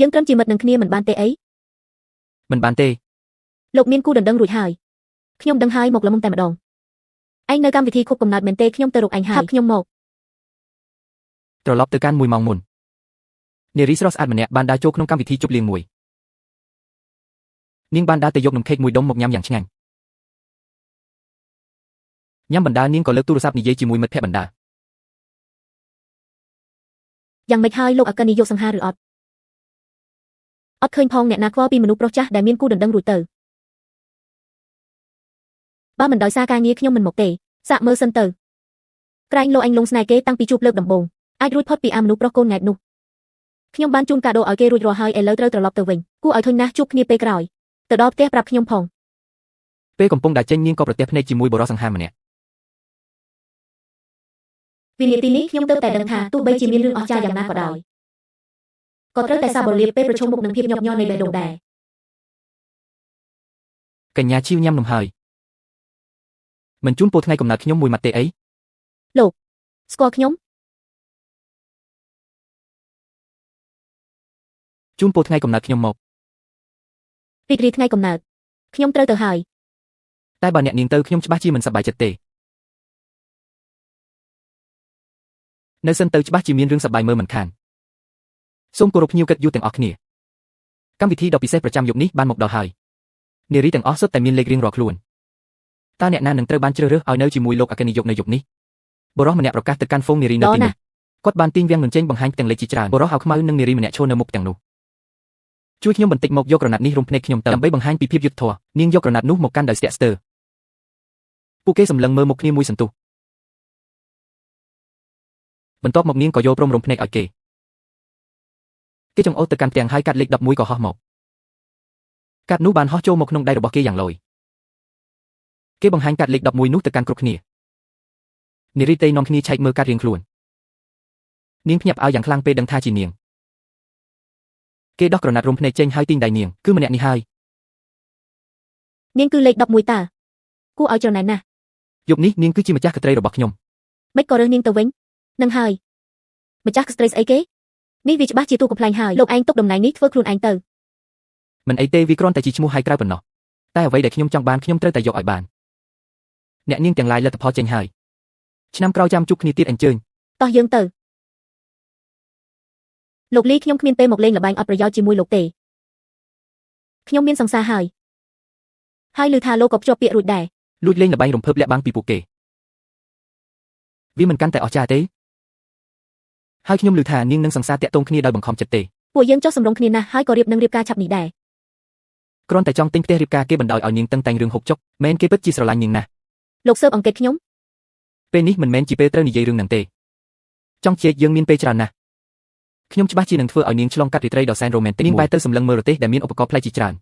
យើងត្រឹមជាមិត្តនឹងគ្នាមិនបានទេអី មិនបានទេ លោកមានគូដណ្ដឹងរួចហើយខ្ញុំដឹងហើយមកល្មមតែម្ដងឯងនៅកម្មវិធីខុបកំណើតមែនទេខ្ញុំទៅរកឯងហើយថាខ្ញុំមក ត្រឡប់ទៅកាន់1 ម៉ោងមុននារីស្រស់ស្អាតម្នាក់បានដើរចូលក្នុងកម្មវិធីជប់លៀងមួយនាងបានដើរទៅយកនំខេកមួយដុំមកញ៉ាំយ៉ាងឆ្ងាញ់ញ៉ាំបណ្ដានាងក៏លើកទូរស័ព្ទនិយាយជាមួយមិត្តភក្តិបណ្ដា យ៉ាងម៉េចហើយលោកអកិននេះយកសង្ហាឬអត់អត់ឃើញផងអ្នកណាខ្វល់ពីមនុស្សប្រុសចាស់ដែលមានគូដណ្ដឹងរួចទៅបើមិនដោយសារការងារខ្ញុំមិនមកទេសាកមើលសិនទៅក្រែងលោកអញលងស្នេហ៍គេតាំងពីជួបលើកដំបូងអាចរួចផុតពីអាមនុស្សប្រុសកូនង៉ែតនោះខ្ញុំបានជូនកាដូឲ្យគេរួចរាល់ហើយឥឡូវត្រូវត្រឡប់ទៅវិញគួរឲ្យធុញណាស់ជួបគ្នាពេលក្រោយទៅដល់ផ្ទះប្រាប់ខ្ញុំផងពេលកំពុងដើរចេញនាងក៏ប្រទះភ្នែកជាមួយបុរសសង្ហាម្នាក់ វិនាទីនេះខ្ញុំទើបតែដឹងថាទោះបីជាមានរឿងអស្ចារ្យយ៉ាងណាក៏ដោយក៏ត្រូវតែសាបរលាបពេលប្រឈមមុខនឹងភាពញាប់ញ័រនៃបេះដូងដែរ កញ្ញាឈីវញ៉ាំនំហើយមិនជូនពរថ្ងៃកំណើតខ្ញុំមួយម៉ាត់ទេអី លោកស្គាល់ខ្ញុំ ជូនពរថ្ងៃកំណើតខ្ញុំមក រីករាយថ្ងៃកំណើតខ្ញុំត្រូវទៅហើយ តែបើអ្នកនាងទៅខ្ញុំច្បាស់ជាមិនសប្បាយចិត្តទេនៅសិនទៅច្បាស់ជាមានរឿងសប្បាយមើលមិនខានសូមគោរពភ្ញៀវកិត្តិយសទាំងអស់គ្នាកម្មវិធីដ៏ពិសេសប្រចាំយប់នេះបានមកដល់ហើយនារីទាំងអស់សុទ្ធតែមានលេខរៀងរាល់ខ្លួនតើអ្នកណានឹងត្រូវបានជ្រើសរើសឲ្យនៅជាមួយលោកអគ្គនាយកនៅយប់នេះបុរសម្នាក់ប្រកាសទៅកាន់ហ្វូងនារីនៅទីនោះគាត់បានទាញវាំងនឹងចេញបង្ហាញផ្ទាំងលេខជាច្រើនបុរសអាវខ្មៅនិងនារីម្នាក់ឈរនៅមុខទាំងនោះជួយខ្ញុំបន្តិចមកយកក្រណាត់នេះរុំភ្នែកខ្ញុំទៅដើម្បីបង្ហាញពីភាពយុត្តិធម៌នាងយកក្រណាត់នោះមកកាន់ដោយស្ទាក់ស្ទើរពួកគេសម្លឹងមើលមុខគ្នាមួយសន្ទុះបន្ទាប់មកនាងក៏យកព្រមរុំភ្នែកឲ្យគេចង្អុលទៅកាន់ផ្ទាំងហើយកាត់លេខ11ក៏ហោះមកកាត់នោះបានហោះចូលមកក្នុងដៃរបស់គេយ៉ាងលយគេបង្ហាញកាត់លេខ11នោះទៅកាន់គ្រប់គ្នានារីតេនាំគ្នាឆែកមើលកាត់រៀងខ្លួននាងភ្ញាក់ផ្អើលយ៉ាងខ្លាំងពេលដឹងថាជានាងគេដោះក្រណាត់រុំភ្នែកចេញហើយទាញដៃនាងគឺម្នាក់នេះហើយនាងគឺលេខ11តើគួរឲ្យច្រណែនណាស់យប់នេះនាងគឺជាម្ចាស់ក្ត្រីរបស់ខ្ញុំ មិនក៏រើសនាងទៅវិញនឹងហើយម្ចាស់ស្ត្រីស្អីគេនេះវាច្បាស់ជាទូកំ pl ែងហើយលោកឯងទុកតំណែងនេះធ្វើខ្លួនឯងទៅ មិនអីទេវាគ្រាន់តែជាឈ្មោះហៅក្រៅប៉ុណ្ណោះតែអ្វីដែលខ្ញុំចង់បានខ្ញុំត្រូវតែយកឲ្យបានអ្នកនាងទាំងឡាយលទ្ធផលចេញហើយឆ្នាំក្រោយចាំជួបគ្នាទៀតអញ្ជើញ តោះយើងទៅលោកលីខ្ញុំគ្មានពេលមកលេងល្បែងអត់ប្រយោជន៍ជាមួយលោកទេខ្ញុំមានសង្សារហើយឮថាលោកក៏ភ្ជាប់ពាក្យរួចដែរ លួចលេងល្បែងរំភើបលាក់បាំងពីពួកគេវាមិនកាន់តែអស្ចារ្យទេហើយខ្ញុំឮថានាងនឹងសង្សារតាក់ទងគ្នាដោយបង្ខំចិត្តទេពួកយើងចុះសម្រុងគ្នាណាស់ហើយក៏រៀបនឹងរៀបការឆាប់នេះដែរ គ្រាន់តែចង់ទិញផ្ទះរៀបការគេបណ្ដោយឲ្យនាងតឹងតែងរឿងហុកចុកមែនគេពិតជាស្រឡាញ់នាងណាស់ លោកស៊ើបអង្កេតខ្ញុំ ពេលនេះមិនមែនជាពេលត្រូវនិយាយរឿងហ្នឹងទេចង់ជែកយើងមានពេលច្រើនណាស់ខ្ញុំច្បាស់ជានឹងធ្វើឲ្យនាងឆ្លងកាត់រាត្រីដ៏សែនរ៉ូមែនទិកនាងបែរទៅសម្លឹងមើលរទេសដែលមានឧបករណ៍ប្លែកជាច្រើន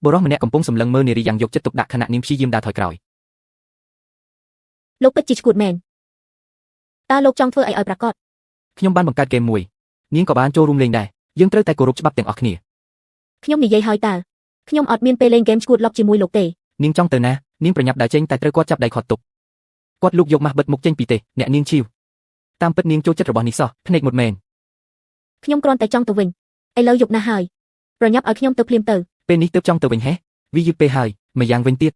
បុរសម្នាក់កំពុងសម្លឹងមើលនារីយ៉ាងយកចិត្តទុកដាក់ខណៈនាងព្យាយាមដើរថយក្រោយ លោកពិតជាឈួតមែនតើលោកចង់ធ្វើអីឲ្យប្រាកដ ខ្ញុំបានបង្កើតហ្គេមមួយនាងក៏បានចូលរួមលេងដែរយើងត្រូវតែគោរពច្បាប់ទាំងអស់គ្នា ខ្ញុំនិយាយហើយតើខ្ញុំអត់មានពេលលេងហ្គេមឈួតលប់ជាមួយលោកទេ នាងចង់ទៅណានាងប្រញាប់ដើរចេញតែត្រូវគាត់ចាប់ដៃខាត់ទុកគាត់លូកយកម៉ាស់បិទមុខចេញពីទេអ្នកនាងឈីវតាមពិតនាងចូលចិត្តរបស់នេះសោះភ្នែកមុតមែន ខ្ញុំគ្រាន់តែចង់ទៅវិញឥឡូវយប់ណាស់ហើយប្រញាប់ឲ្យខ្ញុំទៅភ្លាមទៅ ពេលនេះទើបចង់ទៅវិញហេវាយឺតពេលហើយម្យ៉ាងវិញទៀត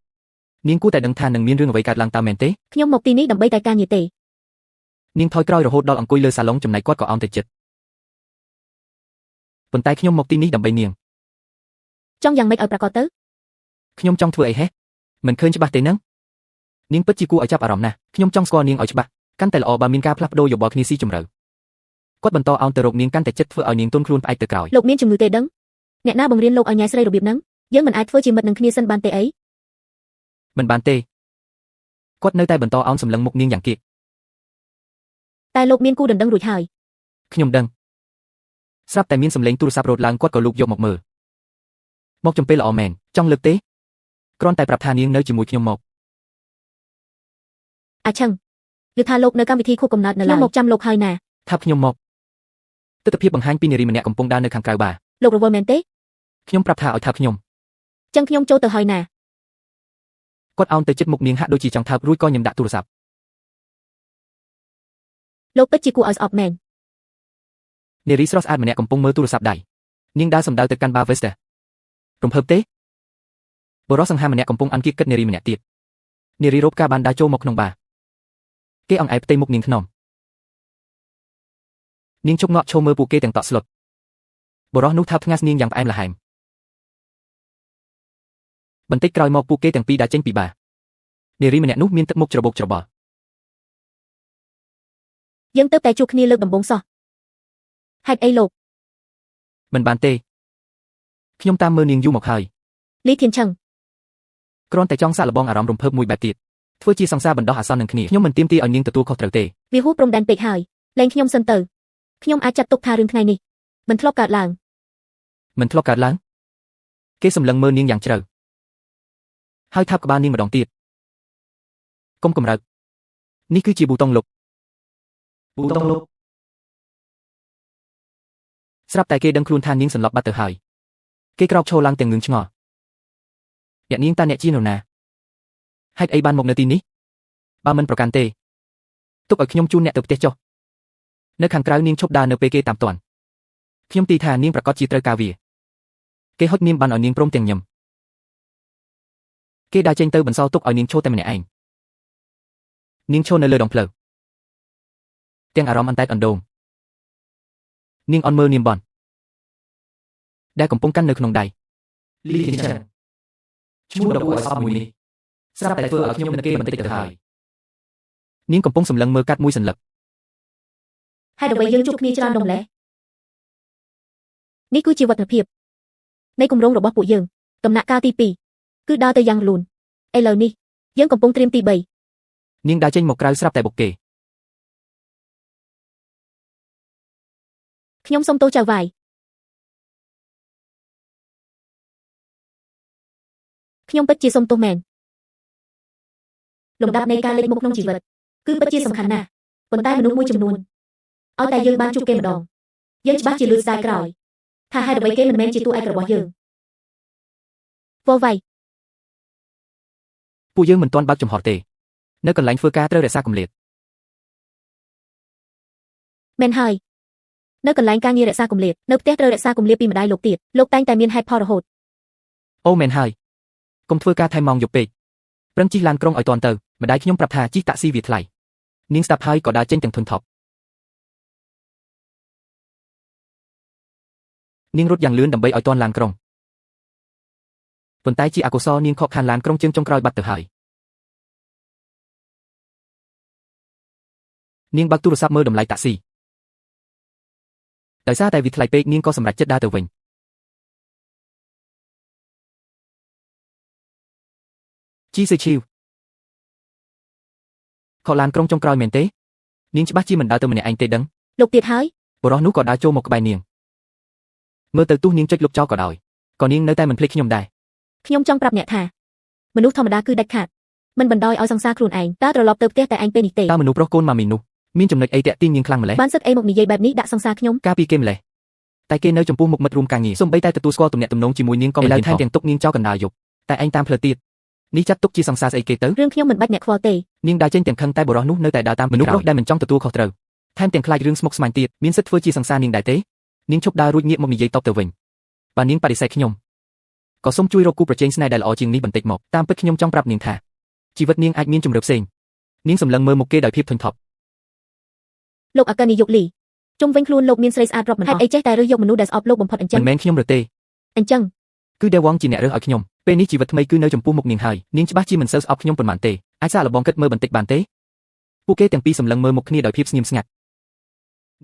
នាងគួរតែដឹងថានឹងមានរឿងអ្វីកើតឡើងតើមែនទេ ខ្ញុំមកទីនេះដើម្បីតែការងារទេ នាងថយក្រោយរហូតដល់អង្គុយលើសាឡុងចំណែកគាត់ក៏អោនទៅចិត្តប៉ុន្តែខ្ញុំមកទីនេះដើម្បីនាង ចង់យ៉ាងម៉េចឲ្យប្រាកដទៅ ខ្ញុំចង់ធ្វើអីហេមិនឃើញច្បាស់ទេហ្នឹងនាងពិតជាគួរឲ្យចាប់អារម្មណ៍ណាស់ខ្ញុំចង់ស្គាល់នាងឲ្យច្បាស់កាន់តែល្អបើមានការផ្លាស់ប្ដូរយោបល់គ្នាស៊ីជម្រៅគាត់បន្តអោនទៅរកនាងកាន់តែចិត្តធ្វើឲ្យនាងទន់ខ្លួនផ្អែកទៅក្រោយ លោកមានជំងឺទេដឹងអ្នកណាបង្រៀនលោកឲ្យញ៉ាយស្រីរបៀបហ្នឹងយើងមិនអាចធ្វើជាមិត្តនឹងគ្នាសិនបានទេអី មិនបានទេគាត់នៅតែបន្តអោនសម្លឹងមុខនាងយ៉ាងគៀក តែលោកមានគូដណ្ដឹងរួចហើយ ខ្ញុំដឹងស្រាប់តែមានសម្លេងទូរស័ព្ទរោទឡើងគាត់ក៏លូកយកមកមើលមកចំពេលល្អមែនចង់លើកទេគ្រាន់តែប្រាប់ថានាងនៅជាមួយខ្ញុំមក អាឆឹងគឺថាលោកនៅកម្មវិធីខួបកំណើតនៅឡើយខ្ញុំមកចាំលោកហើយណា ថាខ្ញុំមកទស្សនវិជ្ជាបង្ហាញពីនារីម្នាក់កំពុងដើរនៅខាងក្រៅបារ លោករវល់មែនទេ ខ្ញុំប្រាប់ថាឲ្យថាខ្ញុំ ចឹងខ្ញុំចូលទៅហើយណា គាត់អោនទៅជិតមុខនាងហាក់ដូចជាចង់ថើបរួចក៏ញឹមដាក់ទូរស័ព្ទ លោកពិតជាគួរឲ្យស្អប់មែន នារីស្រស់ស្អាតម្នាក់កំពុងមើលទូរស័ព្ទដៃនាងដើរសំដៅទៅកាន់បាវេស្តារំភើបទេបុរសសង្ហាម្នាក់កំពុងអានគៀកគិតនារីម្នាក់ទៀតនារីរ៉ូបការបានដើរចូលមកក្នុងបារគេអង្អែផ្ទៃមុខនាងថ្នមនាងជប់ងាក់ឈរមើលពួកគេទាំងតក់ស្លុតបុរសនោះថើបថ្ងាសនាងយ៉ាងផ្អែមល្ហែមបន្តិចក្រោយមកពួកគេទាំងពីរដើរចេញពីបារនារីម្នាក់នោះមានទឹកមុខច្របូកច្របល់យើងទៅតែជួបគ្នាលើកដំបូងសោះហេតុអីលោកមិនបានទេខ្ញុំតាមមើលនាងយូរមកហើយលីធានឆឹងគ្រាន់តែចង់សាកល្បងអារម្មណ៍រំភើបមួយបែបទៀតធ្វើជាសង្សារបណ្ដោះអាសន្ននឹងគ្នាខ្ញុំមិនទាមទារឲ្យនាងទទួលខុសត្រូវទេវាហួសព្រំដែនពេកហើយលែងខ្ញុំសិនទៅខ្ញុំអាចចាត់ទុកថារឿងថ្ងៃនេះមិនធ្លាប់កើតឡើងគេសម្លឹងមើលនាងយ៉ាងជ្រៅហើយថាបក្បាលនាងម្ដងទៀតកុំកម្រើកនេះគឺជាប៊ូតុងលុបស្រាប់តែគេដឹងខ្លួនថានាងសន្លប់បាត់ទៅហើយគេក្រោកឈរឡើងទាំងងឿងឆ្ងល់អ្នកនាងតើអ្នកជានរណាហេតុអីបានមកនៅទីនេះបើមិនប្រកាន់ទេទុកឲ្យខ្ញុំជូនអ្នកទៅផ្ទះចុះនៅខាងក្រៅនាងឈប់ដើរនៅពេលគេតាមទាន់ខ្ញុំទីថានាងប្រកាសជាត្រូវការវាគេហុចនាងបានឲ្យនាងព្រមទាំងញឹមគេដើរចេញទៅបន្សល់ទុកឲ្យនាងឈរតែម្នាក់ឯងនាងឈរនៅលើដងផ្លូវទាំងអារម្មណ៍អន្តែតអណ្ដូងនាងអន់មើលនាងបនដែលកំពុងកាន់នៅក្នុងដៃលីធានឆឹងឈ្មោះដ៏គួរឲ្យស្អប់មួយនេះស្រាប់តែធ្វើឲ្យខ្ញុំនឹកគេបន្តិចទៅហើយនាងកំពុងសម្លឹងមើលកាត់មួយសន្លឹកហេតុអ្វីយើងជួបគ្នាច្រើនដងម្ល៉េះនេះគឺជាវឌ្ឍនភាពនៃគម្រោងរបស់ពួកយើងដំណាក់កាលទី2គឺដើរទៅយ៉ាងរលូនឥឡូវនេះយើងកំពុងត្រៀមទី3នាងដើរចេញមកក្រៅស្រាប់តែបុកគេខ្ញុំសុំទោសចៅវាយខ្ញុំពិតជាសុំទោសមែនលំដាប់នៃការលេចមុខក្នុងជីវិតគឺពិតជាសំខាន់ណាស់ប៉ុន្តែមនុស្សមួយចំនួនឲ្យតែយើងបានជួបគេម្ដងយើងច្បាស់ជាលឺស្ដាយក្រោយថាហេតុអ្វីគេមិនមែនជាតួឯករបស់យើងវ៉ៃពួកយើងមិនទាន់បើកចំហរទេនៅកន្លែងធ្វើការត្រូវរក្សាគម្លាតមែនហើយនៅកន្លែងការងាររក្សាគម្លាតនៅផ្ទះត្រូវរក្សាគម្លាតពីម្ដាយលោកទៀតលោកតែងតែមានហេតុផលរហូតអូមែនហើយកុំធ្វើការថែមម៉ោងយប់ពេកប្រឹងជិះឡានក្រុងឲ្យទាន់ទៅម្ដាយខ្ញុំប្រាប់ថាជិះតាក់ស៊ីវាថ្លៃនាងស្ដាប់ហើយក៏ដើរចេញទាំងធុញថប់នាងរត់យ៉ាងលឿនដើម្បីឲ្យទាន់ឡានក្រុងប៉ុន្តែជាអកុសលនាងខកខានឡានក្រុងជើងចុងក្រោយបាត់ទៅហើយនាងបើកទូរស័ព្ទមើលតម្លៃតាក់ស៊ីដោយសារតែវាថ្លៃពេកនាងក៏សម្រេចចិត្តដើរទៅវិញជីសេឈីវខកឡានក្រុងចុងក្រោយមែនទេនាងច្បាស់ជាមិនដើរទៅម្នាក់ឯងទេដឹងលោកទៀតហើយបុរសនោះក៏ដើរចូលមកក្បែរនាងមើលទៅទោះនាងចុចលុបចោលក៏ដោយក៏នាងនៅតែមិនភ្លេចខ្ញុំដែរខ្ញុំចង់ប្រាប់អ្នកថាមនុស្សធម្មតាគឺដាច់ខាតមិនបណ្ដោយឲ្យសង្សារខ្លួនឯងតើត្រឡប់ទៅផ្ទះតែឯងពេលនេះទេតើមនុស្សប្រុសកូនម៉ាមីនោះមានចំណុចអីតាក់ទាញនាងខ្លាំងម្ល៉េះបានសិតអីមកនិយាយបែបនេះដាក់សង្សារខ្ញុំការពីគេម្ល៉េះតែគេនៅចំពោះមុខមិត្តរួមការងារសូម្បីតែទទួលស្គាល់ទំនាក់ទំនងជាមួយនាងក៏មិនបានថែមទាំងទុកនាងចោលកណ្ដាលយប់តែឯងតាមផ្លូវទៀតនេះចាត់ទុកជាសង្សារស្អីគេទៅរឿងខ្ញុំមិនបាច់អ្នកខ្វល់ទេនាងដើរចេញទាំងខឹងតែបុរសនោះនៅតែដើរតាមមនុស្សប្រុសដែលមិនចង់ទទួលខុសត្រូវថែមទាំងខ្លាចរឿងស្មុគស្មាញទៀតមានសិទ្ធិធ្វើជាសង្សារនាងដែរទេនាងឈប់ដើររួចងាកមកនិយាយតបទៅវិញបើនាងបដិសេធខ្ញុំក៏សូមជួយរកគូប្រជែងស្នេហ៍ដែលល្អជាងនេះបន្តិចមកតាមពិតខ្ញុំចង់ប្រាប់នាងថាជីវិតនាងអាចមានជម្រើសផ្សេងនាងសម្លឹងមើលមុខគេដោយភាពធុញថប់លោកអគ្គនាយកលីជុំវិញខ្លួនលោកមានស្រីស្អាតរាប់មិនអស់ហេតុអីចេះតែរើសយកមនុស្សដែលស្អប់លោកបំផុតអញ្ចឹងមិនមែនខ្ញុំរើសទេអញ្ចឹងគឺដេវងជាអ្នករើសឲ្យខ្ញុំពេលនេះជីវិតថ្មីគឺនៅចំពោះមុខនាងហើយនាងច្បាស់ជាមិនសូវស្អប់ខ្ញុំប៉ុន្មានទេអាចសាកល្បងគិតមើលបន្តិចបានទេពួកគេទាំងពីរសម្លឹងមើលមុខគ្នាដោយភាពស្ងៀមស្ងាត់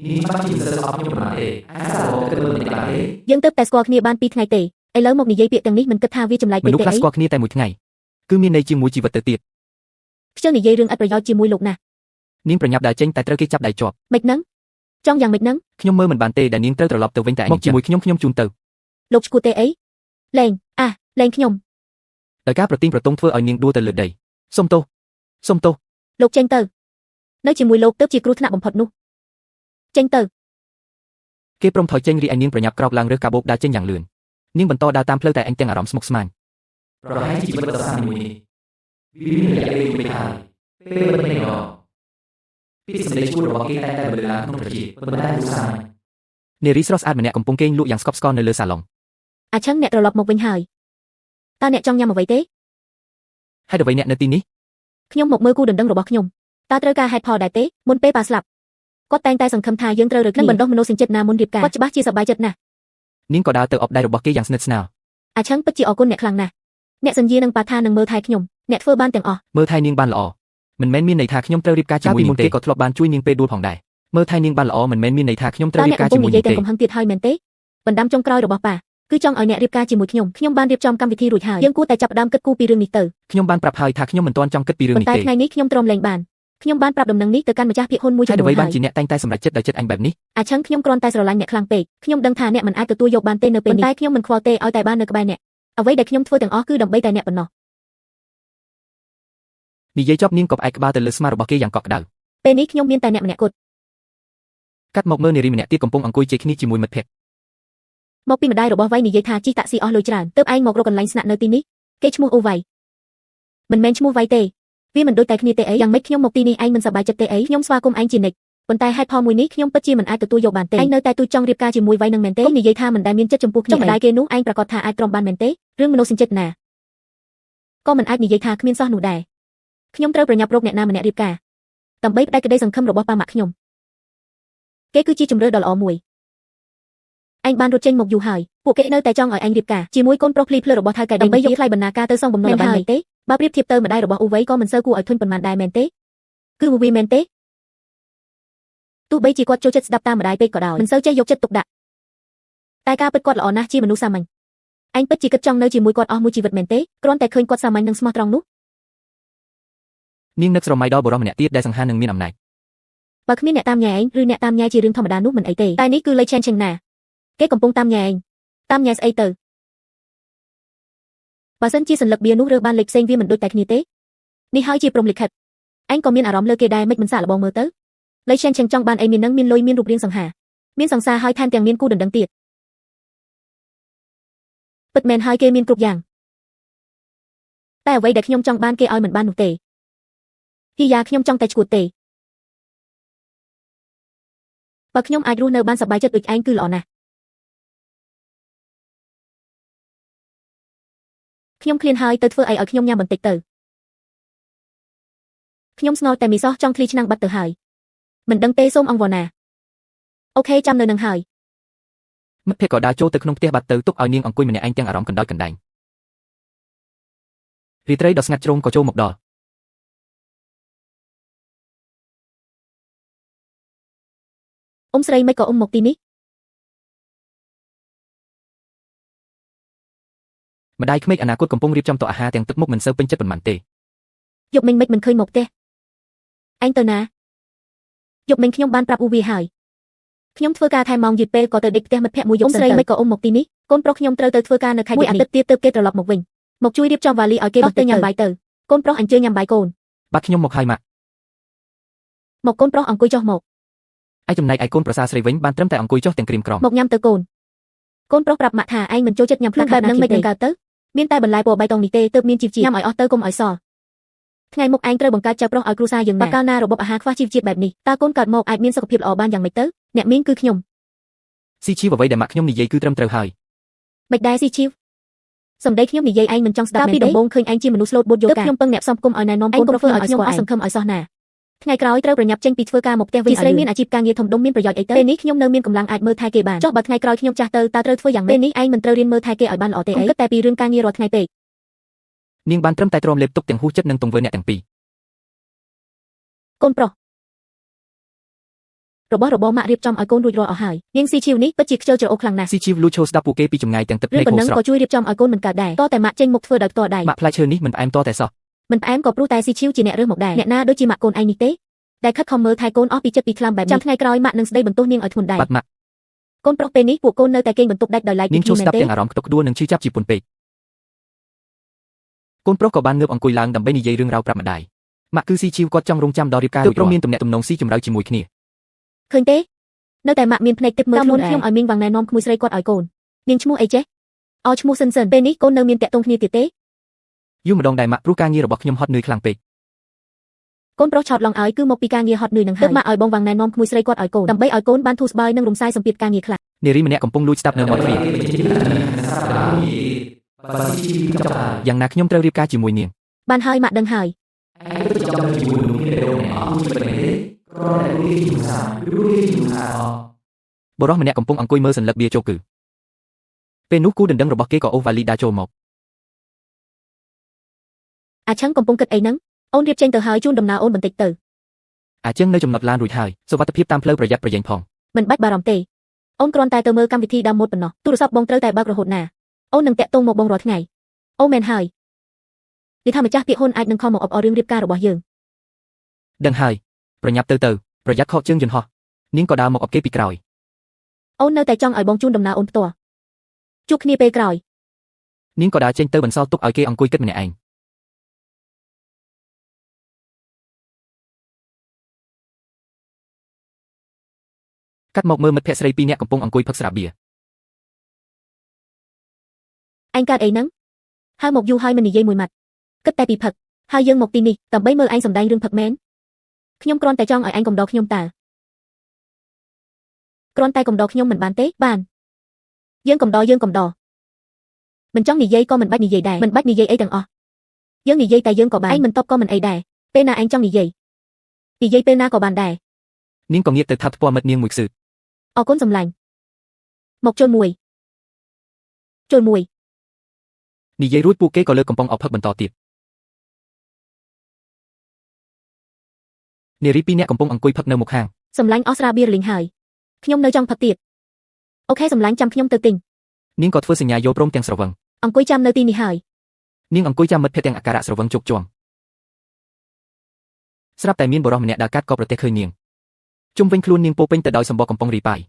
នាងច្បាស់ជាមិនសូវស្អប់ខ្ញុំប៉ុន្មានទេអាចសាកល្បងគិតមើលបន្តិចបានទេយើងទៅតែស្គាល់គ្នាបាន2ថ្ងៃទេឥឡូវមកនិយាយពាក្យទាំងនេះមិនគិតថាវាចម្លែកពេកទេមនុស្សខ្លះស្គាល់គ្នាតែមួយថ្ងៃគឺមានន័យជាមួយជីវិតទៅទៀតខ្ជិលនិយាយរឿងឥតប្រយោជន៍ជាមួយលោកណាស់នាងប្រញាប់ដើរចេញតែត្រូវគេចាប់ដៃជាប់មិនហ្នឹងចង់យ៉ាងម៉េចហ្នឹងខ្ញុំមើលមិនបានទេដែលនាងត្រូវត្រឡប់ទៅវិញតែឯងមកជាមួយខ្ញុំជូនទៅលោកឈ្គួតទេអីលែងខ្ញុំដោយការប្រទីងប្រទងធ្វើឲ្យនាងដួលទៅលើដីសុំទោសលោកចេញទៅនៅជាមួយលោកទៅជាគ្រោះថ្នាក់បំផុតនោះចេញទៅគេព្រមថយចេញរីឯនាងប្រញាប់ក្រោកឡើងរើសកាបូបដើរចេញយ៉ាងលឿននាងបន្តដើរតាមផ្លូវតែឯងទាំងអារម្មណ៍ស្មុគស្មាញប្រហែលជាជីវិតដ៏សាមញ្ញមួយនេះវាមានរយៈពេលមួយហើយពេលមិនទេណោះពីសម្លេងជួររបស់គេតែលើឡើងក្នុងប្រជាប៉ុន្តែឧស្សាហ៍ នារីស្រស់ស្អាតម្នាក់កំពុងគេងលក់យ៉ាងស្កប់ស្កល់នៅលើសាឡុង អាឈឹងអ្នកត្រឡប់មកវិញហើយតើអ្នកចង់ញ៉ាំអ្វីទេ ហេតុអ្វីអ្នកនៅទីនេះ ខ្ញុំមកមើលគូដណ្ដឹងរបស់ខ្ញុំតើត្រូវការហេតុផលដែរទេមុនពេលប៉ាស្លាប់គាត់តែងតែសង្ឃឹមថាយើងត្រូវរើគ្នានឹងបណ្ដុះមនោសញ្ចិត្តណាមុនរៀបការគាត់ច្បាស់ជាសប្បាយចិត្តណាស់ នាងក៏ដើរទៅអបដៃរបស់គេយ៉ាងស្និទ្ធស្នាល អាឈឹងពិតជាអរគុណអ្នកខ្លាំងណាស់អ្នកសន្យានឹងប៉ាថានឹងមើលថែខ្ញុំអ្នកធ្វើបានទាំងអស់ មើលថែនាងបានល្អមិនមែនមានន័យថាខ្ញុំត្រូវរៀបការជាមួយនាងទេក៏ធ្លាប់បានជួយនាងពេលដួលផងដែរមើលថែនាងបានល្អមិនមែនមានន័យថាខ្ញុំត្រូវរៀបការជាមួយនាងទេ កំហឹងទៀតហើយមែនទេបណ្ដាំចុងក្រោយរបស់ប៉ាគឺចង់ឲ្យអ្នករៀបការជាមួយខ្ញុំបានរៀបចំកម្មវិធីរួចហើយយើងគួរតែចាប់ផ្ដើមគិតគូរពីរឿងនេះទៅ ខ្ញុំបានប្រាប់ហើយថាខ្ញុំមិនទាន់ចង់គិតពីរឿងនេះទេ តែថ្ងៃនេះខ្ញុំទ្រាំលែងបានខ្ញុំបានប្រាប់ដំណឹងនេះទៅកាន់ម្ចាស់ភាគហ៊ុនមួយចំនួនហើយ អ្វីបានជាអ្នកតែងតែសម្រេចចិត្តដោយចិត្តអញបែបនេះ អាឈឹងខ្ញុំគ្រាន់តែស្រឡាញ់អ្នកខ្លាំងពេកខ្ញុំដឹងថាអ្នកមិនអាចទទួលយកបានទេនៅពេលនេះតែខ្ញុំមិនខ្វល់ទេឲ្យតែបាននៅក្បែរអ្នកអ្វីដែលខ្ញុំធ្វើទាំងអស់គឺដើម្បីតែអ្នកប៉ុណ្ណោះ និយាយចប់នាងក៏ផ្អែកក្បាលទៅលើស្មារបស់គេយ៉ាងកក់ក្ដៅ ពេលនេះខ្ញុំមានតែអ្នកម្នាក់គត់ កាត់មកមើលនារីម្នាក់ទៀតកំពុងអង្គុយជែកគ្នាជាមួយមិត្តភក្តិ មកពីម្ដាយរបស់វៃនិយាយថាជីតាក់ស៊ីអស់លុយច្រើនទើបឯងមករកកន្លែងស្នាក់នៅទីនេះគេឈ្មោះអូវៃមិនមែនឈ្មោះវៃទេវាមិនដូចតែគ្នាទេអីយ៉ាងម៉េចខ្ញុំមកទីនេះឯងមិនសប្បាយចិត្តទេអីខ្ញុំស្វាគមន៍ឯងជានិច្ចប៉ុន្តែហេតុផលមួយនេះខ្ញុំពិតជាមិនអាចទទួលយកបានទេឯងនៅតែទូចចង់រៀបការជាមួយវៃនឹងមែនទេខ្ញុំនិយាយថាមិនដែលមានចិត្តចំពោះខ្ញុំម្ដាយគេនោះឯងប្រកាសថាអាចទ្រាំបានមែនទេរឿងមនោសញ្ចិត្តណាក៏មិនអាចនិយាយថាគ្មានសោះនោះដែរខ្ញុំត្រូវប្រញាប់រកអ្នកណាម្នាក់រៀបការដើម្បីផ្ដាច់ក្តីសង្ឃឹមរបស់ប៉ាម៉ាក់ខ្ញុំគេគឺជាជំរឿដ៏ល្អមួយឯងបានរត់ចេញមកយូរហើយពួកគេនៅតែចង់ឲ្យឯងរៀបការជាមួយកូនប្រុសភ្លីភ្លើរបស់ថៅកែដើម្បីយកថ្លៃបណ្ណាការទៅសងបំណុលបានមែនទេបើប្រៀបធៀបទៅម្ដាយរបស់អូវៃក៏មិនសូវគួរឲ្យធន់ប៉ុន្មានដែរមែនទេគឺវាមែនទេទោះបីជាគាត់ចូលចិត្តស្ដាប់តាមម្ដាយពេកក៏ដោយមិនសូវចេះយកចិត្តទុកដាក់តែការពិតគាត់ល្អណាស់ជាមនុស្សសាមញ្ញឯងពិតជាគិតចង់នៅជាមួយគាត់អស់មួយជីវិតមែនទេគ្រាន់តែឃើញគាត់សាមញ្ញនិងស្មោះត្រង់នោះ នាងនឹកស្រមៃដល់បុរសម្នាក់ទៀតដែលសង្ហានឹងមានអំណាច បើគ្មានអ្នកតាមញ៉ែឯងឬអ្នកតាមញ៉ែជារឿងធម្មតានោះមិនអីទេតែនេះគឺលេខឆេងឆេងណាគេកំពុងតាមញ៉ែឯងតាមញ៉ែស្អីទៅបើសិនជាសัญลักษณ์បៀនោះរើបានលេខផ្សេងវាមិនដូចតែគ្នាទេនេះហើយជាព្រំលិខិតឯងក៏មានអារម្មណ៍លើគេដែរមិនសាកល្បងមើលទៅលេខឆេងឆេងចង់បានអីមាននឹងមានលុយមានរូបរាងសង្ហាមានសង្សារហើយថែមទាំងមានគូដណ្ដឹងទៀតពិតមែនហើយគេមានគ្រប់យ៉ាងតែអ្វីដែលខ្ញុំចង់បានគេឲ្យមិនបាននោះទេគីយ៉ាខ្ញុំចង់តែឈួតទេបើខ្ញុំអាចរស់នៅបានសប្បាយចិត្តដូចឯងគឺល្អណាស់ខ្ញុំឃ្លានហើយទៅធ្វើអីឲ្យខ្ញុំញ៉ាំបន្តិចទៅខ្ញុំស្ងោរតែមីសោះចង់ឃ្លីឆ្នាំងបាត់ទៅហើយមិនដឹងទេសូមអង្វរណាអូខេចាំនៅនឹងហើយ មិត្តភក្តិក៏ដើរចូលទៅក្នុងផ្ទះបាត់ទៅទុកឲ្យនាងអង្គុយម្នាក់ឯងទាំងអារម្មណ៍កណ្ដោចកណ្ដែងរាត្រីដ៏ស្ងាត់ជ្រងក៏ចូលមកដល់អ៊ំស្រីមិនក៏អ៊ំមកទីនេះ ម្ដាយក្មេកអនាគតកំពុងរៀបចំតុអាហារទាំងទឹកមុខមិនសូវពេញចិត្តប៉ុន្មានទេ យប់មិញមិនឃើញមកផ្ទះឯងទៅណាយប់មិញខ្ញុំបានប្រាប់អ៊ូវាហើយខ្ញុំធ្វើការថែម៉ោងយឺតពេលក៏ទៅដេកផ្ទះមិត្តភក្តិមួយយប់ស្រីមិនក៏អ៊ំមកទីនេះកូនប្រុសខ្ញុំត្រូវទៅធ្វើការនៅខេត្តមួយអាទិត្យទៀតទើបគេត្រឡប់មកវិញមកជួយរៀបចំវ៉ាលីឲ្យគេបន្តិចទៅញ៉ាំបាយទៅកូនប្រុសអញ្ជើញញ៉ាំបាយកូន បាទខ្ញុំមកហើយម៉ាក់ មកកូនប្រុសអង្គុយចុះមក ឯចំណែកឯកូនប្រសារស្រីវិញបានត្រឹមតែអង្គុយចុះទាំងក្រៀមក្រំ មកញ៉ាំទៅកូនកូនប្រុសប្រាប់ម៉ាក់ថាឯងមិនចូលចិត្តញ៉ាំផ្លែបែបហ្នឹងមិនដឹងកើតទៅមានតែបន្លែពណ៌បៃតងនេះទេទើបមានជីវជាតិញ៉ាំឲ្យអស់ទៅកុំឲ្យសល់ថ្ងៃមុខឯងត្រូវបង្កើតចៅប្រុសឲ្យគ្រួសារយើងណាបើកាលណារបបអាហារខ្វះជីវជាតិបែបនេះតើកូនកើតមកអាចមានសុខភាពល្អបានយ៉ាងម៉េចទៅអ្នកមីងគឺខ្ញុំ ស៊ីឈីវអ្វីដែលម៉ាក់ខ្ញុំនិយាយគឺត្រឹមត្រូវហើយ មិនដែរស៊ីឈីវសម្ដីខ្ញុំនិយាយឯងមិនចង់ស្ដាប់មែនទេពីដំបូងឃើញឯងជាមនុស្សស្លូតបួតយកការខ្ញុំពឹងអ្នកផ្សំគុំឲ្យណែនាំកូនប្រុសធ្វើឲ្យខ្ញុំអស់សង្ឃឹមឲ្យសោះណាថ្ងៃក្រោយត្រូវប្រញាប់ចេញពីធ្វើការមកផ្ទះវិញស្រីមានអាជីពការងារធំដុំមានប្រយោជន៍អីទៅពេលនេះខ្ញុំនៅមានកម្លាំងអាចមើលថែគេបានចុះបើថ្ងៃក្រោយខ្ញុំចាស់ទៅតើត្រូវធ្វើយ៉ាងម៉េចពេលនេះឯងមិនត្រូវរៀនមើលថែគេឲ្យបានល្អទេអីគិតតែពីរឿងការងាររាល់ថ្ងៃពេក នាងបានត្រឹមតែទ្រាំលេបទុកទាំងហួសចិត្តនិងទង្វើអ្នកទាំងពីរ កូនប្រុសរបស់របរម៉ាក់រៀបចំឲ្យកូនរួចរាល់អស់ហើយនាងស៊ីឈីវនេះពិតជាខ្ជិលច្រអូសខ្លាំងណាស់ ស៊ីឈីវលូឈោស្ដាប់ពួកគេពីចម្ងាយទាំងទឹកភ្នែក ប៉ុណ្ ហូ ណឹ รง ស្រក់ ក៏ជួយរៀបចំឲ្យកូនមិនកើតដែរតតែម៉ាក់ចេញមុខធ្វើដោយផ្ទាល់ដៃ ម៉ាក់ផ្លែឈើនេះមិនផ្អែមតតែសោះ មិនផ្អែមក៏ព្រោះតែស៊ីឈីវជាអ្នករើសមកដែរអ្នកណាដូចជាម៉ាក់កូនឯងនេះទេដែលខិតខំមើលថែកូនអស់ពីចិត្តពីថ្លើមបែបនេះចាំថ្ងៃក្រោយម៉ាក់នឹងស្ដីបន្ទោសនាងឲ្យធ្ងន់ដែរ បាត់ម៉ាក់ កូនប្រុសពេលនេះពួកកូននៅតែគេងបន្ទប់ដាច់ដោយឡែក នាង ពី ឈោ គ្នា ស្ដាប់ មែនទេ ទាំងអារម្មណ៍ខ្ទុកក្ដួលនិងឈឺចាប់ជាពន់ពេកកូនប្រុសក៏បានងើបអង្គុយឡើងដើម្បីនិយាយរឿងរ៉ាវប្រាប់ម្ដាយម៉ាក់គឺស៊ីឈីវគាត់ចង់រងចាំដល់រៀបការរួចរាល់មានទំនាក់ទំនងស៊ីជម្រៅជាមួយគ្នា ឃើញទេនៅតែម៉ាក់មានភ្នែកទឹកមើលខ្លួនខ្ញុំឲ្យមីងវាំងណែនាំក្មួយស្រីគាត់ឲ្យកូននាងឈ្មោះអីចេះអឈ្មោះសិនសិនពេលនេះកូននៅមានតាក់ទងគ្នាទៀតទេ យូរម្ដងដែរម៉ាក់ព្រោះការងាររបស់ខ្ញុំហត់នឿយខ្លាំងពេក កូនប្រុសឆោតឡងឲ្យគឺមកពីការងារហត់នឿយនឹងហើយទើបម៉ាក់ឲ្យបងវាំងណែនាំក្មួយស្រីគាត់ឲ្យកូនដើម្បីឲ្យកូនបានធូរស្បើយនិងរំសាយសម្ពាធការងារខ្លះ នារីម្នាក់កំពុងលួចស្ដាប់នៅមាត់ទ្វារយ៉ាងណាខ្ញុំត្រូវរៀបការជាមួយនាង បានហើយម៉ាក់ដឹងហើយ បុរសម្នាក់កំពុងអង្គុយមើលសន្លឹកបៀចូលគឺពេលនោះគូដណ្ដឹងរបស់គេក៏អូសវ៉ាលីដាចូលមក អាឆឹងកំពុងគិតអីហ្នឹងអូនរៀបចេញទៅហើយជូនដំណើរអូនបន្តិចទៅ អាចឹងនៅចំណត់ឡានរួចហើយសុវត្ថិភាពតាមផ្លូវប្រយ័ត្នប្រយែងផង មិនបាច់បារម្ភទេអូនគ្រាន់តែទៅមើលកម្មវិធីដើមម៉ូដប៉ុណ្ណោះទូរស័ព្ទបងត្រូវតែបើករហូតណាអូននឹងតាក់ទងមកបងរាល់ថ្ងៃអូមែនហើយនិយាយថាម្ចាស់ពាក្យហ៊ុនអាចនឹងខំមកអបអររឿងរៀបការរបស់យើង ដឹងហើយប្រញាប់ទៅប្រយ័ត្នខកជើងយន្តហោះនាងក៏ដើរមកអបគេពីក្រោយ អូននៅតែចង់ឲ្យបងជូនដំណើរអូនផ្ទាល់ជួបគ្នាពេលក្រោយ នាងក៏ដើរចេញទៅបន្សល់ទុកឲ្យគេអង្គុយគិតម្នាក់ឯង កាត់មកមើលមិត្តភក្តិស្រីពីរនាក់កំពុងអង្គុយផឹកស្រាបៀរ ឯងកើតអីហ្នឹងហៅមកយូរហើយមិននិយាយមួយម៉ាត់គិតតែពីផឹកហើយយើងមកទីនេះដើម្បីមើលឯងសម្ដែងរឿងផឹកមែនខ្ញុំគ្រាន់តែចង់ឲ្យឯងកំដរខ្ញុំតើគ្រាន់តែកំដរខ្ញុំមិនបានទេបានយើងកំដរមិនចង់និយាយក៏មិនបាច់និយាយដែរមិនបាច់និយាយអីទាំងអស់យើងនិយាយតែយើងក៏បានឯងមិនតបក៏មិនអីដែរពេលណាឯងចង់និយាយពេលណាក៏បានដែរ នាងក៏ងាកទៅថាប់ថ្ពាល់មិត្តនាងមួយខ្សឺ អរគុណសម្លាញ់មកចូលមួយ និយាយរួចពួកគេក៏លើកកំប៉ុងអោបផឹកបន្តទៀត នារីពីរនាក់កំពុងអង្គុយផឹកនៅមុខហាង សម្លាញ់អស់ស្រាបៀរលីងហើយខ្ញុំនៅចង់ផឹកទៀតអូខេសម្លាញ់ចាំខ្ញុំទៅទិញ នាងក៏ធ្វើសញ្ញាយល់ព្រមទាំងស្រវឹង អង្គុយចាំនៅទីនេះហើយ នាងអង្គុយចាំមិត្តភក្តិទាំងអាការៈស្រវឹងជោគជាំស្រាប់តែមានបុរសម្នាក់ដើរកាត់ក៏ប្រទះឃើញនាងជុំវិញខ្លួននាងពោពេញទៅដោយសម្បកកំប៉ុងរីប៉ាយ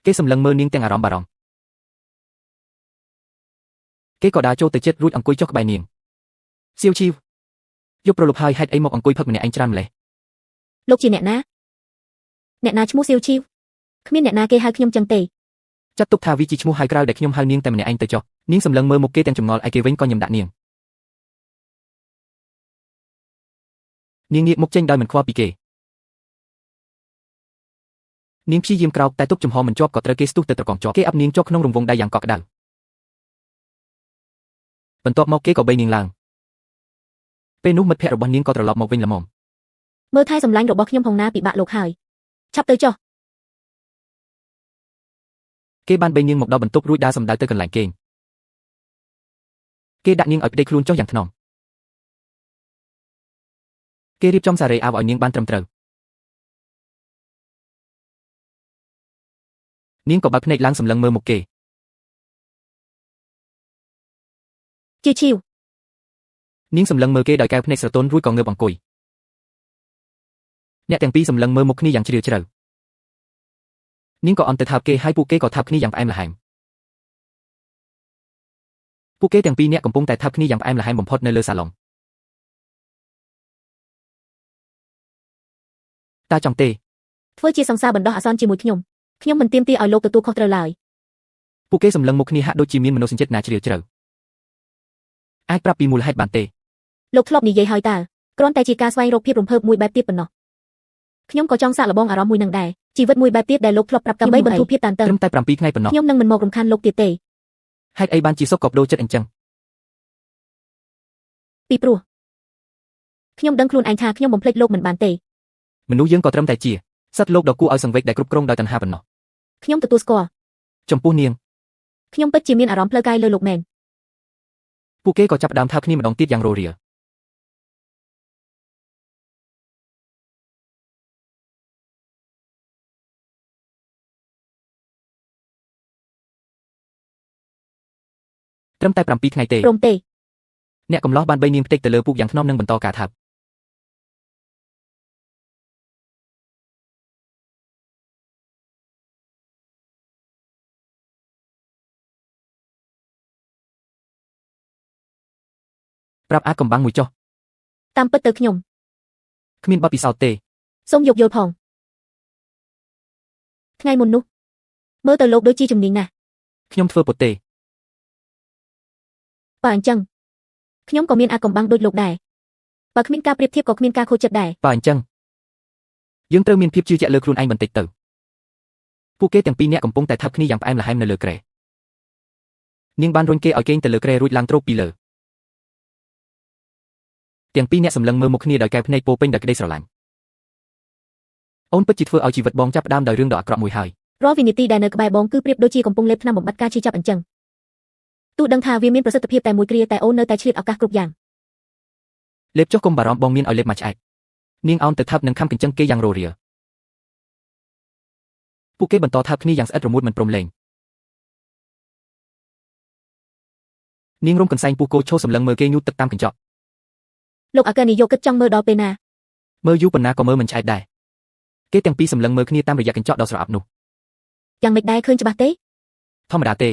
គេសម្លឹងមើលនាងទាំងអារម្មណ៍បារម្ភគេក៏ដើរចូលទៅជិតរួចអង្គុយចុះក្បែរនាងសៀវជីវយកប្រលប់ហើយហេតុអីមកអង្គុយផឹកម្នាក់ឯងច្រើនម្លេះ លោកជាអ្នកណាឈ្មោះសៀវជីវគ្មានអ្នកណាគេហៅខ្ញុំចឹងទេ ចាត់ទុកថាវាជាឈ្មោះហៅក្រៅដែលខ្ញុំហៅនាងតែម្នាក់ឯងទៅចុះនាងសម្លឹងមើលមុខគេទាំងចម្ងល់ឯគេវិញក៏ញឹមដាក់នាងងាកមុខចេញដោយមិនខ្វល់ពីគេនាងព្យាយាមក្រោកតែទប់ចំហមិនជាប់ក៏ត្រូវគេស្ទុះទៅត្រកងជាប់គេអាប់នាងជាប់ក្នុងរង្វង់ដៃយ៉ាងកក់ក្ដៅបន្ទាប់មកគេក៏បីនាងឡើងពេលនោះមិត្តភក្តិរបស់នាងក៏ត្រឡប់មកវិញល្មម មើលថែសម្លាញ់របស់ខ្ញុំផងណាពិបាកលោកហើយឆាប់ទៅចុះ គេបានបីនាងមកដល់បន្ទប់រួចដើរសម្ដៅទៅកន្លែងគេងគេដាក់នាងឲ្យផ្ដេកខ្លួនចុះយ៉ាងថ្នមគេរៀបចំសារ៉េអាវឲ្យនាងបានត្រឹមត្រូវនាងក៏បើកភ្នែកឡើងសម្លឹងមើលមុខគេ ឈីវ នាងសម្លឹងមើលគេដោយកែវភ្នែកស្រទន់រួចក៏ងើបអង្គុយអ្នកទាំងពីរសម្លឹងមើលមុខគ្នាយ៉ាងជ្រាលជ្រៅនាងក៏អន់ទៅថាប់គេហើយពួកគេក៏ថាប់គ្នាយ៉ាងផ្អែមល្ហែមពួកគេទាំងពីរនាក់កំពុងតែថាប់គ្នាយ៉ាងផ្អែមល្ហែមបំផុតនៅលើសាឡុងតើចង់ទេ ធ្វើជាសង្សារបណ្ដោះអាសន្នជាមួយខ្ញុំមិនទាមទារឲ្យលោកទទួលខុសត្រូវឡើយ ពួកគេសម្លឹងមុខគ្នាហាក់ដូចជាមានមនោសញ្ចេតនាជ្រាលជ្រៅអាចប្រាប់ពីមូលហេតុបានទេ លោកធ្លាប់និយាយហើយតើគ្រាន់តែជាការស្វែងរកភាពរំភើបមួយបែបទៀតប៉ុណ្ណោះខ្ញុំក៏ចង់សាកល្បងអារម្មណ៍មួយនឹងដែរជីវិតមួយបែបទៀតដែលលោកធ្លាប់ប្រាប់តាមបីបន្ធូរភាពតានតឹង ត្រឹមតែ7ថ្ងៃប៉ុណ្ណោះ ខ្ញុំនឹងមិនមករំខានលោកទៀតទេ ហេតុអីបានជាសុកក៏បដូរចិត្តអញ្ចឹង ពីព្រោះខ្ញុំដឹងខ្លួនឯងថាខ្ញុំបំភ្លេចលោកមិនបានទេ មនុស្សយើងក៏ត្រឹមតែជាសត្វលោកដ៏គួរឲ្យសង្វេគដែលគ្រប់គ្រងដោយតណ្ហាប៉ុណ្ណោះ ខ្ញុំទទួលស្គាល់ ចំពោះនាង ខ្ញុំពិតជាមានអារម្មណ៍ផ្លូវកាយលើលោកមែន ពួកគេក៏ចាប់ផ្ដើមថាគ្នាម្ដងទៀតយ៉ាងរោរាលត្រឹមតែ7ថ្ងៃទេ ព្រមទេ អ្នកកំឡោះបានបីនាងផ្ទៃទៅលើពូកយ៉ាងថ្នមនិងបន្តការថាប់ប្រាប់អាកំបាំងមួយចុះ តាមពិតទៅខ្ញុំ គ្មានបទពិសោធន៍ទេ សូមយកយល់ផងថ្ងៃមុននោះមើលទៅលោកដូចជាជំនាញណាស់ ខ្ញុំធ្វើពុតទេ បើអញ្ចឹងខ្ញុំក៏មានអាកំបាំងដូចលោកដែរបើគ្មានការប្រៀបធៀបក៏គ្មានការខូចចិត្តដែរ បើអញ្ចឹងយើងត្រូវមានភាពជឿជាក់លើខ្លួនឯងបន្តិចទៅ ពួកគេទាំងពីរនាក់កំពុងតែថាប់គ្នាយ៉ាងផ្អែមល្ហែមនៅលើគ្រែនាងបានរុញគេឲ្យគេងទៅលើគ្រែរួចឡើងទ្រពពីលើទាំងពីរនាក់សម្លឹងមើលមុខគ្នាដោយកែវភ្នែកពោពេញដោយក្តីស្រឡាញ់អូនពិតជាធ្វើឲ្យជីវិតបងចាប់ផ្ដើមដោយរឿងដ៏អាក្រក់មួយហើយរាល់វិនាទីដែលនៅក្បែរបងគឺប្រៀបដូចជាកំពុងលេបថ្នាំបំបត្តិការឈឺចាប់អញ្ចឹងទោះដឹងថាវាមានប្រសិទ្ធភាពតែមួយគ្រាតែអូននៅតែឆ្លៀតឱកាសគ្រប់យ៉ាងលេបចុះកុំបារម្ភបងមានឲ្យលេបមកឆ្អែតនាងអោនទៅថាប់នឹងខំកញ្ចឹងគេយ៉ាងរោរាពួកគេបន្តថាប់គ្នាយ៉ាងស្អិតរមួតមិនព្រមលែងនាងរំកន្សែងពូកោឈោសម្លឹងមើលគេញូតទឹកតាមកញ្ចក់លោកអាកានីយកគិតចង់មើលដល់ពេលណាមើលយូរប៉ុណ្ណាក៏មើលមិនឆ្អែតដែរគេទាំងពីរសម្លឹងមើលគ្នាតាមរយៈកញ្ចក់ដ៏ស្រអាប់នោះយ៉ាងមិនដែរឃើញច្បាស់ទេធម្មតាទេ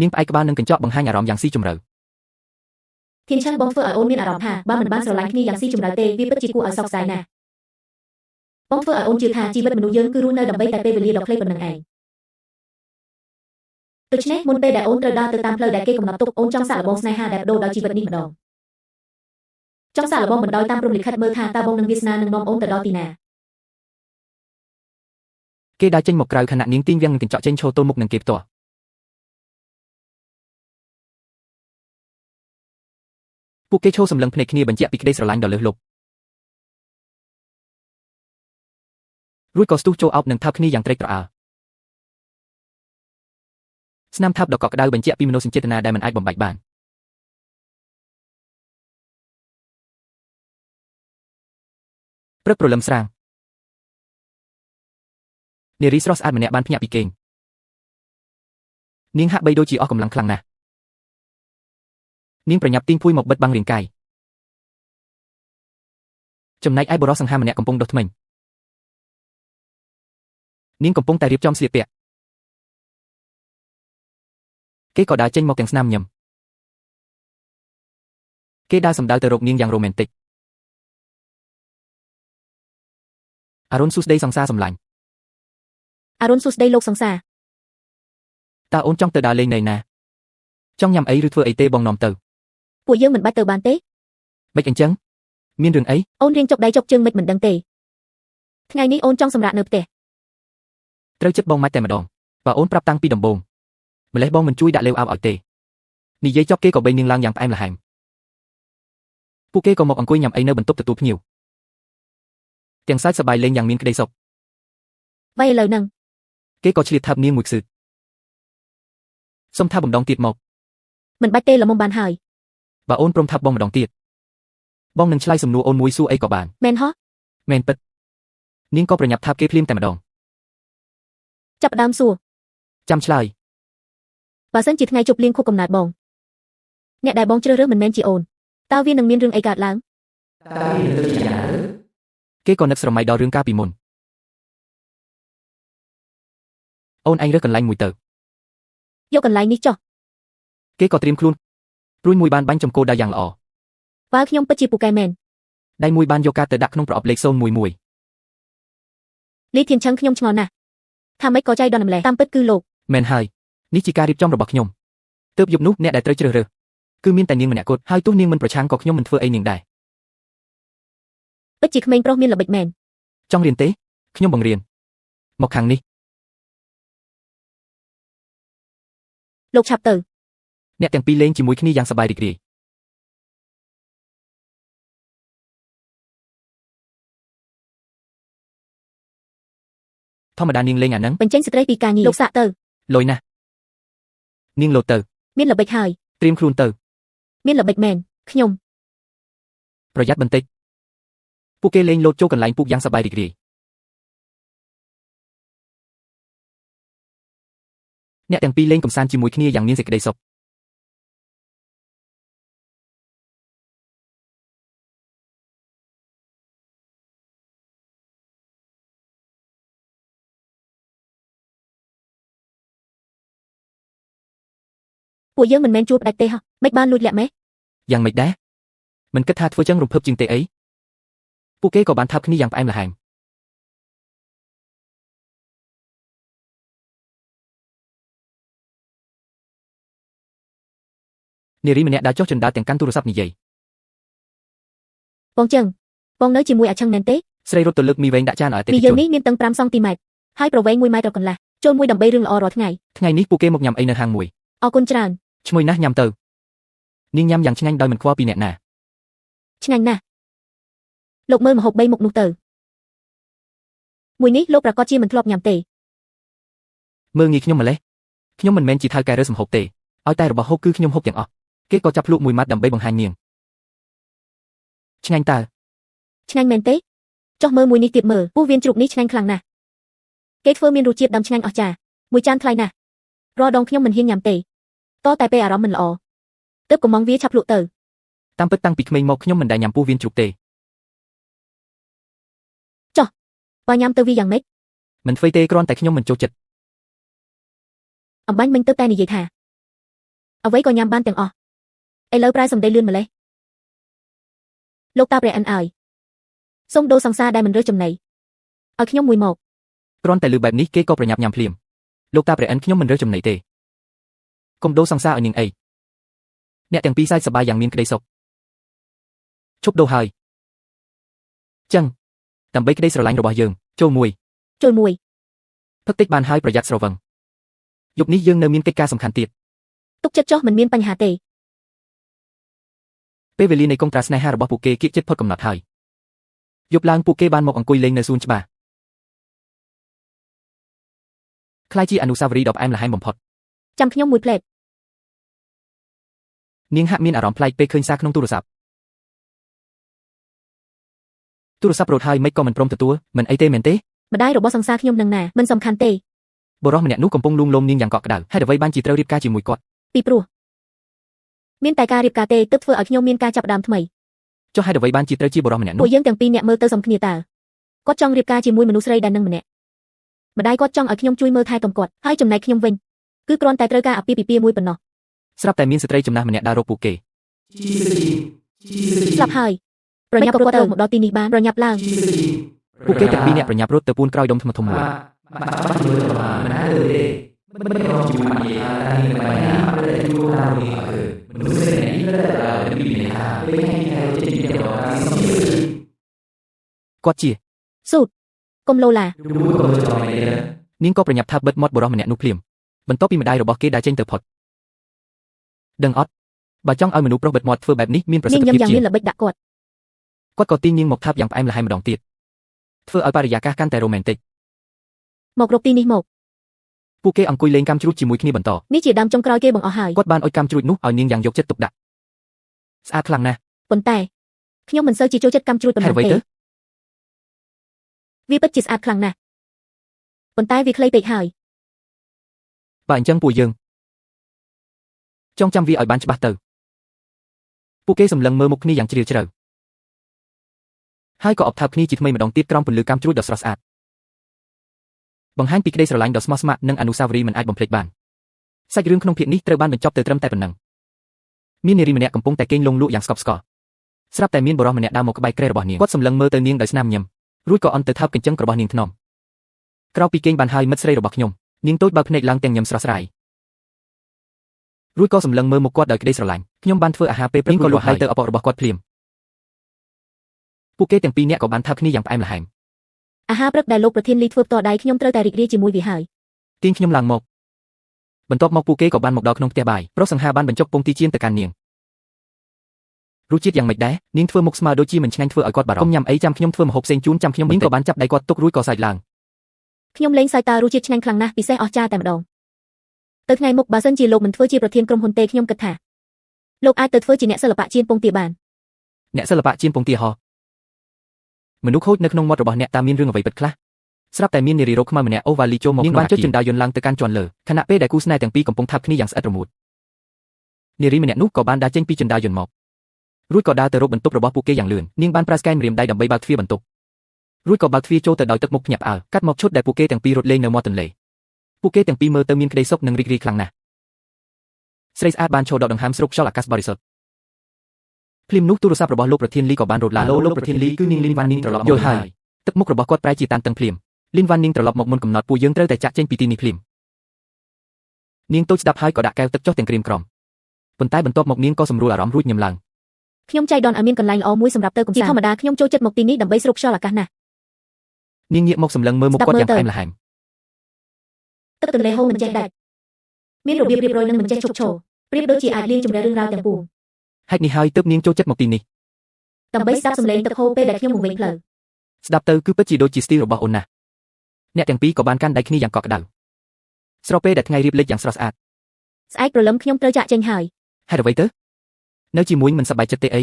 នាងផ្អែកក្បាលនឹងកញ្ចក់បង្ហាញអារម្មណ៍យ៉ាងស៊ីជម្រៅធានឆានបងធ្វើឲ្យអូនមានអារម្មណ៍ថាបើមិនបានស្រឡាញ់គ្នាយ៉ាងស៊ីជម្រៅទេវាពិតជាគួរឲ្យសោកស្ដាយណាស់បងធ្វើឲ្យអូនជឿថាជីវិតមនុស្សយើងគឺរស់នៅដើម្បីតែពេលវេលាដ៏ខ្លីប៉ុណ្ណឹងឯងដូច្នេះមុនពេលដែលអូនត្រូវដើរទៅតាមផ្លូវដែលគេកំណត់ទុកអូនចង់សាកល្បងស្នេហាដែលបដូរដល់ជីវិតនេះម្ដងចង់សាកល្បងបណ្ដោយតាមព្រំលិខិតមើលថាតើបងនឹងវាសនានឹងនាំអូនទៅដល់ទីណាគេដើរចេញមកក្រៅខណៈនាងទាញវាំងនឹងកញ្ចក់ចេញឈរទល់មុខនឹងគេផ្ទាល់ពួកគេឈរសម្លឹងភ្នែកគ្នាបញ្ជាក់ពីក្តីស្រឡាញ់ដ៏លើសលប់រួចក៏ស្ទុះចូលអោបនឹងថាប់គ្នាយ៉ាងត្រេកត្រអាលស្នាមថាប់ដ៏កក់ក្ដៅបញ្ជាក់ពីមនោសញ្ចេតនាដែលមិនអាចបំបែកបានព្រឹកព្រលឹមស្រាងនារីស្រស់ស្អាតម្នាក់បានភ្ញាក់ពីគេងនាងហាក់បីដូចជាអស់កម្លាំងខ្លាំងណាស់នាងប្រញាប់ទាញភួយមកបិទបាំងរាងកាយចំណែកឯបុរសសង្ហាម្នាក់កំពុងដុសធ្មេញនាងកំពុងតែរៀបចំស្លៀកពាក់គេក៏ដើរចេញមកទាំងស្នាមញឹមគេដើរសម្ដៅទៅរកនាងយ៉ាងរ៉ូមែនទិកអរុណសួស្ដីសង្សារសម្លាញ់អរុណសួស្ដីលោកសង្សារតើអូនចង់ទៅដើរលេងនៅណាចង់ញ៉ាំអីឬធ្វើអីទេបងនាំទៅពួកយើងមិនបាច់ទៅបានទេមិនអញ្ចឹងមានរឿងអីអូនរៀងចុកដៃចុកជើងមិនដឹងទេថ្ងៃនេះអូនចង់សម្រាកនៅផ្ទះត្រូវចិត្តបងមិនតែម្ដងបើអូនប្រាប់តាំងពីដំបូងម្លេះបងមិនជួយដាក់លេវអោបឲ្យទេនិយាយចប់គេក៏បេងនាងឡើងយ៉ាងផ្អែមល្ហែមពួកគេក៏មកអង្គុយញ៉ាំអីនៅបន្ទប់ទទួលភ្ញៀវទាំងសើចសប្បាយលេងយ៉ាងមានក្តីសុខបើឥឡូវហ្នឹងគេក៏ឆ្លៀតថាប់នាងមួយខ្សឹកសុំថាបំដងទៀតមកមិនបាច់ទេល្មមបានហើយបើអូនព្រមថាប់បងម្ដងទៀតបងនឹងឆ្លើយសំណួរអូនមួយសួរអីក៏បានមែនហ៎មែនពិតនាងក៏ប្រញាប់ថាប់គេភ្លាមតែម្ដងចាប់ដើមសួរចាំឆ្លើយបើសិនជាថ្ងៃជប់លៀងខួបកំណើតបងអ្នកដែលបងជ្រើសរើសមិនមែនជាអូនតើវានឹងមានរឿងអីកើតឡើងគេក៏នឹកស្រមៃដល់រឿងកាលពីមុនអូនឯងរើសកន្លែងមួយទៅយកកន្លែងនេះចុះគេក៏ត្រៀមខ្លួនព្រួយមួយបានបាញ់ចំគោដៅយ៉ាងល្អបើខ្ញុំពិតជាពូកែមែនដៃមួយបានយកកាតទៅដាក់ក្នុងប្រអប់លេខ011លីធានឆឹងខ្ញុំឆ្ងល់ណាស់ថាម៉េចក៏ចៃដល់ម្លេះតាមពិតគឺលោកមែនហើយនេះជាការរៀបចំរបស់ខ្ញុំទើបយប់នោះអ្នកដែលត្រូវជ្រើសរើសគឺមានតែនាងម្នាក់គត់ហើយទោះនាងមិនប្រឆាំងក៏ខ្ញុំមិនធ្វើអីនាងដែរពិតជាក្មេងប្រុសមានល្បិចមែនចង់រៀនទេខ្ញុំបង្រៀនមកខាងនេះលោកឆាប់ទៅអ្នកទាំងពីរលេងជាមួយគ្នាយ៉ាងសប្បាយរីករាយធម្មតានាងលេងអាហ្នឹងបញ្ចេញស្ត្រីពីការងារលោកសាក់ទៅលយណាស់នាងលោតទៅមានល្បិចហើយត្រៀមខ្លួនទៅមានល្បិចមែនខ្ញុំប្រយ័ត្នបន្តិចពួកគេលេងលោតចូលកន្លែងពូកយ៉ាងសប្បាយរីករាយអ្នកទាំងពីរលេងកំសាន្តជាមួយគ្នាយ៉ាងមានសេចក្តីសុខពួកយើងមិនមែនជួបផ្ដាច់ទេហ៎មិនបានលួចលាក់ម៉េះយ៉ាងម៉េចដែរមិនគិតថាធ្វើចឹងរំភើបជាងទេអីពួកគេក៏បានថាប់គ្នាយ៉ាងផ្អែមល្ហែមនារីម្នាក់ដើរចុះជណ្ដើរទាំងកាន់ទូរស័ព្ទនិយាយបងចឹងបងនៅជាមួយអាឆឹងមែនទេស្រីរត់ទៅលើកមីវែងដាក់ចានឲ្យទេមីយើងនេះមានតឹង5សង់ទីម៉ែត្រហើយប្រវែង1ម៉ែត្រកន្លះ ចូលមួយដើម្បីរឿងល្អរាល់ថ្ងៃ ថ្ងៃនេះពួកគេមកញ៉ាំអីនៅហាងមួយ អរគុណច្រើន ឈ្ងុយណាស់ញ៉ាំទៅនាងញ៉ាំយ៉ាងឆ្ងាញ់ដោយមិនខ្វល់ពីអ្នកណា ឆ្ងាញ់ណាស់លោកមើលម្ហូប3មុខនោះទៅមួយនេះលោកប្រកាសជាមិនធ្លាប់ញ៉ាំទេ មើលងាយខ្ញុំម្លេះខ្ញុំមិនមែនជាថៅកែរើសម្ហូបទេឲ្យតែរបស់ហូបគឺខ្ញុំហូបទាំងអស់គេក៏ចាប់ភ្លក់មួយម៉ាត់ដើម្បីបង្ហាញនាងឆ្ងាញ់តើ ឆ្ងាញ់មែនទេចុះមើលមួយនេះទៀតមើលពោះវៀនជ្រូកនេះឆ្ងាញ់ខ្លាំងណាស់គេធ្វើមានរសជាតិដើមឆ្ងាញ់អស្ចារ្យមួយចានថ្លៃណាស់រាល់ដងខ្ញុំមិនហ៊ានញ៉ាំទេតតែពេលអារម្មណ៍មិនល្អទើបកំងវាឆាប់ភ្លក់ទៅ តាមពិតតាំងពីក្មេងមកខ្ញុំមិនដែលញ៉ាំពោះវៀនជ្រូកទេ បើញ៉ាំទៅវាយ៉ាងម៉េច មិនធ្វើទេគ្រាន់តែខ្ញុំមិនចូលចិត្ត អំបញ្ញមិញទៅតែនិយាយថាអ្វីក៏ញ៉ាំបានទាំងអស់ឥឡូវប្រែសម្ដីលឿនម្លេះលោកតាព្រះអិនអើយសូមដូរសង្សារដែលមិនរើសចំណីឲ្យខ្ញុំមួយមក គ្រាន់តែលឺបែបនេះគេក៏ប្រញាប់ញ៉ាំភ្លាមលោកតាព្រះអិនខ្ញុំមិនរើសចំណីទេកុំដូរសង្សារឲ្យនាងអីអ្នកទាំងពីរសើចសប្បាយយ៉ាងមានក្តីសុខឈប់ដូរហើយចឹងដើម្បីក្តីស្រឡាញ់របស់យើងចូលមួយ ផឹកតិចបានហើយប្រយ័ត្នស្រវឹងយប់នេះយើងនៅមានកិច្ចការសំខាន់ទៀត ទុកចិត្តចុះមិនមានបញ្ហាទេ ពេលវេលានៃកងត្រាស្នេហារបស់ពួកគេគៀកជិតផុតកំណត់ហើយយប់ឡើងពួកគេបានមកអង្គុយលេងនៅសួនច្បារក្លាយជាអនុស្សាវរីយ៍ដ៏ផ្អែមល្ហែមបំផុត ចាំខ្ញុំមួយផ្លែត នាងហាក់មានអារម្មណ៍ប្លែកពេលឃើញសារក្នុងទូរស័ព្ទរត់ហើយមិនក៏មិនព្រមទទួលមិនអីទេមែនទេ ម្ដាយរបស់សង្សារខ្ញុំនឹងណាមិនសំខាន់ទេ បុរសម្នាក់នោះកំពុងលួងលោមនាងយ៉ាងកក់ក្ដៅហេតុអ្វីបានជាត្រូវរៀបការជាមួយគាត់ ពីព្រោះមានតែការរៀបការទេទើបធ្វើឲ្យខ្ញុំមានការចាប់ផ្ដើមថ្មី ចុះហេតុអ្វីបានជាត្រូវជាបុរសម្នាក់ ពួក នោះ យើងទាំងពីរនាក់មើលទៅសមគ្នាតើគាត់ចង់រៀបការជាមួយមនុស្សស្រីដែលនឹងម្នាក់ម្ដាយគាត់ចង់ឲ្យខ្ញុំជួយមើលថែទាំគាត់ហើយចំណែកខ្ញុំវិញគឺគ្រាន់តែត្រូវការអាពាហ៍ពិពាហ៍មួយប៉ុណ្ណោះ ស្រាប់តែមានស្ត្រីចំណាស់ម្នាក់ដើររកពួកគេ ស្លាប់ហើយប្រញាប់រត់ទៅមកដល់ទីនេះបានប្រញាប់ឡើង ពួកគេទាំងពីរនាក់ប្រញាប់រត់ទៅពួនក្រោយដុំថ្មធំមួយគាត់ជា ស៊ូតកុំលោឡា នាងក៏ប្រញាប់ថាបិទមាត់បុរសម្នាក់នោះភ្លាមបន្ទាប់ពីម្ដាយរបស់គេដើរចេញទៅផុតដឹងអត់បើចង់ឲ្យមនុស្សប្រុសបិទមាត់ធ្វើបែបនេះមានប្រសិ នា ទ្ធ ងញឹម ភាព យ៉ាង ជា មានល្បិចដាក់គាត់ គាត់ក៏ទាញនាងមកថាបយ៉ាងផ្អែមល្ហែមម្ដងទៀតធ្វើឲ្យបរិយាកាសកាន់តែរ៉ូមែនទិក មករកទីនេះមក ពួកគេអង្គុយលេងកាំជ្រូកជាមួយគ្នាបន្ត នេះជាដើមចុងក្រោយគេបង្អស់ហើយ គាត់បានអុជកាំជ្រូកនោះឲ្យនាងយ៉ាងយកចិត្តទុកដាក់ស្អាតខ្លាំងណាស់ ប៉ុន្តែខ្ញុំមិនសូវជាចូលចិត្តកម្មជ្រួចប៉ុណ្ ហេ ណឹ តុ ង អ្វី ទេ ទៅ វាពិតជាស្អាតខ្លាំងណាស់ប៉ុន្តែវាខ្លីពេកហើយ បើអញ្ចឹងពួកយើងចងចាំវាឲ្យបានច្បាស់ទៅពួកគេសម្លឹងមើលមុខគ្នាយ៉ាងជ្រាលជ្រៅហើយក៏អបថើបគ្នាជាថ្មីម្ដងទៀតក្រោមពន្លឺកាំជ្រួចដ៏ស្រស់ស្អាតបង្ហាញពីក្តីស្រឡាញ់ដ៏ស្មោះស្ម័គ្រនិងអនុស្សាវរីយ៍មិនអាចបំភ្លេចបានសាច់រឿងក្នុងភាគនេះត្រូវបានបញ្ចប់ទៅត្រឹមតែប៉ុណ្ណឹងមាននារីម្នាក់កំពុងតែគេងលងលក់យ៉ាងស្កប់ស្កល់ស្រាប់តែមានបុរសម្នាក់ដើរមកក្បែរគ្រែរបស់នាងគាត់សម្លឹងមើលទៅនាងដោយស្នាមញញឹមរួចក៏អន់ទៅថើបកញ្ចឹងរបស់នាងថ្នមក្រោយពីគេងបានហើយមិត្តស្រីរបស់ខ្ញុំនាងតូចបើកភ្នែកឡើងទាំងញញឹមស្រស់ស្រាយរួចក៏សម្លឹងមើលមុខគាត់ដោយក្តីស្រឡាញ់ខ្ញុំបានធ្វើអាហារពេលព្រឹកក៏លក់ហើយទៅឪពុករបស់គាត់ភ្លាមពួកគេទាំងពីរនាក់ក៏បានថើបគ្នាយ៉ាងផ្អែមល្ហែម អាហារព្រឹកដែលលោកប្រធានលីធ្វើផ្ទាល់ដៃខ្ញុំត្រូវតែរីករាយជាមួយវាហើយ ទាញខ្ញុំឡើងមកបន្ទាប់មកពួកគេក៏បានមកដល់ក្នុងផ្ទះបាយប្រុសសង្ហាបានបញ្ចុកពងទាចៀនទៅកាន់នាងរសជាតិយ៉ាងម៉េចដែរនាងធ្វើមុខស្មើដូចជាមិនឆ្ងាញ់ធ្វើឲ្យគាត់បារម្ភកុំញ៉ាំអីចាំខ្ញុំធ្វើម្ហូបផ្សេងជូនចាំខ្ញុំនាងក៏បានចាប់ដៃគាត់ទុករួចក៏សើចឡើង ខ្ញុំលេងសើចតើរសជាតិឆ្ងាញ់ខ្លាំងណាស់ពិសេសអស្ចារ្យតែម្ដងទៅថ្ងៃមុខបើសិនជាលោកមិនធ្វើជាប្រធានក្រុមហ៊ុនទេខ្ញុំគិតថាលោកអាចទៅធ្វើជាអ្នកសិល្បៈចៀនពងទាបាន អ្នកសិល្បៈចៀនពងទាហោះមនុស្សខូចនៅក្នុងមាត់របស់អ្នកតាមានរឿងអ្វីពិតខ្លះស្រាប់តែមាននារីរកខ្មៅម្នាក់អូវ៉ាលីចូលមកនាងបានចុចជណ្ដើរយន្តឡើងទៅកាន់ជាន់លើខណៈពេលដែលគូស្នេហ៍ទាំងពីរកំពុងថាបគ្នាយ៉ាងស្អិតរមួតនារីម្នាក់នោះក៏បានដើរចេញពីជណ្ដើរយន្តមករួចក៏ដើរទៅរកបន្ទប់របស់ពួកគេយ៉ាងលឿននាងបានប្រើស្កែនម្រាមដៃដើម្បីបើកទ្វារបន្ទប់រួចក៏បើកទ្វារចូលទៅដោយទឹកមុខភ្ញាក់ផ្អើលកាត់មកឈុតដែលពួកគេទាំងពីររត់លេងនៅមាត់ទន្លេពួកគេទាំងពីរមើលទៅមានក្តីសុខនិងរីករាយខ្លាំងណាស់ស្រីស្អាតបានឈរដកដង្ហើមស្រូបខ្យល់អាកាសបរិសុទ្ធភ្លាមនោះទូរស័ព្ទរបស់លោកប្រធានលីក៏បានរត់ឡើងលោកប្រធានលីគឺនាងលីនវ៉ាន់នីងត្រឡប់មកយល់ហើយទឹកមុខរបស់គាត់ប្រែជាតានតឹងភ្លាមលីនវ៉ាន់នីងត្រឡប់មកមុនកំណត់ពួកយើងត្រូវតែចាក់ចេញពីទីនេះភ្លាមនាងតូចស្ដាប់ហើយក៏ដាក់កែវទឹកចុះទាំងក្រៀមក្រំប៉ុន្តែបន្ទាប់មកនាងក៏សម្រួលអារម្មណ៍រួចញឹមឡើង ខ្ញុំចៃដន្យឲ្យមានកន្លែងល្អមួយសម្រាប់ទៅកំសាន្តជាធម្មតាខ្ញុំចូលចិត្តមកទីនេះដើម្បីស្រូបខ្យល់អាកាសណាស់ នាងងាកមកសម្លឹងមើលមុខគាត់យ៉ាងផ្អែមល្ហែម ទឹកទន្លេហូរមិនចេះដាច់មានរបៀបរៀបរយនិងមិនចេះឈប់ឈរប្រៀបដូចជាអាចលាងជម្រះរឿងរ៉ាវទាំងពួង ហេតុនេះហើយទើបនាងចូលចិត្តមកទីនេះ ដើម្បីស្ដាប់សំឡេងទឹកហូរពេលដែលខ្ញុំមកវិញផ្លូវ ស្ដាប់ទៅគឺពិតជាដូចជាស្ទីលរបស់អូនណាស់អ្នកទាំងពីរក៏បានកាន់ដៃគ្នាយ៉ាងកក់ក្ដៅស្របពេលដែលថ្ងៃរៀបលេចយ៉ាងស្រស់ស្អាត ស្អែកព្រលឹមខ្ញុំត្រូវចាក់ចេញហើយ ហេតុអ្វីទៅនៅជាមួយមិនសប្បាយចិត្តទេអី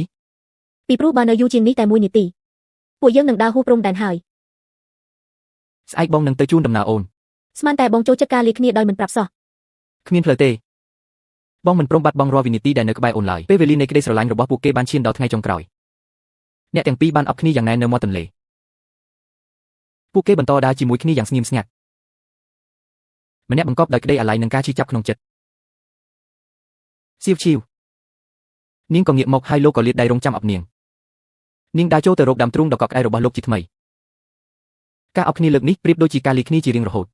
ពីព្រោះបើនៅយូរជាងនេះតែ1នាទីពួកយើងនឹងដើរហួសព្រំដែនហើយ ស្អែកបងនឹងទៅជូនដំណើរអូន ស្មានតែបងចូលចិត្តការលាគ្នាដោយមិនប្រាប់សោះ គ្មានផ្លូវទេបងមិនព្រមបាត់បង់រាល់វិនាទីដែលនៅក្បែរអូនឡើយពេលវេលានៃក្តីស្រឡាញ់របស់ពួកគេបានឈានដល់ថ្ងៃចុងក្រោយអ្នកទាំងពីរបានអប់គ្នាយ៉ាងណែននៅមាត់ទន្លេពួកគេបន្តដើរជាមួយគ្នាយ៉ាងស្ងៀមស្ងាត់ម្នាក់បង្កប់ដោយក្តីអាល័យនិងការឈឺចាប់ក្នុងចិត្តសៀវឈីវនាងក៏ងាកមកហើយលោកក៏លាតដៃរងចាំអប់នាងដើរចូលទៅរកដើមទ្រូងដ៏កក់ក្ដៅរបស់លោកជាថ្មីការអប់គ្នាលើកនេះប្រៀបដូចជាការលាគ្នាជារៀងរហូត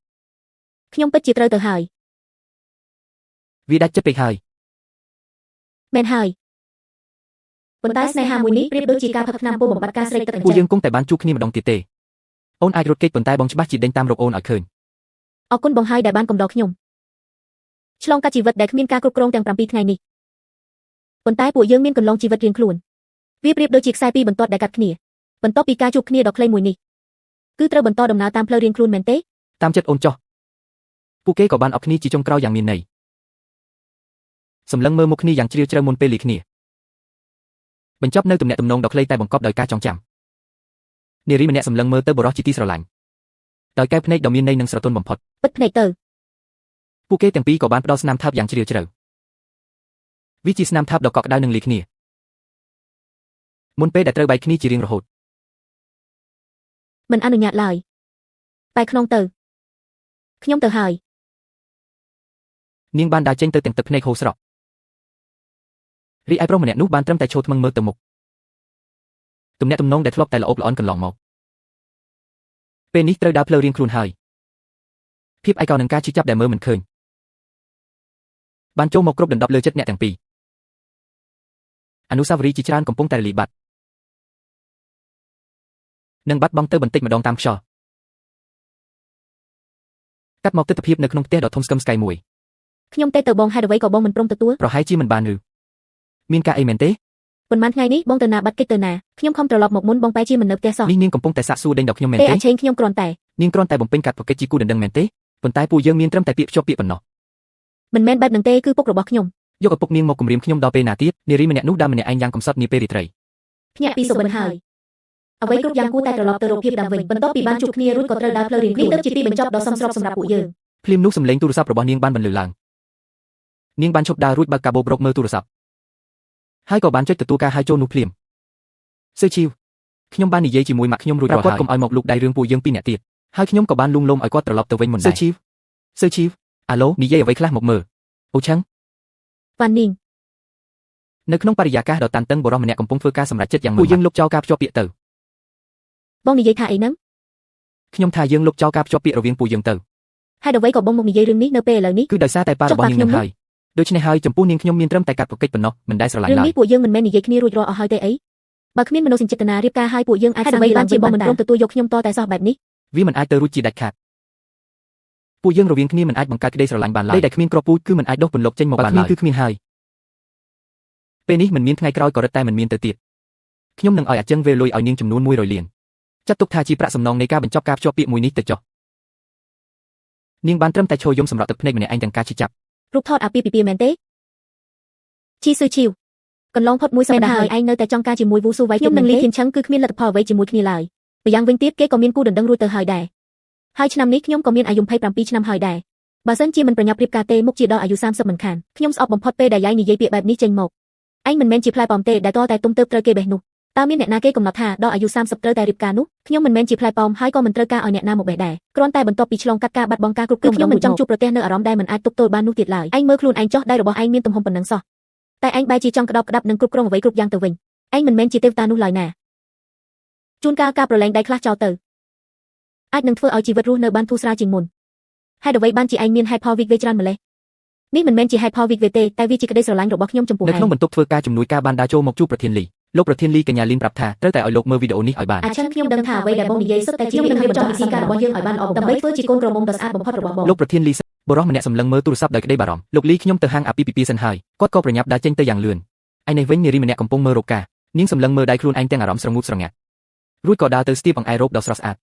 ខ្ញុំពិតជាត្រូវទៅហើយ វាដាច់ចិត្តពេកហើយ មែនហើយប៉ុន្តែស្នេហាមួយនេះប្រៀបដូចជាការផឹកថ្នាំពុលបំបត្តិការស្រេកទឹកអញ្ ពួក ចឹ យើង ងគង់តែបានជួបគ្នាម្ដងទៀតទេអូនអាចរត់គេចប៉ុន្តែបងច្បាស់ជាដេញតាមរកអូនឲ្យឃើញ អរគុណបងហើយដែលបានកំដរខ្ញុំឆ្លងកាត់ជីវិតដែលគ្មានការគ្រប់គ្រងទាំង7ថ្ងៃនេះប៉ុន្តែពួកយើងមានកន្លងជីវិតរៀងខ្លួនវាប្រៀបដូចជាខ្សែពីរបន្ទាត់ដែលកាត់គ្នាបន្ទាប់ពីការជួបគ្នាដ៏ខ្លីមួយនេះគឺត្រូវបន្តដំណើរតាមផ្លូវរៀងខ្លួនមែនទេ តាមចិត្តអូនចោះពួកគេក៏បានអប់គ្នាជាចុងក្រោយយ៉ាងមានន័យសម្លឹងមើលមុខគ្នាយ៉ាងជ្រាលជ្រៅមុនពេលលាគ្នាបញ្ចប់នៅទំនាក់ទំនងដ៏ខ្លីតែបង្កប់ដោយការចងចាំនារីម្នាក់សម្លឹងមើលទៅបុរសជាទីស្រឡាញ់ដោយកែវភ្នែកដ៏មានន័យនិងស្រទន់បំផុត ពិតភ្នែកទៅ ពួកគេទាំងពីរក៏បានផ្ដល់ស្នាមថើបយ៉ាងជ្រាលជ្រៅវាជាស្នាមថើបដ៏កក់ក្ដៅនិងលាគ្នាមុនពេលដែលត្រូវបែកគ្នាជារៀងរហូត មិនអនុញ្ញាតឡើយបែកខ្នងទៅខ្ញុំទៅហើយ នាងបានដើរចេញទៅទាំងទឹកភ្នែកហូរស្រក់រីឯប្រុសម្នាក់នោះបានត្រឹមតែឈរថ្មឹងមើលទៅមុខទំនាក់ទំនងដែលធ្លាប់តែល្អបល្អន់កន្លងមកពេលនេះត្រូវដើរផ្លូវរៀងខ្លួនហើយភាពឯកោនឹងការឈឺចាប់ដែលមើលមិនឃើញបានចូលមកគ្រប់ដណ្ដប់លើចិត្តអ្នកទាំងពីរអនុស្សាវរីយ៍ជាច្រើនកំពុងតែរលាយបាត់និងបាត់បង់ទៅបន្តិចម្ដងតាមខ្យល់កាត់មកទិដ្ឋភាពនៅក្នុងផ្ទះដ៏ធំស្កឹមស្កៃមួយ ខ្ញុំទេទៅបងហេតុអ្វីក៏បងមិនព្រមទទួល ប្រហែលជាមិនបានឬមានការអីមែនទេ ប៉ុន្មានថ្ងៃនេះបងទៅណាបាត់កិច្ចទៅណាខ្ញុំខំត្រឡប់មកមុនបងបែរជាមិននៅផ្ទះសោះ នេះនាងកំពុងតែសាកសួរដេញដល់ខ្ញុំមែន ពេល ទេ អាឆេងខ្ញុំគ្រាន់តែ នាងគ្រាន់តែបំពេញកាត់ប្រកិច្ចជាគូដណ្ដឹងមែនទេប៉ុន្តែពួកយើងមានត្រឹមតែពាក្យភ្ជាប់ពាក្យប៉ុណ្ណោះ មិនមែនបែបនឹងទេគឺពុករបស់ខ្ញុំ យកឪពុកនាងមកគំរាមខ្ញុំដល់ពេលណាទៀតនារីម្នាក់នោះដើរម្នាក់ឯងយ៉ាងកំសត់នាពេលរាត្រី ភ្ញាក់ពីសុបិនហើយអ្វីគ្រប់យ៉ាងគួរតែត្រឡប់ទៅរកភាពដើមវិញបន្ទាប់ពីបានជួបគ្នារួចក៏ត្រូវដើរផ្លូវរៀងនេះទៅជាទីបញ្ចប់ដ៏សមស្របសម្រាប់ពួកយើង ភ្លាមនោះសំឡេងទូរស័ព្ទរបស់នាងបានបន្លឺឡើងនាងបានឈប់ដើររួចបើកកាបូបរកមើលទូរស័ព្ទហើយក៏បានចុចទទួលការហៅចូលនោះភ្លាមសឺឈីវខ្ញុំបាននិយាយជាមួយម៉ាក់ខ្ញុំរួចរាល់ហើយកុំឲ្យមកលូកដៃរឿងពួកយើងពីរនាក់ទៀតហើយខ្ញុំក៏បានលួងលោមឲ្យគាត់ត្រឡប់ទៅវិញមុនដែរសឺឈីវអាឡូនិយាយអ្វីខ្លះមកមើលអូឆាំង វ៉ាន់នីង នៅក្នុងបរិយាកាសដ៏តានតឹងបុរសម្នាក់កំពុងធ្វើការសម្រេចចិត្តយ៉ាងពួកយើងលុបចោលការភ្ជាប់ពាក្យទៅ បងនិយាយថាអីហ្នឹង ខ្ញុំថាយើងលុបចោលការភ្ជាប់ពាក្យរវាងពួកយើងទៅ ហេតុអ្វីក៏បងមកនិយាយរឿងនេះនៅពេលឥឡូវនេះ គឺដោយសារតែប៉ារបស់នាងនឹងហើយដូច្នេះហើយចំពោះនាងខ្ញុំមានត្រឹមតែកាត់ប្រកិច្ចប៉ុណ្ណោះមិនដែលស្រឡាញ់ រឿង ឡើយ នេះពួកយើងមិនមែននិយាយគ្នារួចរាល់អស់ហើយទេអីបើគ្មានមនោសញ្ចេតនារៀបការឲ្យពួកយើងអាចអ្វីបានជាបងមិនព្រមទទួលយកខ្ញុំតតែសោះបែបនេះ វាមិនអាចទៅរួចជាដាច់ខាតពួកយើងរវាងគ្នាមិនអាចបង្កើតក្តីស្រឡាញ់បានឡើយដែលគ្មានគ្រាប់ពូជគឺមិនអាចដុសពន្លកចេញមកបានឡើយគឺគ្មានហើយពេលនេះមិនមានថ្ងៃក្រោយក៏រឹតតែមិនមានទៅទៀតខ្ញុំនឹងឲ្យអាចិងវេលុយឲ្យនាងចំនួន100លានចាត់ទុកថាជាប្រាក់សំណងនៃការបញ្ចប់ការភ្ជាប់ពាក្យមួយនេះទៅចុះនាងបានត្រឹមតែឈរយំសម្រាប់ទឹកភ្នែកម្នាក់ឯងទាំងការឈឺចាប់ រូបថតអាពាហ៍ពិពាហ៍មែនទេឈីស៊ឺឈីវកន្លងផុតមួយសប្តាហ៍ហើយឯងនៅតែចង់ការជាមួយវូស៊ូវៃខ្ញុំនឹងលីខៀនឆឹងគឺគ្មានលទ្ធផលអ្វីជាមួយគ្នាឡើយម្យ៉ាងវិញទៀតគេក៏មានគូដណ្ដឹងរួចទៅហើយដែរហើយឆ្នាំនេះខ្ញុំក៏មានអាយុ27ឆ្នាំហើយដែរបើសិនជាមិនប្រញាប់រៀបការទេមុខជាដល់អាយុ30មិនខានខ្ញុំស្អប់បំផុតពេលដែលយាយនិយាយពាក្យបែបនេះចេញមកឯងមិនមែនជាផ្លែប៉ោមទេដែលតតែទុំទៅត្រូវគេបេះនោះតើមានអ្នកណាគេកំណត់ថាដល់អាយុ30ត្រូវតែរៀបការនោះខ្ញុំមិនមែនជាផ្លែប៉ោមហើយក៏មិនត្រូវការឲ្យអ្នកណាមកបេះដែរគ្រាន់តែបន្ទាប់ពីឆ្លងកាត់ការបាត់បង់ការគ្រប់គ្រងខ្ញុំមិនចង់ជួបប្រទះនៅអារម្មណ៍ដែលមិនអាចទប់ទល់បាននោះទៀតឡើយឯងមើលខ្លួនឯងចោះដៃរបស់ឯងមានទំហំប៉ុណ្ណឹងសោះតែឯងបែរជាចង់ក្តោបក្តាប់នឹងគ្រប់គ្រងអ្វីគ្រប់យ៉ាងទៅវិញឯងមិនមែនជាទេវតានោះឡើយណាជួនកាលការប្រឡែងដៃខ្លះចោលទៅអាចនឹងធ្វើឲ្យជីវិតរស់នៅបានធូរស្រាលជាងមុនហេតុអ្វីបានជាឯងមានហេតុផលវិកវេច្រើនម្ល៉េះនេះមិនមែនជាហេតុផលវិកវេទេតែវាជាក្តីស្រឡាញ់របស់ខ្ញុំចំពោះឯងនៅក្នុងបន្ទប់ធ្វើការជំនួយការបានដើរចូលមកជួបប្រធានលីលោកប្រធានលីកញ្ញាលីនប្រាប់ថាត្រូវតែឲ្យលោកមើលវីដេអូនេះឲ្យបានអាចារ្យខ្ញុំដឹងថាអ្វីដែលបងនិយាយសុទ្ធតែជាខ្ញុំនឹងរៀបចំវិធីការរបស់យើងឲ្យបានល្អដើម្បីធ្វើជាកូនក្រមុំដ៏ស្អាតបំផុតរបស់បងលោកប្រធានលី បុរសម្នាក់សម្លឹងមើលទូរស័ព្ទដោយក្តីបារម្ភលោកលីខ្ញុំទៅហាងអាពីពីពីសិនហើយគាត់ក៏ប្រញាប់ដើរចេញទៅយ៉ាងលឿនឯនេះវិញនារីម្នាក់កំពុងមើលរោគការនាងសម្លឹងមើលដៃខ្លួនឯងទាំងអារម្មណ៍ស្រងូតស្រងាត់រួចក៏ដើរទៅស្ទាបអង្អែលរោគដ៏ស្រស់ស្អាត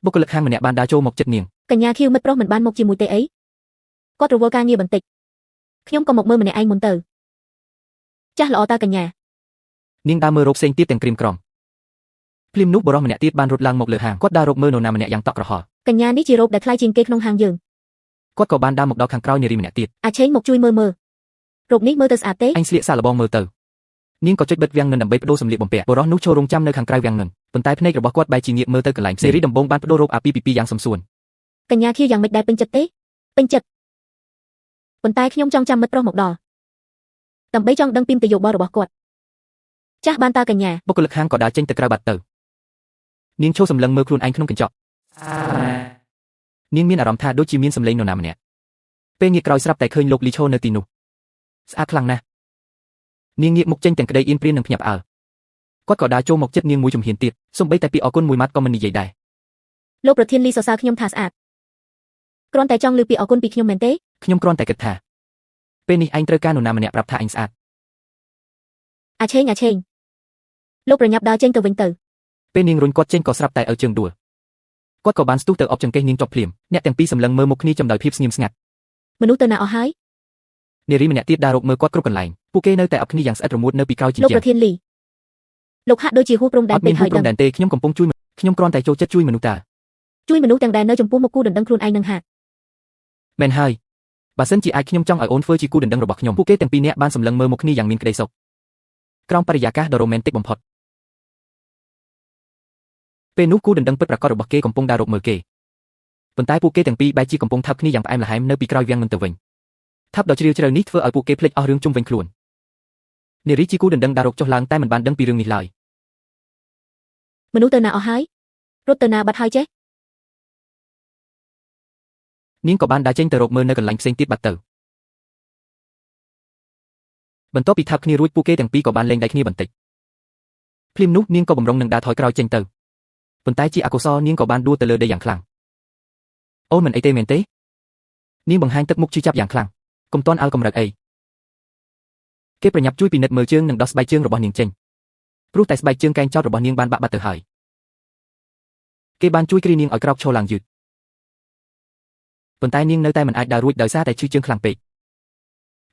បុគ្គលិកហាងម្នាក់បានដើរចូលមកជិតនាងកញ្ញាខៀវមិត្តប្រុសមិនបានមកជាមួយទេអីគាត់រវល់ការងារបន្តិចខ្ញុំក៏មកមើលម្នាក់ឯងមុនទៅចាស់ល្អតើកញ្ញានាងដើរមើលរោគផ្សេងទៀតទាំងក្រៀមក្រំភ្លាមនោះបុរសម្នាក់ទៀតបានរត់ឡើងមកលើហាងគាត់ដើររកមើលនរណាម្នាក់យ៉ាងតក់ក្រហល់កញ្ញានេះជារោគដែលខ្លាយជាងគេក្នុងហាងយើងគាត់ក៏បានដើរមកដល់ខាងក្រោយនារីម្នាក់ទៀតអាឆេងមកជួយមើលរោគនេះមើលទៅស្អាតទេអញស្លៀកសាកល្បងមើលទៅនាងក៏ចុចបិទវាំងននដើម្បីបដូរសម្លៀកបំពាក់បុរសនោះចូលរងចាំនៅខាងក្រៅវាំងននប៉ុន្តែភ្នែករបស់គាត់បែរជាងាកមើលទៅកន្លែងសេរីដំបងបានបដូររោគអាពីពីយ៉ាងសំសួនកញ្ញាខៀវយ៉ាងមិនដែលពេញចិត្តទេពេញចិត្តប៉ុន្តែខ្ញុំចង់ចាំមិត្តប្រុសមកដល់ដើម្បីចង់ដឹងពីមតិយោបល់របស់គាត់ចាស់បានតើកញ្ញាបុគ្គលិកហាងក៏ដើរចេញទៅក្រៅបាត់ទៅនាងឈោសម្លឹងមើលខ្លួនឯងក្នុងកញ្ចក់នាងមានអារម្មណ៍ថាដូចជាមានសម្លេងនរណាម្នាក់ពេលងាកក្រោយស្រាប់តែឃើញលោកលីឈោនៅទីនោះស្អាតខ្លាំងណាស់នាងងាកមុខចេញទាំងក្តីអៀនព្រាននិងភ្ញាក់ផ្អើលគាត់ក៏ដើរចូលមកជិតនាងមួយជំហានទៀតសូម្បីតែពីអរគុណមួយម៉ាត់ក៏មិននិយាយដែរលោកប្រធានលីសរសើរខ្ញុំថាស្អាតគ្រាន់តែចង់លើពីអរគុណពីខ្ញុំមែនទេខ្ញុំគ្រាន់តែគិតថាពេលនេះឯងត្រូវការនរណាម្នាក់ប្រាប់ថាឯងស្អាតអាឆេងលោកប្រញាប់ដើរចេញទៅវិញទៅពេលនាងរុញគាត់ចេញក៏ស្រាប់តែឪជើងដួលគាត់ក៏បានស្ទុះទៅអបចង្កេះនាងចុះភ្លាមអ្នកទាំងពីរសម្លឹងមើលមុខគ្នាចំដោយភាពស្ងៀមស្ងាត់មនុស្សទៅណាអស់ហើយនារីម្នាក់ទៀតដើររកមើលគាត់គ្រប់កន្លែងពួកគេនៅតែអបគ្នាយ៉ាងស្អិតរមួតនៅពីក្រោយជញ្ជាំងលោកប្រធានលីលោកហាក់ដូចជាហួសព្រំដែនពេកហើយដឹងទេខ្ញុំកំពុងជួយខ្ញុំគ្រាន់តែចូលចិត្តជួយមនុស្សតាជួយមនុស្សទាំងដែលនៅចំពោះមុខគូដណ្ដឹងខ្លួនឯងនឹងហាក់មែនហើយបើសិនជាអាចខ្ញុំចង់ឲ្យអូនធ្វើជាគូដណ្ដឹងរបស់ខ្ញុំពួកគេទាំងពីរនាក់បានសម្លឹងមើលមុខគ្នាយ៉ាងមានក្តីសុខក្រោមបរិយាកាសដ៏រ៉ូមែនទិកបំផុតពេលនោះគូដណ្ដឹងពិតប្រាកដរបស់គេកំពុងដើររកមើលគេប៉ុន្តែពួកគេទាំងពីរបែរជាកំពុងថាប់គ្នាយ៉ាងផ្អែមល្ហែមនៅពីក្រោយវាំងនន្ទទៅវិញថាប់ដ៏ជ្រាលជ្រៅនេះធ្វើឲ្យពួកគេភ្លេចអស់រឿងជុំវិញខ្លួននារីជាគូដណ្ដឹងដើររកចុះឡើងតែមិនបានដឹងពីរឿងនេះឡើយមនុស្សទៅណាអស់ហើយរត់ទៅណាបាត់ហើយចេះនាងក៏បានដើរចេញទៅរកមើលនៅកន្លែងផ្សេងទៀតបាត់ទៅបន្ទាប់ពីថាប់គ្នារួចពួកគេទាំងពីរក៏បានលេងដៃគ្នាបន្តិចភ្លាមនោះនាងក៏បំរុងនឹងដើរថយក្រោយចេញទៅប៉ុន្តែជាអកុសលនាងក៏បានដួលទៅលើដីយ៉ាងខ្លាំងអូនមិនអីទេមែនទេនាងបង្ហាញទឹកមុខជឿចាប់យ៉ាងខ្លាំងកុំទាន់អើកម្រើកអីគេប្រញាប់ជួយពិនិត្យមើលជើងនិងដោះស្បែកជើងរបស់នាងចេញព្រោះតែស្បែកជើងកែងចោតរបស់នាងបានបាក់បាត់ទៅហើយគេបានជួយគ្រីនាងឲ្យក្រោកឈរឡើងយឺតប៉ុន្តែនាងនៅតែមិនអាចដើររួចដោយសារតែឈឺជើងខ្លាំងពេក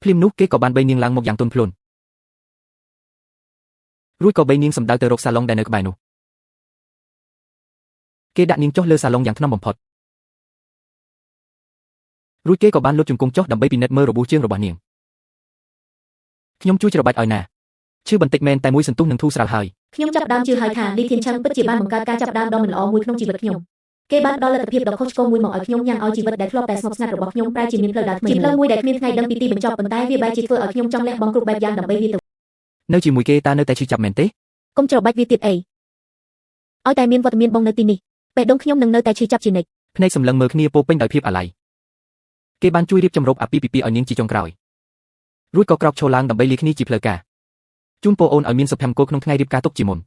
ភ្លាមនោះគេក៏បានបេនាងឡើងមកយ៉ាងទន់ភ្លន់រួចក៏បេនាងសម្ដៅទៅរកសាឡុងដែលនៅក្បែរនោះគេដាក់នាងចុះលើសាឡុងយ៉ាងថ្នមបំផុតរួចគេក៏បានលុតជង្គង់ចុះដើម្បីពិនិត្យមើលរបួសជើងរបស់នាងខ្ញុំជួយច្របាច់ឲ្យណាឈឺបន្តិចមែនតែមួយសន្ទុះនឹងធូរស្រាលហើយខ្ញុំចាប់ដើមជឿហើយថាលីធានឆឹងពិតជាបានបង្កើតការចាប់ដើមដ៏មិនល្អមួយក្នុងជីវិតខ្ញុំគេបានផ្ដល់លទ្ធភាពដ៏ខុសឆ្គងមួយមកឲ្យខ្ញុំញ៉ាំងឲ្យជីវិតដែលធ្លាប់តែស្ងប់ស្ងាត់របស់ខ្ញុំប្រែជាមានផ្លូវដើរថ្មីជាផ្លូវមួយដែលគ្មានថ្ងៃដឹងពីទីបញ្ចប់ប៉ុន្តែវាបែរជាធ្វើឲ្យខ្ញុំចង់លះបង់គ្រប់បែបយ៉ាងដើម្បីវាទៅនៅជាមួយគេតើនៅតែឈឺចាប់មែនទេកុំច្របាច់វាទៀតអីឲ្យតែមានវត្តមានបងនៅទីនេះបេះដូងខ្ញុំនឹងនៅតែឈឺចាប់ជានិច្ចភ្នែកសម្លឹងមើលគ្នាពោពេញដោយភាពអាល័យគេបានជួយរៀបចំរົບអាពីពីឲ្យនាងជាចុងក្រោយរួចក៏ក្រោកឈរឡើងដើម្បីលាគ្នាជាផ្លូវការជូនពរអូនឲ្យមានសុភមង្គលក្នុងថ្ងៃរៀបការទុកជាមុន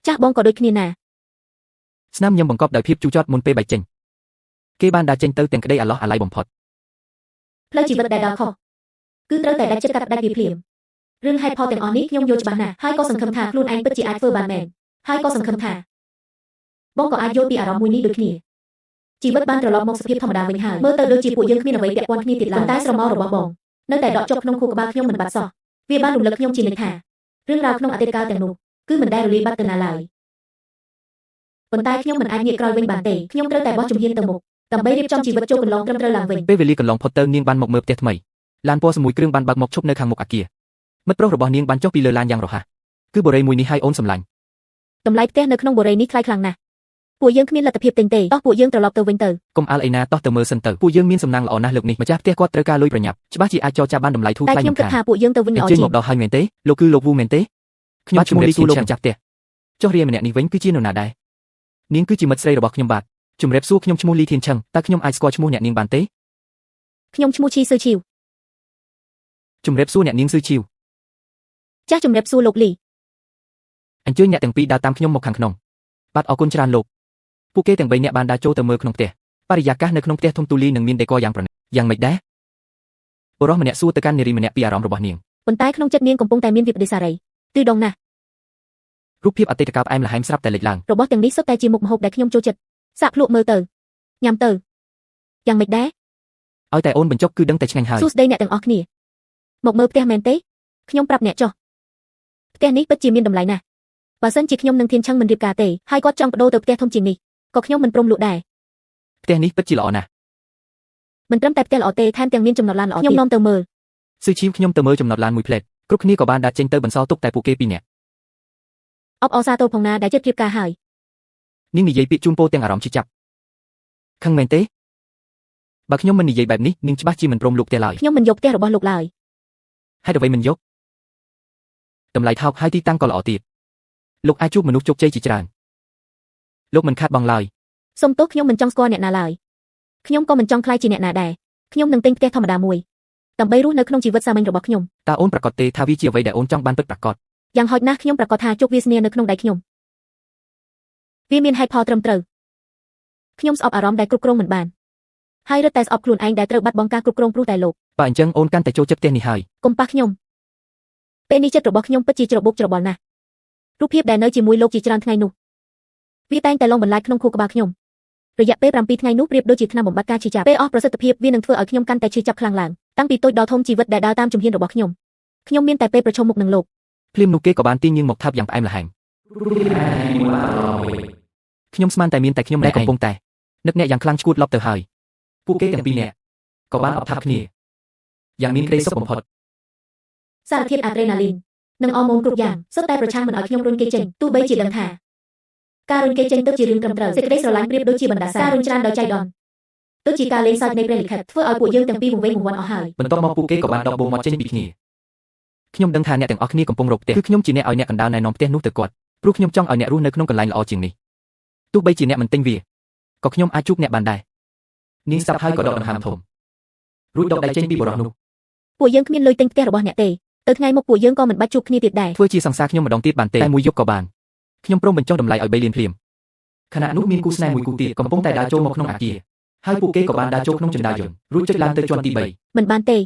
ចាស់បងក៏ដូចគ្នាណាស្នាមញឹមបង្កប់ដោយភាពជូរចត់មុនពេលបែកចេញគេបានដើរចេញទៅទាំងក្តីអាឡោះអាល័យបំផុតផ្លូវជីវិតដែលដើរខុសគឺត្រូវតែដាច់ចិត្តកាត់ផ្ដាច់វាភ្លាមរឿងហេតុផលទាំងអស់នេះខ្ញុំយល់ច្បាស់ណាស់ហើយក៏សង្ឃឹមថាខ្លួនឯងពិតជាអាចធ្វើបានមែនហើយក៏សង្ឃឹមថាបងក៏អាចយល់ពីអារម្មណ៍មួយនេះដូចគ្នាជីវិតបានត្រឡប់មកសភាពធម្មតាវិញហើយមើលទៅដូចជាពួកយើងគ្មានអ្វីពាក់ព័ន្ធគ្នាទៀតឡើយតែស្រមោលរបស់បងនៅតែដកជាប់ក្នុងខួរក្បាលខ្ញុំមិនបាត់សោះវាបានរំលឹកខ្ញុំជានិច្ចថារឿងរ៉ាវក្នុងអតីតកាលទាំងនោះគឺមិនដែលរលាយបាត់ទៅណាឡើយប៉ុន្តែខ្ញុំមិនអាចងាកក្រោយវិញបានទេខ្ញុំត្រូវតែបោះជំហានទៅមុខដើម្បីរៀបចំជីវិតចូលកន្លងត្រឹមត្រូវឡើងវិញពេលវេលាកន្លងផុតទៅនាងបានមកមើលផ្ទះថ្មីឡានពណ៌សមួយគ្រឿងបានបើកមកឈប់នៅខាងមុខអគារមិត្តប្រុសរបស់នាងបានចុះពីលើឡានយ៉ាងរហ័សគឺបូរេមួយនេះឲ្យអូនសម្លាញ់តម្លៃផ្ទះនៅក្នុងបូរេនេះថ្លៃខ្លាំងណាស់ពួកយើងគ្មានលទ្ធភាពទិញទេតោះពួកយើងត្រឡប់ទៅវិញទៅកុំអាលអីណាតោះទៅមើលសិនទៅពួកយើងមានសំណាងល្អណាស់លើកនេះម្ចាស់ផ្ទះគាត់ត្រូវការលុយប្រញាប់ច្បាស់ជាអាចចរចាបានតម្លៃធូរថ្លៃខ្ញុំគិតថាពួកយើងទៅវិញល្អជាងមកដល់ហើយមែនទេលោកគឺលោកវូមែនទេខ្ញុំជំរាបសួរលោកម្ចាស់ផ្ទះចុះរាយម្នាក់នេះវិញគឺជានរណាដែរនាងគឺជាមិត្តស្រីរបស់ខ្ញុំបាទជំរាបសួរខ្ញុំឈ្មោះលីធានឆឹងតើខ្ញុំអាចស្គាល់ឈ្មោះអ្នកនាងបានទេខ្ញុំឈ្មោះឈីស៊ឺឈីវជំរាបសួរអ្នកនាងស៊ឺឈីវចាស់ជំរាបសួរលោកលីអញ្ជើញអ្នកទាំងពីរដើរតាមខ្ញុំមកខាងក្នុងបាទអរគុណច្រើនលោកពួកគេទាំង3នាក់បានដើរចូលទៅមើលក្នុងផ្ទះបរិយាកាសនៅក្នុងផ្ទះធំទូលាយនិងមានដេកយ៉ាងប្រណិត យ៉ាងម៉េចដែរបុរសម្នាក់សួរទៅកាន់នារីម្នាក់ពីអារម្មណ៍របស់នាង ប៉ុន្តែក្នុងចិត្តនាងកំពុងតែមានវិបដិសារីទឺដងណាស់ រូបភាពអតីតកាលផ្អែមល្ហែមស្រាប់តែលេចឡើង របស់ទាំងនេះសុទ្ធតែជាមុខម្ហូបដែលខ្ញុំចូលចិត្តសាកភ្លក់មើលទៅញ៉ាំទៅយ៉ាងម៉េចដែរ ឲ្យតែអូនបញ្ចុកគឺដឹងតែឆ្ងាញ់ហើយ សួស្ដីអ្នកទាំងអស់គ្នាមកមើលផ្ទះមែនទេខ្ញុំប្រាប់អ្នកចុះផ្ទះនេះពិតជាមានតម្លៃណាស់បើសិនជាខ្ញុំនឹងធានឆឹងមិនរៀបការទេហើយគាត់ចង់បដូរទៅផ្ទះធំជាងនេះក៏ខ្ញុំមិនព្រមលក់ដែរ ផ្ទះនេះពិតជាល្អណាស់ មិនត្រឹមតែផ្ទះល្អទេថែមទាំងមានចំណតឡានល្អខ្ញុំនាំទៅមើល ស៊ឺឈីវខ្ញុំទៅមើលចំណតឡានមួយផ្លែតគ្រប់គ្នាក៏បានដាក់ចេញទៅបន្សល់ទុកតែពួកគេពីរនាក់ អបអរសាទរផងណាដែលចិត្តរៀបការហើយ នាងនិយាយពាក្យជូនពរទាំងអារម្មណ៍ឈឺចាប់ខឹងមែនទេបើខ្ញុំមិននិយាយបែបនេះនាងច្បាស់ជាមិនព្រមលក់ផ្ទះឡើយ ខ្ញុំមិនយកផ្ទះរបស់លោកឡើយ ហេតុអ្វីមិនយកតម្លៃថោកហើយទីតាំងក៏ល្អទៀតលោកអាចជួបមនុស្សជោគជ័យជាច្រើនលោកមិនខាតបង់ឡើយ សុំទោសខ្ញុំមិនចង់ស្គាល់អ្នកណាឡើយខ្ញុំក៏មិនចង់ក្លាយជាអ្នកណាដែរខ្ញុំនឹងទិញផ្ទះធម្មតាមួយដើម្បីរស់នៅក្នុងជីវិតសាមញ្ញរបស់ខ្ញុំ តើអូនប្រកាសទេថាវាជាអ្វីដែលអូនចង់បានពិតប្រាកដ យ៉ាងហោចណាស់ខ្ញុំប្រកាសថាជោគវាសនានៅក្នុងដៃខ្ញុំវាមានហេតុផលត្រឹមត្រូវខ្ញុំស្អប់អារម្មណ៍ដែលគ្រប់គ្រងមិនបានហើយរឹតតែស្អប់ខ្លួនឯងដែលត្រូវបាត់បង់ការគ្រប់គ្រងព្រោះតែលោក បើអញ្ចឹងអូនកាន់តែចូលចិត្តផ្ទះនេះហើយក ុំប៉ះខ្ញុំពេលនេះចិត្តរបស់ខ្ញុំពិតជាច្របូកច្របល់ណាស់រូបភាពដែលនៅជាមួយលោកជាច្រើនថ្ងៃនោះវាតែងតែលងបន្លាចក្នុងខួរក្បាលខ្ញុំរយៈពេល7ថ្ងៃនោះប្រៀបដូចជាថ្នាំបំបាត់ការឈឺចាប់ពេលអស់ប្រសិទ្ធភាពវានឹងធ្វើឲ្យខ្ញុំកាន់តែឈឺចាប់ខ្លាំងឡើងតាំងពីតូចដល់ធំជីវិតដែលដើរតាមជំហានរបស់ខ្ញុំមានតែពេលប្រឈមមុខនឹងលោក ភ្លាមនោះគេក៏បានទាញនាងមកថាបយ៉ាងផ្អែមល្ហែមខ្ញុំស្មានតែមានតែខ្ញុំដែលកំពុងតែនឹកអ្នកយ៉ាងខ្លាំងឈួតលប់ទៅហើយពួកគេទាំងពីរនាក់ក៏បានអបថាប់គ្នាយ៉ាងមានក្តីសុខបំផុត សារធាតុអាដ្រេណាលីននិងអរម៉ូនគ្រប់យ៉ាងសុទ្ធតែប្រឆាំងមិនឲ្យខ្ញុំរុញគេចេញទោះបីជាដឹងថាការរុញគេចេញទៅជារឿងត្រឹមត្រូវសេចក្តីស្រឡាញ់ប្រៀបដូចជាបណ្ដាសាការរុញច្រានដោយចៃដន្យដូចជាការលេងសើចនៃព្រះលិខិតធ្វើឲ្យពួកយើងទាំងពីរវង្វេងវង្វាន់អស់ហើយ បន្ទាប់មកពួកគេក៏បានដកបូមមកចេញពីគ្នាខ្ញុំដឹងថាអ្នកទាំងអស់គ្នាកំពុងរកផ្ទះគឺខ្ញុំជាអ្នកឲ្យអ្នកកណ្ដាលណែនាំផ្ទះនោះទៅគាត់ព្រោះខ្ញុំចង់ឲ្យអ្នករស់នៅក្នុងកន្លែងល្អជាងនេះទោះបីជាអ្នកមិនទិញវាក៏ខ្ញុំអាចជួបអ្នកបានដែរនាងស្ដាប់ហើយក៏ដកដង្ហើមធំរួចដកដៃចេញពីបរិះនោះ ពួកយើងគ្មានលុយទិញផ្ទះរបស់អ្នកទេទៅថ្ងៃមុខពួកយើងក៏មិនបាច់ជួបគ្នាទៀតដែរ ធ្វើជាសង្សារខ្ញុំម្ដងទៀតបានទេតែមួយយប់ក៏បានខ្ញុំព្រមបញ្ចុះតម្លៃឲ្យ3លានភ្លាមខណៈនោះមានគូស្នេហ៍មួយគូទៀតកំពុងតែដើរចូលមកក្នុងអគារហើយពួកគេក៏បានដើរចូលក្នុងជណ្ដើរយន្តរួចចុចឡើងទៅជាន់ទី3 មិនបានទេ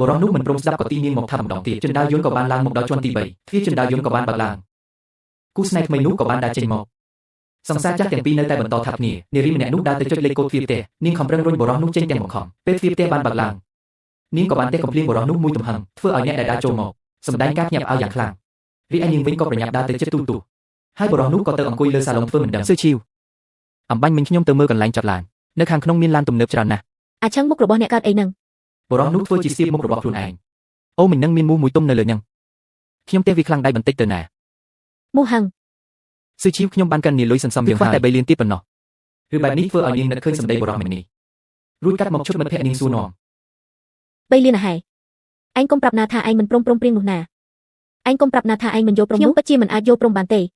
បរិះនោះមិនព្រមស្ដាប់ក៏ទីនាងមកថាម្ដងទៀតជណ្ដើរយន្តក៏បានឡើងមកដល់ជាន់ទី3ទ្វារជណ្ដើរយន្តក៏បានបើកឡើងគូស្នេហ៍ថ្មីនោះក៏បានដើរចេញមកសង្សារចាស់ទាំងពីរនៅតែបន្តថាគ្នានារីម្នាក់នោះដើរទៅចុចលេខកូដទ្វារផ្ទះនាងខំប្រឹងរុញបរិះនោះចេញទាំងបង្ខំពេលទ្វារផ្ទះបានបើកឡើងនាងក៏បានទេកំភ្លៀងបរិះនោះមួយទំហឹងធ្វើឲ្យអ្នកដែលដើរចូលមកសម្ដែងការភ្ញាក់ផ្អើលយ៉ាងខ្លាំងរីឯនាងវិញក៏ប្រញាប់ដើរទៅជិតទូទូហើយបរិះនោះក៏ទៅអង្គុយលើសាឡុងធ្វើមិនដឹងស៊ឺឈីវអំបញ្ញមិញខ្ញុំទៅមើលកន្លែងចតឡាននៅខាងក្នុងមានឡានទំនើបច្រើនណាស់ អាឆឹងមុខរបស់អ្នកកើតអីហ្នឹង បរិះនោះធ្វើជាសៀបមុខរបស់ខ្លួនឯងអូមិញនឹងមានមូសមួយទុំនៅលើនឹងខ្ញុំទេវាខ្លាំងដៃបន្តិចទៅណា មូហឹង ស៊ឺឈីវខ្ញុំបានកាន់នាលុយសន្សំយ៉ាងហើយតែ3លានទៀតប៉ុណ្ណោះឬបែបនេះធ្វើឲ្យនាងនឹកឃើញសម្ដីបរិះមិញនេះរួចកាត់មកឈុតមិត្តភក្តិនាងសួរនាំ 3លានហែឯងកុំប្រាប់ណាថាឯងមិនព្រមព្រៀងនោះណាឯងកុំប្រាប់ណាថាឯងមិនយកព្រមខ្ញុំពិតជាមិនអាចយកព្រមបានទេ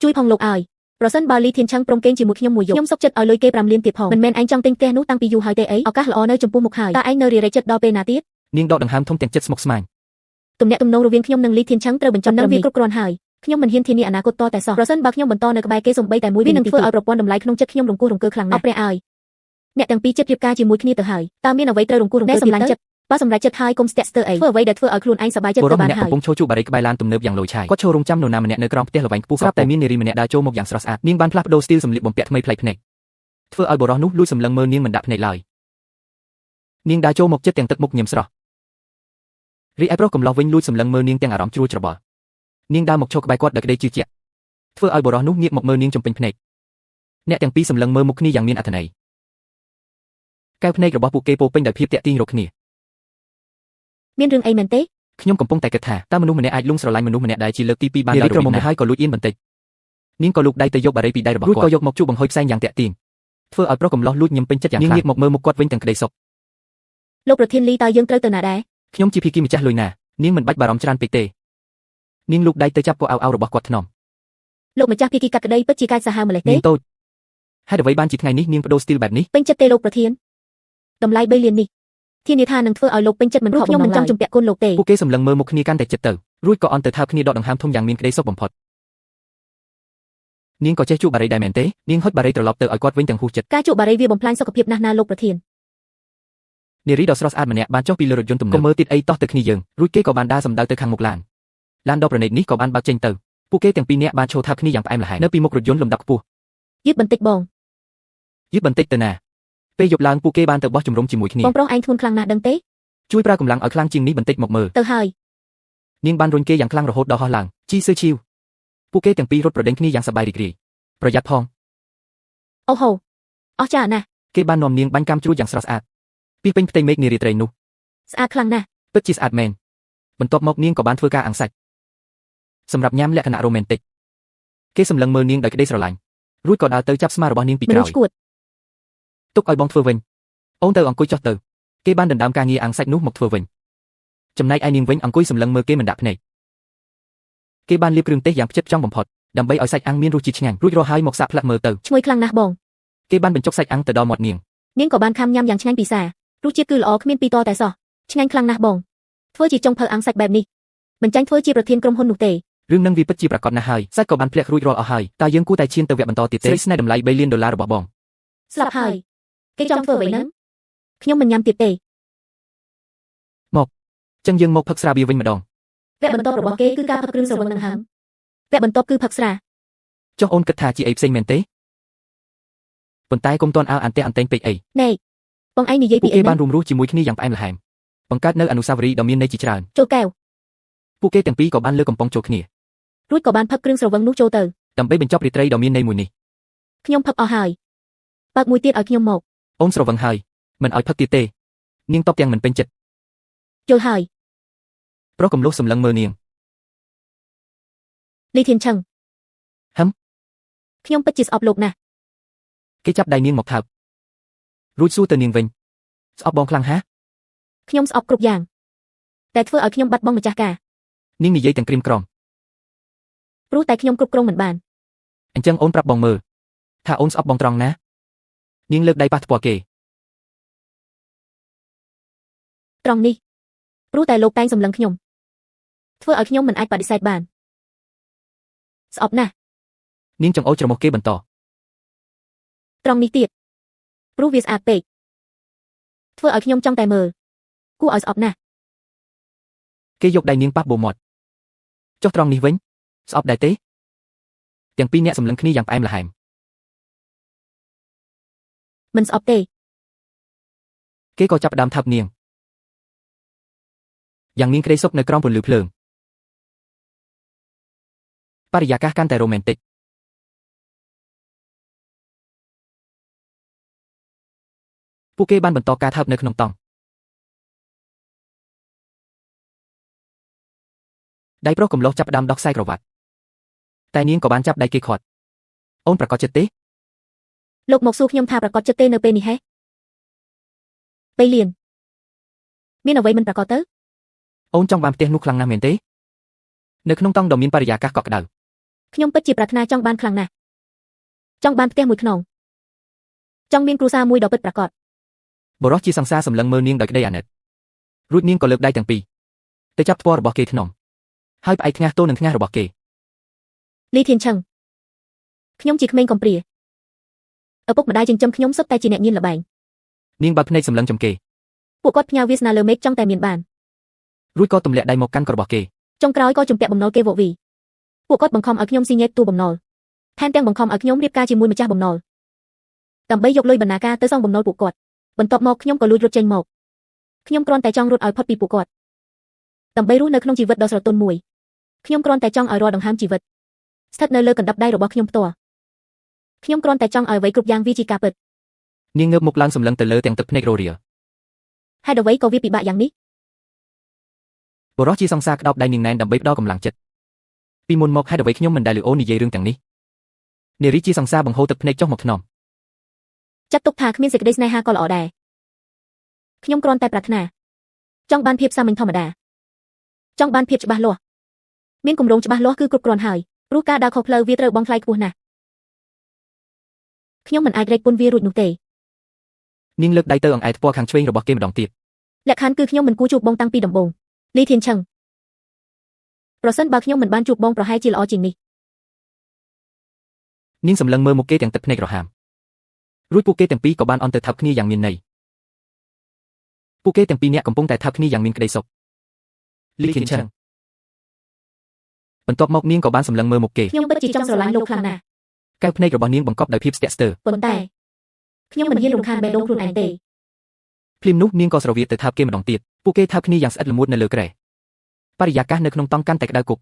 ជួយផងលោកឲ្យប្រសិនបើលីធានឆឹងព្រមគេងជាមួយខ្ញុំមួយយប់ខ្ញុំសុកចិត្តឲ្យលុយគេ5លានទៀតផងមិនមែនឯងចង់ទិញផ្ទះនោះតាំងពីយូរហើយទេអីឱកាសល្អនៅចំពោះមុខហើយតើឯងនៅរារែកចិត្តដល់ពេលណាទៀត នាងដកដង្ហើមធំទាំងចិត្តស្មុគស្មាញ ទំនាក់ទំនងរវាងខ្ញុំនិងលីធានឆឹងត្រូវបញ្ចប់នឹងវាគ្រប់គ្រាន់ហើយខ្ញុំមិនហ៊ានធានាអនាគតតតែសោះប្រសិនបើខ្ញុំបន្តនៅក្បែរគេសំបីតែមួយវានឹងធ្វើឲ្យប្រព័ន្ធតម្លៃក្នុងចិត្តខ្ញុំរង្គោះរង្គើខ្លាំងណាស់អព្រះឲ្យអ្នកទាំងពីរចិត្តរៀបការជាមួយគ្នាទៅហើយតើមានអ្វីត្រូវរង្គោះរង្គើសម្លាញ់ចិត្តបើសម្រេចចិត្តហើយកុំស្ទាក់ស្ទើរអីធ្វើអ្វីដែលធ្វើឲ្យខ្លួនឯងសប្បាយចិត្តទៅបានហើយ កំពុងឈរជួបបារីក្បែរឡានទំនើបយ៉ាងលយឆាយគាត់ឈររងចាំនរណាម្នាក់នៅក្រោមផ្ទះល្វែងខ្ពស់ស្រាប់តែមាននារីម្នាក់ដើរចូលមកយ៉ាងស្រស់ស្អាតនាងបានផ្លាស់ប្ដូរស្ទីលសម្លៀកបំពាក់ថ្មីប្លែកភ្នែកធ្វើឲ្យបរិះនោះលួចសម្លឹងមើលនាងមិនដាក់ភ្នែកឡើយនាងដើរចូលមកជិតទាំងទឹកមុខញញឹមស្រស់រីឯប្រុសកំឡោះវិញលួចសម្លឹងមើលនាងទាំងអារម្មណ៍ជ្រួលច្របល់នាងដើរមកឈរក្បែរគាត់ដោយក្តីជឿជាក់ធ្វើឲ្យបរិះនោះងាកមកមើលនាងចំពេញភ្នែកអ្នកទាំងពីរសម្លឹងមើលមុខគ្នាយ៉ាងមានអត្ថន័យកែវភ្នែករបស់ពួកគេពោពេញដោយភាពតាក់ទាញរកគ្នា មានរឿងអីមែនទេ ខ្ញុំកំពុងតែគិតថាតើមនុស្សម្នាក់អាចលង់ស្រឡាញ់មនុស្សម្នាក់ដែលជាលើកទី2បានដោយក្រមុំហើយក៏លួចអៀនបន្តិចនាងក៏លូកដៃទៅយកបារីពីដៃរបស់គាត់រួចក៏យកមកជួបបង្ហុយផ្សែងយ៉ាងតាក់ទាញធ្វើឲ្យប្រុសកំឡោះលួចញឹមពេញចិត្តយ៉ាងខ្លាំងនាងងាកមកមើលមុខគាត់វិញទាំងក្តីសុខ លោកប្រធានលីតើយើងត្រូវទៅណាដែរ ខ្ញុំជាភីគីម្ចាស់លុយណានាងមិនបាច់បារម្ភច្រើនពេកទេនាងលូកដៃទៅចាប់កៅអៅរបស់គាត់ថ្នម លោកម្ចាស់ភីគីកាត់ក្តីពិតជាកាចសាហាវម្លេះទេ នាងតូចហេតុអ្វីបានជាថ្ងៃនេះនាងបដូរស្ទីលបែបនេះ ពេញចិត្តទេលោកប្រធានតម្លៃ3លាននេះធានាថានឹងធ្វើឲ្យលោកពេញចិត្តមិនខកខ្ញុំមិនចង់ជំពាក់គុណលោកទេ ពួកគេសម្លឹងមើលមុខគ្នាកាន់តែចិត្តទៅរួចក៏អន់ទៅថើបគ្នាដកដង្ហើមធំយ៉ាងមានក្តីសុខបំផុតនាងក៏ចេះជួបបារីដែរមែនទេនាងហុចបារីត្រឡប់ទៅឲ្យគាត់វិញទាំងហួសចិត្ត ការជួបបារីវាបំផ្លាញសុខភាពណាស់ណាលោកប្រធាន នារីដ៏ស្រស់ស្អាតម្នាក់បានចុះពីលើរថយន្តទំនើបក៏មើលទៀតអីតោះទៅគ្នាយើងរួចគេក៏បានដើរសម្ដៅទៅខាងមុខឡានដ៏ប្រណីតនេះក៏បានបើកចេញទៅពួកគេទាំងពីរនាក់បានឈរថាប់គ្នាយ៉ាងផ្អែមល្ហែមនៅពីមុខរថយន្តលំដាប់ខ្ពស់ យឺតបន្តិចបង យឺតបន្តិចទៅណាពេលយប់ឡើងពួកគេបានទៅបោះជំរំជាមួយគ្នា បងប្រុសឯងធ្ងន់ខ្លាំងណាស់ដឹងទេ ជួយប្រើកម្លាំងឲ្យខ្លាំងជាងនេះបន្តិចមកមើល ទៅហើយ នាងបានរុញគេយ៉ាងខ្លាំងរហូតដល់ហោះឡើងជីស៊ឺឈីវពួកគេទាំងពីររត់ប្រដេញគ្នាយ៉ាងសប្បាយរីករាយប្រយ័ត្នផង អូហូអស្ចារ្យណាស់ គេបាននាំនាងបាញ់កាំជ្រួចយ៉ាងស្រស់ស្អាតពីពេញផ្ទៃមេឃនារីត្រីនោះ ស្អាតខ្លាំងណាស់ ពិតជាស្អាតមែនបន្ទាប់មកនាងក៏បានធ្វើការអាំងសាច់សម្រាប់ញ៉ាំលក្ខណៈរ៉ូមែនទិកគេសម្លឹងមើលនាងដោយក្តីស្រឡាញ់រួចក៏ដើរទៅចាប់ស្មារបស់នាងពីក្រោយ មនុស្សឈួត ទុកឲ្យបងធ្វើវិញអូនទៅអង្គុយចុះទៅគេបានដណ្ដើមការងារអាំងសាច់នោះមកធ្វើវិញចំណែកឯនាងវិញអង្គុយសម្លឹងមើលគេមិនដាក់ភ្នែកគេបានលាបគ្រឿងទេសយ៉ាងផ្ចិតផ្ចង់បំផុតដើម្បីឲ្យសាច់អាំងមានរសជាតិឆ្ងាញ់រួចរហហើយមកសាកផ្លាក់មើលទៅ ឈ្ងុយខ្លាំងណាស់បង គេបានបញ្ចុកសាច់អាំងទៅដល់មាត់នាង នាងក៏បានខាំញ៉ាំយ៉ាងឆ្ងាញ់ពិសារសជាតិគឺល្អគ្មានពីរតតែសោះឆ្ងាញ់ខ្លាំងណាស់បងធ្វើជាចុងភៅអាំងសាច់បែបនេះមិនចាញ់ធ្វើជាប្រធានក្រុមហ៊ុននោះទេ រឿងនឹងវាពិតជាប្រាកដណាស់ហើយសាច់ក៏បានភ្លាក់រួចរាល់អស់ហើយតើយើងគួរតែឈានទៅវគ្គបន្តទៀតទេស្រីស្នេហ៍តម្លៃ3លានដុល្លាររបស់បង ស្លាប់ហើយគេចង់ធ្វើអ្វីហ្នឹងខ្ញុំមិនញ៉ាំទៀតទេ ចឹងយើងមកផឹកស្រាបៀរវិញម្ដង វគ្គបន្ទាប់របស់គេគឺការផឹកគ្រឿងស្រវឹងនឹងហើមវគ្គបន្ទាប់គឺផឹកស្រា ចុះអូនគិតថាជាអីផ្សេងមែនទេប៉ុន្តែកុំទាន់អើអន្ទះអន្ទែងពេកអី ណែបងឯងនិយាយ ពួក ពីអី គេ ហ្នឹង បានរួមរស់ជាមួយគ្នាយ៉ាងផ្អែមល្ហែមបង្កើតនូវអនុស្សាវរីយ៍ដ៏មានន័យជាច្រើន ចូលកែវ ពួកគេទាំងពីរក៏បានលើកកំប៉ុងចូលគ្នា រួចក៏បានផឹកគ្រឿងស្រវឹងនោះចូលទៅ ដើម្បីបញ្ចប់រាត្រីដ៏មានន័យមួយនេះ ខ្ញុំផឹកអស់ហើយបើកមួយទៀតឲ្យខ្ញុំមក អូនស្រវឹងហើយមិនឲ្យផឹកទៀតទេនាងតបទាំងមិនពេញចិត្ត យល់ហើយ ប្រុសកំលោះសម្លឹងមើលនាង លីធានឆឹង ហឹម ខ្ញុំពិតជាស្អប់លោកណាស់ គេចាប់ដៃនាងមកថើបរួចសួរទៅនាងវិញស្អប់បងខ្លាំងហា ខ្ញុំស្អប់គ្រប់យ៉ាងតែធ្វើឲ្យខ្ញុំបាត់បង់ម្ចាស់ការ នាងនិយាយទាំងក្រៀមក្រំ ព្រោះតែខ្ញុំគ្រប់គ្រងមិនបាន អញ្ចឹងអូនប្រាប់បងមើលថាអូនស្អប់បងត្រង់ណានាងលើកដៃប៉ះថ្ពាល់គេ ត្រង់នេះព្រោះតែលោកតែងសម្លឹងខ្ញុំធ្វើឲ្យខ្ញុំមិនអាចបដិសេធបានស្អប់ណាស់ នាងចង្អុលច្រមុះគេបន្ត ត្រង់នេះទៀតព្រោះវាស្អាតពេកធ្វើឲ្យខ្ញុំចង់តែមើលគួរឲ្យស្អប់ណាស់ គេយកដៃនាងប៉ះបូមាត់ចុះត្រង់នេះវិញស្អប់ដែរទេទាំងពីរអ្នកសម្លឹងគ្នាយ៉ាងផ្អែមល្ហែម មិនស្អប់ទេ គេក៏ចាប់ផ្ដើមថើបនាងយ៉ាងមានក្តីសុខនៅក្រោមពន្លឺភ្លើងបរិយាកាសកាន់តែរ៉ូមែនទិកពួកគេបានបន្តការថើបនៅក្នុងតង់ដៃប្រុសកំឡុសចាប់ផ្ដើមដោះខ្សែក្រវ៉ាត់តែនាងក៏បានចាប់ដៃគេខាត់អូនប្រកាសចិត្តទេ លោកមកសួរខ្ញុំថាប្រកាសចិត្តទេនៅពេលនេះហេពេលលៀនមានអ្វីមិនប្រកាសទៅ អូនចង់បានផ្ទះនោះខ្លាំងណាស់មែនទេនៅក្នុងតង់ដ៏មានបរិយាកាសកក់ក្ដៅ ខ្ញុំពិតជាប្រាថ្នាចង់បានខ្លាំងណាស់ចង់បានផ្ទះមួយខ្នងចង់មានគ្រួសារមួយដ៏ពិតប្រាកដ បរិសុទ្ធជាសង្សារសម្លឹងមើលនាងដោយក្តីអាណិតរួចនាងក៏លើកដៃទាំងពីរទៅចាប់ថ្ពាល់របស់គេក្នុងហើយផ្អែកថ្ងាសទល់នឹងថ្ងាសរបស់គេ លីធានឆឹងខ្ញុំជាក្មេងកំព្រាឪពុកម្ដាយចិញ្ចឹមខ្ញុំសុទ្ធតែជាអ្នកញៀនល្បែង នាងបើកភ្នែកសម្លឹងចំគេ ពួកគាត់ផ្ញើវាសនាលើមេឃចង់តែមានបាន រួចក៏ទម្លាក់ដៃមកកាន់ករបស់គេ ចុងក្រោយក៏ជំពាក់បំណុលគេវក់វីពួកគាត់បង្ខំឲ្យខ្ញុំស៊ីញេតទូបំណុលថែមទាំងបង្ខំឲ្យខ្ញុំរៀបការជាមួយម្ចាស់បំណុលដើម្បីយកលុយបណ្ណាការទៅសងបំណុលពួកគាត់បន្ទាប់មកខ្ញុំក៏លួចរត់ចេញមកខ្ញុំគ្រាន់តែចង់រត់ឲ្យផុតពីពួកគាត់ដើម្បីរស់នៅក្នុងជីវិតដ៏ស្រទន់មួយខ្ញុំគ្រាន់តែចង់ឲ្យរាល់ដង្ហើមជីវិតស្ថិតនៅលើកណ្ដាប់ដៃរបស់ខ្ញុំផ្ទាល់ខ្ញុំគ្រាន់តែចង់ឲ្យអ្វីគ្រប់យ៉ាងវាជាការពិត នាងងើបមុខឡើងសម្លឹងទៅលើទាំងទឹកភ្នែកររាល ហេតុអ្វីក៏វាពិបាកយ៉ាងនេះ បរិសុទ្ធជាសង្សារក្តោបដៃនាងណែនដើម្បីផ្ដល់កម្លាំងចិត្តពីមុនមកហេតុអ្វីខ្ញុំមិនដែលឮអូននិយាយរឿងទាំងនេះនារីជាសង្សារបង្ហូរទឹកភ្នែកចុះមកថ្នម ចាត់ទុកថាគ្មានសេចក្តីស្នេហាក៏ល្អដែរខ្ញុំគ្រាន់តែប្រាថ្នាចង់បានភាពសាមញ្ញធម្មតាចង់បានភាពច្បាស់លាស់មានគម្រោងច្បាស់លាស់គឺគ្រប់គ្រាន់ហើយព្រោះការដើរខុសផ្លូវវាត្រូវបង់ថ្លៃខ្ពស់ណាស់ខ្ញុំមិនអាចរែកពន្ធវារួចនោះទេ នាងលើកដៃទៅអង្អែលថ្ពាល់ខាងឆ្វេងរបស់គេម្ដងទៀត លក្ខខណ្ឌគឺខ្ញុំមិនគួរជួបបងតាំងពីដំបូងលីធានឆឹងប្រសិនបើខ្ញុំមិនបានជួបបងប្រហែលជាល្អជាងនេះ នាងសម្លឹងមើលមុខគេទាំងទឹកភ្នែករហាមរួចពួកគេទាំងពីរក៏បានអន់ទៅថប់គ្នាយ៉ាងមានន័យ ពួកគេទាំងពីរនាក់កំពុងតែថាប់គ្នាយ៉ាងមានក្តីសុខលីឃិនឆឹងបន្ទាប់មកនាងក៏បានសម្លឹងមើលមុខគេ ខ្ញុំពិតជាចង់ស្រឡាញ់លោកខ្លាំងណាស់ កែវភ្នែករបស់នាងបង្កប់ដោយភាពស្ទាក់ស្ទើរ ប៉ុន្តែខ្ញុំមិនហ៊ានរំខានបេះដូងខ្លួនឯងទេ ភ្លាមនោះនាងក៏ស្រវៀតទៅថាប់គេម្ដងទៀតពួកគេថាប់គ្នាយ៉ាងស្អិតល្មួតនៅលើគ្រែបរិយាកាសនៅក្នុងតង់កាន់តែក្តៅគប់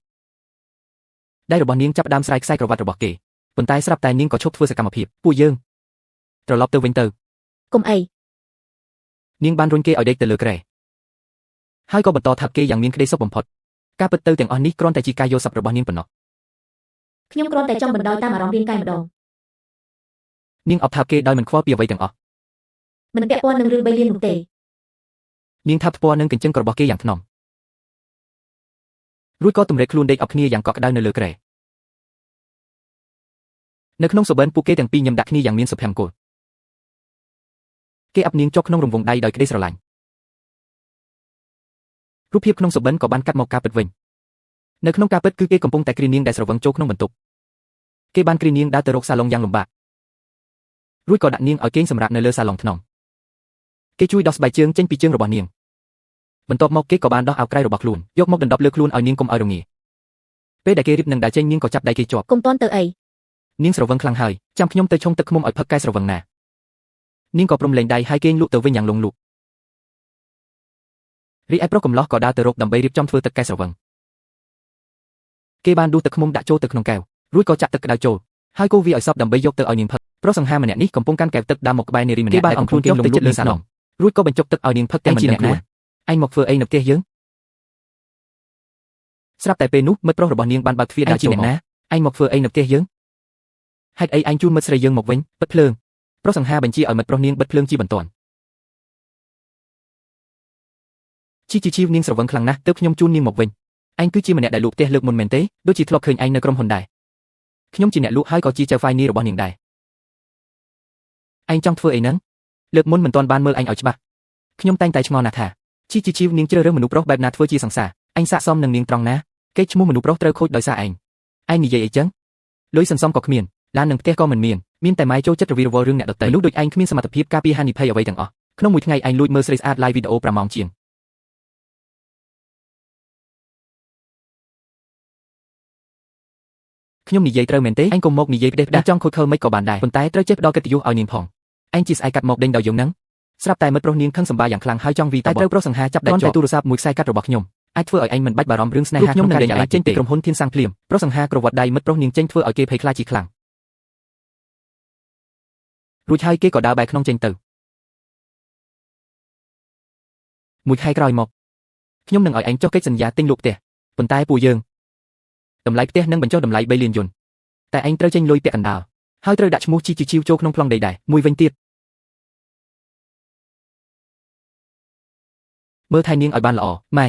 ដៃរបស់នាងចាប់ផ្ដើមស្រាយខ្សែក្រវ៉ាត់របស់គេប៉ុន្តែស្រាប់តែនាងក៏ឈប់ធ្វើសកម្មភាពពួកយើងត្រឡប់ទៅវិញទៅ កុំអី នាងបានរុញគេឲ្យដេកទៅលើគ្រែហើយក៏បន្តថាប់គេយ៉ាងមានក្តីសុខបំផុតការពិតទៅទាំងអស់នេះគ្រាន់តែជាការយល់សប្តិរបស់នាងប៉ុណ្ណោះ ខ្ញុំគ្រាន់តែចង់បណ្ដោយតាមអារម្មណ៍រាងកាយម្ដង នាងអបថាប់គេដោយមិនខ្វល់ពីអ្វីទាំងអស់ មិនពាក់ព័ន្ធនឹងរឿងបីលាននោះទេ នាងថាប់ថ្ពាល់នឹងកញ្ចឹងរបស់គេយ៉ាងថ្នមរួចក៏ទម្រែកខ្លួនដេកអប់គ្នាយ៉ាងកក់ក្ដៅនៅលើគ្រែនៅក្នុងសុបិនពួកគេទាំងពីរញឹមដាក់គ្នាយ៉ាងមានសុភមង្គលគេអាប់នាងចុះក្នុងរង្វង់ដៃដោយក្តីស្រឡាញ់រូបភាពក្នុងសុបិនក៏បានកាត់មកការពិតវិញនៅក្នុងការពិតគឺគេកំពុងតែគ្រានាងដែលស្រវឹងចូលក្នុងបន្ទប់គេបានគ្រានាងដើរទៅរកសាឡុងយ៉ាងលំបាករួចក៏ដាក់នាងឲ្យគេងសម្រាប់នៅលើសាឡុងថ្នមគេជួយដោះស្បែកជើងចេញពីជើងរបស់នាងបន្ទាប់មកគេក៏បានដោះអាវក្រៅរបស់ខ្លួនយកមកដណ្ដប់លើខ្លួនឲ្យនាងកុំឲ្យរងាពេលដែលគេរៀបនឹងដើរចេញនាងក៏ចាប់ដៃគេជាប់ កុំតន់ទៅអី នាងស្រវឹងខ្លាំងហើយចាំខ្ញុំទៅឆុងទឹកឃ្មុំឲ្យផឹកកែស្រវឹងណានាងក៏ព្រមលែងដៃហើយគេងលក់ទៅវិញយ៉ាងលងលក់រីឯប្រុសកំឡោះក៏ដើរទៅរកដើម្បីរៀបចំធ្វើទឹកកែស្រវឹងគេបានដួសទឹកឃ្មុំដាក់ចូលទៅក្នុងកែវរួចក៏ចាក់ទឹកក្តៅចូលហើយកូរវាឲ្យសព្វដើម្បីយកទៅឲ្យនាងផឹកប្រុសសង្ហាម្នាក់នេះកំពុងកាន់កែវទឹកដើរមកក្បែរនារីម្នាក់គេបានអង្គុយចុះទៅជិតលើសាឡុងរួចក៏បញ្ចុកទឹកឲ្យនាងផឹកទាំងជាអ្នកណាអញមកធ្វើអីនៅផ្ទះយើងស្រាប់តែពេលនោះមិត្តប្រុសរបស់នាងបានបើកទ្វារដើរចូលមកអញមកធ្វើអីនៅផ្ទះយើងហេតុអីអញជូនមិត្តស្រីយើងមកវិញបិទភ្លើងប្រុសសង្ហាបញ្ជាឲ្យមិត្តប្រុសនាងបិទភ្លើងជាបន្ទាន់ជីនាងស្រវឹងខ្លាំងណាស់ទើបខ្ញុំជូននាងមកវិញអញគឺជាម្នាក់ដែលលក់ផ្ទះលើកមុនមែនទេដូចជាធ្លាប់ឃើញអញនៅក្រុមហ៊ុនដែរខ្ញុំជាអ្នកលក់ហើយក៏ជាចៅហ្វាយនីរបស់នាងដែរអញចង់ធ្វើអីហ្នឹងលើកមុនមិនទាន់បានមើលអញឲ្យច្បាស់ខ្ញុំតែងតែឆ្ងល់ណាស់ថាជីនាងជ្រើសរើសមនុស្សប្រុសបែបណាធ្វើជាសង្សារអញស័ក្តិសមនឹងនាងត្រង់ណាគេឈ្មោះមនុស្សប្រុសត្រូវខូចដោយសារឯងនិយាយអីចឹងលុយសន្សំក៏គ្មានឡាននឹងផ្ទះក៏មិនមានតែម៉ែចូលចិត្តរវីរវល់រឿងអ្នកដទៃនោះដូចឯងគ្មានសមត្ថភាពការពារហានិភ័យអ្វីទាំងអស់ក្នុងមួយថ្ងៃឯងលួចមើលស្រីស្អាត live វីដេអូ5ម៉ោងជាងខ្ញុំនិយាយត្រូវមែនទេអញកុំមកនិយាយផ្ដេសផ្ដាស់ចង់ខូចខើមិនក៏បានដែរប៉ុន្តែត្រូវចេះផ្ដល់កិត្តិយសឲ្យនាងផងអញជាស្អែកកាត់មកដេញដោយយើងហ្នឹងស្រាប់តែមិត្តប្រុសនាងខឹងសម្បាយ៉ាងខ្លាំងហើយចង់វីតែត្រូវប្រុសសង្ហាចាប់ដៃជាប់ទូរស័ព្ទមួយខ្សែកាត់របស់ខ្ញុំអាចធ្វើឲ្យឯងមិនបាច់បារម្ភរឿងស្នេហាខ្ញុំនឹងដេញឯងចេញពីក្រុមហ៊ុនធានសាំងភ្លាមប្រុសសង្ហាក្រវ៉ាត់ដៃមិត្តប្រុសនាងចេញធ្វើឲ្យគេភ័យខ្លាចជាខ្លាំងរួចហើយគេក៏ដើរបែរក្នុងចេញទៅមួយខែក្រោយមកខ្ញុំនឹងឲ្យឯងចុះកិច្ចសន្យាទិញលក់ផ្ទះប៉ុន្តែពួកយើងតម្លៃផ្ទះនឹងបញ្ចុះតម្លៃ3លានយន្តតែឯងត្រូវចេញលុយពាក់កណ្ដាលហើយត្រូវដាក់ឈ្មោះជីចូលក្នុងប្លង់ដីដែរមួយវិញទៀតមើលថែនាងឲ្យបានល្អម៉ែ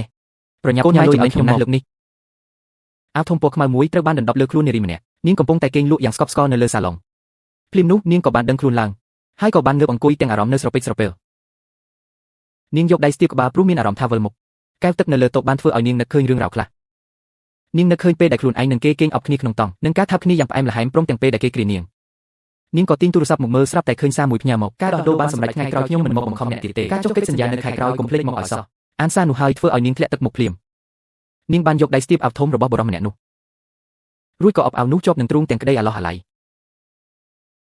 ប្រញាប់ញ៉ាំលុយឲ្យខ្ញុំណាស់លើកនេះអាវធំពណ៌ខ្មៅមួយត្រូវបានដណ្ដប់លើខ្លួននារីម្នាក់នាងកំពុងតែគេងលក់យ៉ាងស្កប់ស្កល់នៅលើសាឡុងភ្លាមនោះនាងក៏បានដឹងខ្លួនឡើងហើយក៏បានងើបអង្គុយទាំងអារម្មណ៍នៅស្រពេចស្រពិលនាងយកដៃស្ទាបក្បាលព្រោះមានអារម្មណ៍ថាវិលមុខកែវទឹកនៅលើតុបានធ្វើឲ្យនាងនឹកឃើញរឿងរ៉ាវខ្លះនាងនឹកឃើញពេលដែលខ្លួនឯងនឹងគេងអប់គ្នាក្នុងតង់នឹងការថាប់គ្នាយ៉ាងផ្អែមល្ហែមព្រមទាំងពេលដែលគេគ្រានាងក៏ទាញទូរស័ព្ទមកមើលស្រាប់តែឃើញសារមួយផ្ញើមកការដោះដូរបានសម្រេចថ្ងៃក្រោយខ្ញុំមិនមកបង្ខំអ្នកទៀតទេការចុះកិច្ចសន្យានៅខែក្រោយកុំភ្លេចមកឲ្យសោះអានសារនោះហើយធ្វើឲ្យនាងធ្លាក់ទឹកមុខភ្លាមនាងបានយកដៃស្ទាបអាវធំរបស់បុរសម្នាក់នោះរួចក៏អបអាវនោះជាប់នឹងទ្រូងទាំងក្តីអាឡោះអាល័យ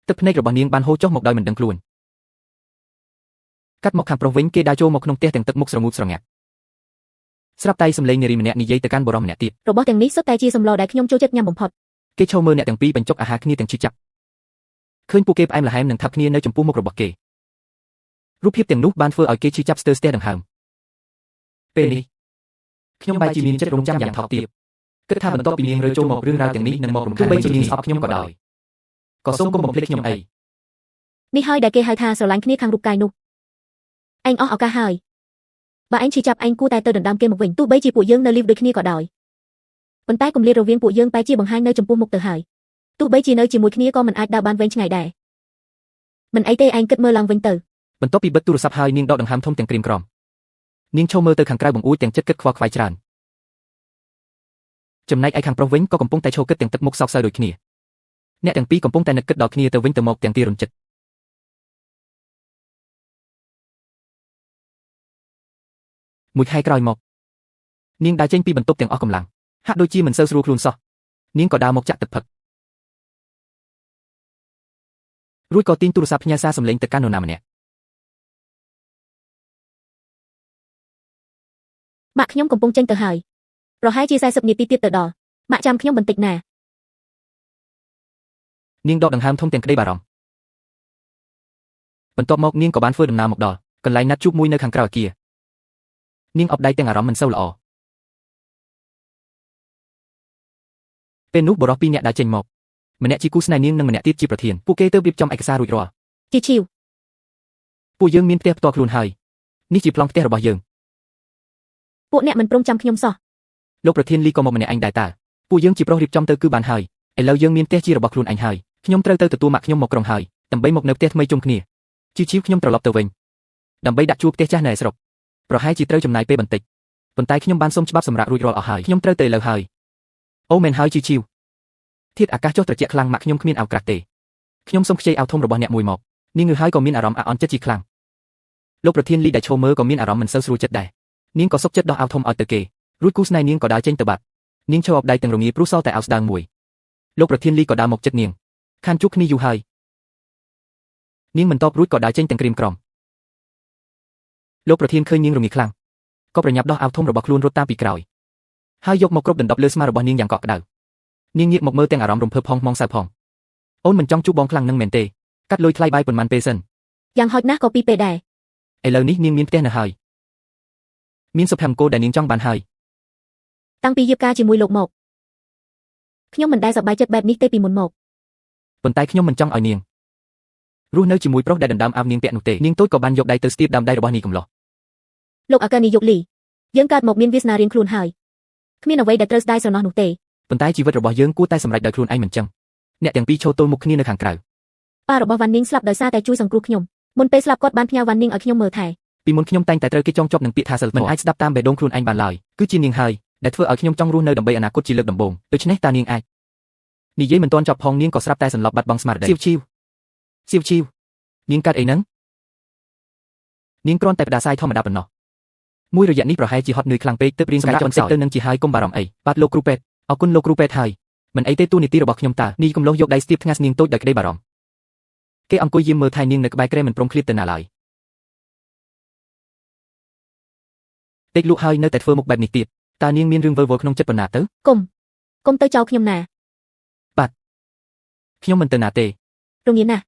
ទឹកភ្នែករបស់នាងបានហូរចុះមកដោយមិនដឹងខ្លួនកាត់មកខាងប្រុសវិញគេដើរចូលមកក្នុងផ្ទះទាំងទឹកមុខស្រងូតស្រងាត់ស្រាប់តែសម្លេងនារីម្នាក់និយាយទៅកាន់បុរសម្នាក់ទៀតរបស់ទាំងនេះសុទ្ធតែជាសម្លដែលខ្ញុំចូលចិត្តញ៉ាំបំផុតគេឈរមើលអ្នកទាំងពីរបញ្ចុកអាហារគ្នាទាំងឈឺចាប់ឃើញពួកគេផ្អែមល្ហែមនឹងថាប់គ្នានៅចំពោះមុខរបស់គេរូបភាពទាំងនោះបានធ្វើឲ្យគេឈឺចាប់ស្ទើរស្ទះដង្ហើមពេលនេះខ្ញុំបែរជាមានចិត្តរងចាំយ៉ាងថោកទាបគិតថាបន្ទាប់ពីនាងរើចូលមករឿងរ៉ាវទាំងនេះនឹងមករំខានបីជានាងស្អប់ខ្ញុំក៏ដោយក៏សូមកុំបំភ្លេចខ្ញុំអីនេះហើយដែលគេហៅថាស្រឡាញ់គ្នាខាងរូបកាយនោះឯងអស់ឱកាសហើយបើឯងឈឺចាប់ឯងគួរតែទៅដណ្ដើមគេមកវិញទោះបីជាពួកយើងនៅលីវដូចគ្នាក៏ដោយប៉ុន្តែគម្លាតរវាងពួកយើងបែរជាបង្ហាញនៅចំពោះមុខទៅហើយទោះបីជានៅជាមួយគ្នាក៏មិនអាចដើរបានវែងឆ្ងាយដែរមិនអីទេឯងគិតមើលឡើងវិញទៅបន្ទាប់ពីបិទទូរស័ព្ទហើយនាងដកដង្ហើមធំទាំងក្រៀមក្រំនាងឈរមើលទៅខាងក្រៅបង្អួចទាំងចិត្តគិតខ្វល់ខ្វាយច្រើនចំណែកឯខាងប្រុសវិញក៏កំពុងតែឈរគិតទាំងទឹកមុខសោកសៅដូចគ្នាអ្នកទាំងពីរកំពុងតែនឹកគិតដល់គ្នាទៅវិញទៅមកទាំងទីរំចិត្ត មួយខែក្រោយមកនាងដើរចេញពីបន្ទប់ទាំងអស់កម្លាំងហាក់ដូចជាមិនសូវស្រួលខ្លួនសោះនាងក៏ដើរមកចាក់ទឹកផឹករួចក៏ទាញទូរស័ព្ទផ្ញើសារសម្លេងទៅកាន់នរណាម្នាក់ ម៉ាក់ខ្ញុំកំពុងចេញទៅហើយប្រហែលជា40នាទីទៀតទៅដល់ម៉ាក់ចាំខ្ញុំបន្តិចណា នាងដកដង្ហើមធំទាំងក្តីបារម្ភបន្ទាប់មកនាងក៏បានធ្វើដំណើរមកដល់កន្លែងណាត់ជួបមួយនៅខាងក្រៅអគារនាងអបដៃទាំងអារម្មណ៍មិនសូវល្អពេលនោះបរិសុទ្ធពីរនាក់ដើរចេញមកម្នាក់ជាគូស្នេហ៍នាងនិងម្នាក់ទៀតជាប្រធានពួកគេទើបរៀបចំឯកសាររួចរាល់ ជាឈីវ ពួកយើងមានផ្ទះផ្ទាល់ខ្លួនហើយនេះជាប្លង់ផ្ទះរបស់យើង ពួកអ្នកមិនព្រមចាំខ្ញុំសោះ លោកប្រធានលីក៏មកម្នាក់ឯងដែរតើពួកយើងជាប្រុសរៀបចំទៅគឺបានហើយឥឡូវយើងមានផ្ទះជារបស់ខ្លួនឯងហើយខ្ញុំត្រូវទៅទទួលម៉ាក់ខ្ញុំមកក្រុងហើយដើម្បីមកនៅផ្ទះថ្មីជុំគ្នាជីវខ្ញុំត្រឡប់ទៅវិញដើម្បីដាក់ជួលផ្ទះចាស់នៅឯស្រុកប្រហែលជាត្រូវចំណាយពេលបន្តិចប៉ុន្តែខ្ញុំបានសុំច្បាប់សម្រាប់រួចរាល់អស់ហើយខ្ញុំត្រូវទៅឥឡូវហើយអូមែនហើយជីវធាតុអាកាសចុះត្រជាក់ខ្លាំងម៉ាក់ខ្ញុំគ្មានអាវក្រាស់ទេខ្ញុំសូមខ្ចីអាវធំរបស់អ្នកមួយមកនាងងើហើយក៏មានអារម្មណ៍អាក់អន់ចិត្តជាខ្លាំងលោកប្រធានលីដែលឈរមើលក៏មានអារម្មណ៍មិនសូវស្រួលចិត្តដែរនាងក៏សុខចិត្តដោះអាវធំឲ្យទៅគេរួចគូស្នេហ៍នាងក៏ដើរចេញទៅបាត់នាងឈរអបដៃទាំងរងាព្រោះសល់តែអាវស្ដើងមួយលោកប្រធានលីក៏ដើរមកជិតនាងខានជួបគ្នាយូរហើយនាងមិនតបរួចក៏ដើរចេញទាំងក្រៀមក្រំលោកប្រធានឃើញនាងរងាខ្លាំងក៏ប្រញាប់ដោះអាវធំរបស់ខ្លួនរត់តាមពីក្រោយហើយយកមកគ្របដណ្ដប់លើស្មារបស់នាងយ៉ាងកក់ក្ដៅនាងងាកមកមើលទាំងអារម្មណ៍រំភើបផងម៉ងសៅផងអូនមិនចង់ជួបបងខ្លាំងនឹងមែនទេកាត់លុយថ្លៃបាយប៉ុន្មានពេលសិនយ៉ាងហោចណាស់ក៏2ពេលដែរឥឡូវនេះនាងមានផ្ទះនៅហើយមានសុភមង្គលដែលនាងចង់បានហើយតាំងពីយាបការជាមួយលោកមកខ្ញុំមិនដែលសប្បាយចិត្តបែបនេះទេពីមុនមកប៉ុន្តែខ្ញុំមិនចង់ឲ្យនាងរស់នៅជាមួយប្រុសដែលដណ្ដើមអាវនាងពាក់នោះទេនាងតូចក៏បានយកដៃទៅស្ទាបដើមដៃរបស់នាងកំឡោះលោកអាកានីយកលីយើងកើតមកមានវាសនារៀងខ្លួនហើយគ្មានអ្វីដែលត្រូវស្ដាយស្រណោះនោះទេប៉ុន្តែជីវិតរបស់យើងគួរតែសម្រេចដោយខ្លួនឯងមិនចឹងអ្នកទាំងពីរឈរទល់មុខគ្នានៅខាងក្រៅប៉ារបស់វ៉ាន់នីងស្លាប់ដោយសារតែជួយសង្គ្រោះខ្ញុំមុនពេលស្លាប់គាត់បានផ្ញើវ៉ាន់នីងឲ្យខ្ញុំមើលថែពីមុនខ្ញុំតែងតែត្រូវគេចងជាប់នឹងពាក្យថាសិលមិនអាចស្ដាប់តាមបេះដូងខ្លួនឯងបានឡើយគឺជានាងហើយដែលធ្វើឲ្យខ្ញុំចង់រស់នៅដើម្បីអនាគតជាលើកដំបូងដូច្នេះតើនាងអាចនិយាយមិនទាន់ចប់ផងនាងក៏ស្រាប់តែសន្លប់បាត់បង់ស្មារតីសៀវឈីវនាងកើតអីហ្នឹងនាងគ្រាន់តែផ្ដាសាយធម្មតាប៉ុណ្ណោះមួយរយៈនេះប្រហែលជាហត់នឿយខ្លាំងពេកទើបរៀនសម្រាប់បន្តិចទៅនឹងជាហើយកុំបារម្ភអីបាទលោកគ្រូពេទ្យអរគុណលោកគ្រូពេទ្យហើយមិនអីទេទូនីតិរបស់ខ្ញុំតើនេះកំឡុះយកដៃស្ទាបថ្ងាសនាងតូចដោយក្តីបារម្ភគេអង្គុយយាមមើលថែនាងនៅក្បែរក្រែមិនព្រមឃ្លាតទៅណាឡើយតិចលក់ហើយនៅតែធ្វើមុខបែបនេះទៀតតើនាងមានរឿងវល់វល់ក្នុងចិត្តប៉ុណ្ណាទៅកុំទៅចោលខ្ញុំណាបាទខ្ញុំមិនទៅណាទេរងាណាស